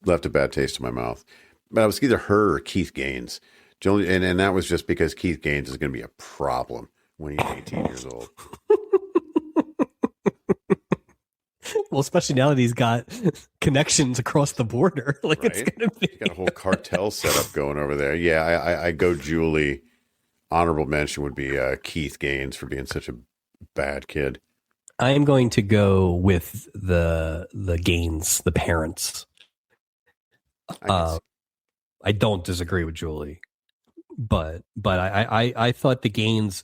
left a bad taste in my mouth. But it was either her or Keith Gaines. Julie, and that was just because Keith Gaines is going to be a problem when he's 18 years old. Well, especially now that he's got connections across the border. Like right? It's going to be. He's got a whole cartel setup going over there. Yeah, I go Julie. Honorable mention would be Keith Gaines for being such a bad kid. I am going to go with the Gaines, the parents. I don't disagree with Julie, but I thought the Gaines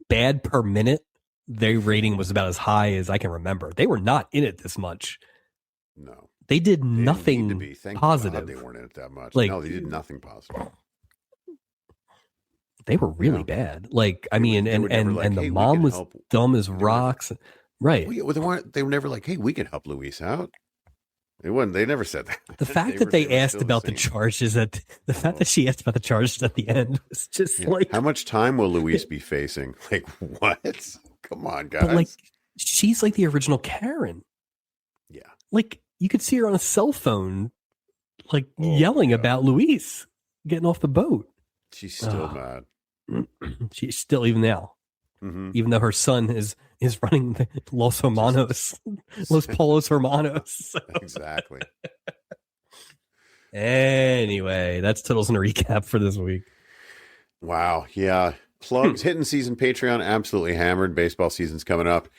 bad per minute, their rating was about as high as I can remember. They were not in it this much. No. They did They didn't need nothing to be. Thank positive. God they weren't in it that much. Like, no, they did nothing positive. They were really Yeah. bad. Like, I They mean, would never and like, and the "Hey, we mom can was help." dumb as They were never- rocks. Right. They were never like, "Hey, we can help Luis out." They wouldn't. They never said that. The fact that they asked about the charges at the fact that she asked about the charges at the end was just like, how much time will Luis be facing? Like, what? Come on, guys. but like, she's like the original Karen. Yeah. Like, you could see her on a cell phone, like Oh, yelling yeah. about Luis getting off the boat. She's still mad. She's still, even now, even though her son is running Los Hermanos, Los Polos Hermanos. Exactly. Anyway, that's Toodles and a recap for this week. Wow. Yeah. Plugs, hitting season Patreon, absolutely hammered. Baseball season's coming up.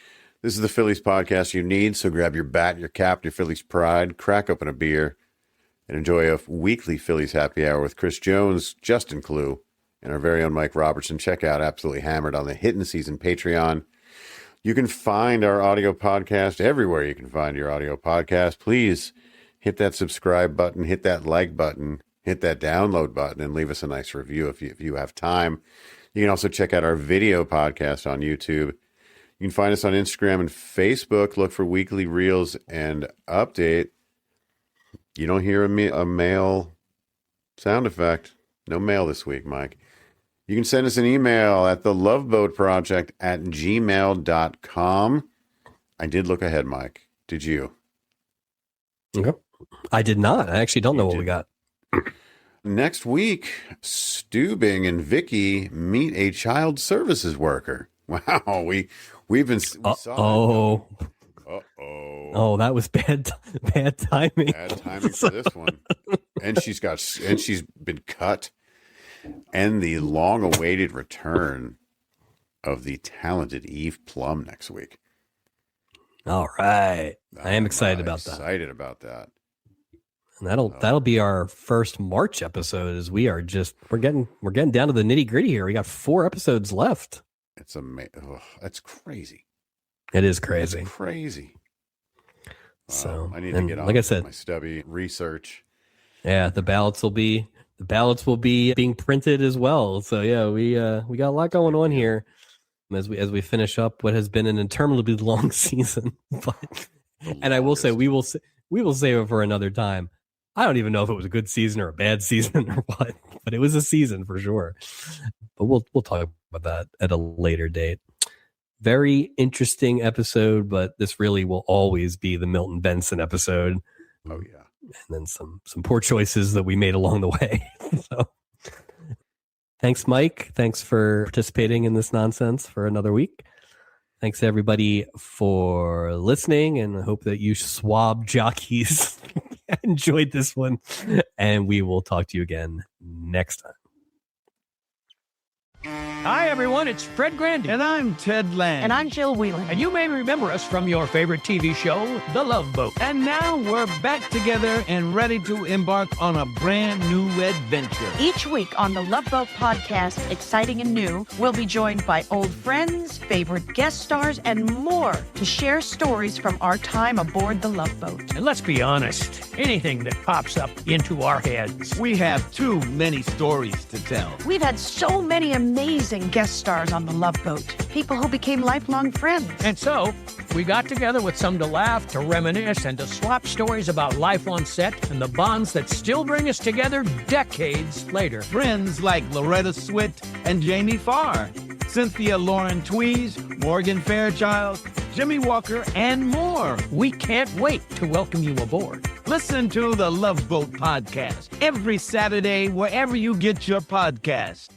This is the Phillies podcast you need. So grab your bat, your cap, your Phillies pride, crack open a beer, and enjoy a weekly Phillies happy hour with Chris Jones, Justin Clue, and our very own Mike Robertson. Check out Absolutely Hammered on the Hidden Season Patreon. You can find our audio podcast everywhere you can find your audio podcast. Please hit that subscribe button, hit that like button, hit that download button, and leave us a nice review if you have time. You can also check out our video podcast on YouTube. You can find us on Instagram and Facebook. Look for weekly reels and update. You don't hear a mail sound effect. No mail this week, Mike. You can send us an email at theloveboatproject@gmail.com. I did look ahead, Mike. Did you? Okay. I did not. I actually don't know what we got. Next week, Stubing and Vicky meet a child services worker. Wow, we saw oh. Uh-oh. Oh, that was bad timing. Bad timing for this one. And she's been cut. And the long-awaited return of the talented Eve Plum next week. All right. I am excited about that. Excited about that. And that'll be our first March episode, as we're getting down to the nitty-gritty here. We got 4 episodes left. It's amazing. Oh, that's crazy. It is crazy. That's crazy. So I need to get on, like I said, my stubby research. Yeah, the ballots will be being printed as well. So yeah, we got a lot going on here as we finish up what has been an interminably long season. And I will say we will save it for another time. I don't even know if it was a good season or a bad season or what, but it was a season for sure. But we'll talk about that at a later date. Very interesting episode, but this really will always be the Milton Benson episode. Oh yeah. And then some poor choices that we made along the way. So thanks, Mike. Thanks for participating in this nonsense for another week. Thanks everybody for listening, and I hope that you swab jockeys enjoyed this one, and we will talk to you again next time. Hi, everyone. It's Fred Grandy. And I'm Ted Land. And I'm Jill Whelan. And you may remember us from your favorite TV show, The Love Boat. And now we're back together and ready to embark on a brand new adventure. Each week on the Love Boat podcast, exciting and new, we'll be joined by old friends, favorite guest stars, and more to share stories from our time aboard the Love Boat. And let's be honest, anything that pops up into our heads. We have too many stories to tell. We've had so many amazing guest stars on the Love Boat, people who became lifelong friends. And so, we got together with some to laugh, to reminisce, and to swap stories about life on set and the bonds that still bring us together decades later. Friends like Loretta Swit and Jamie Farr, Cynthia Lauren Tweez, Morgan Fairchild, Jimmy Walker, and more. We can't wait to welcome you aboard. Listen to the Love Boat podcast every Saturday wherever you get your podcasts.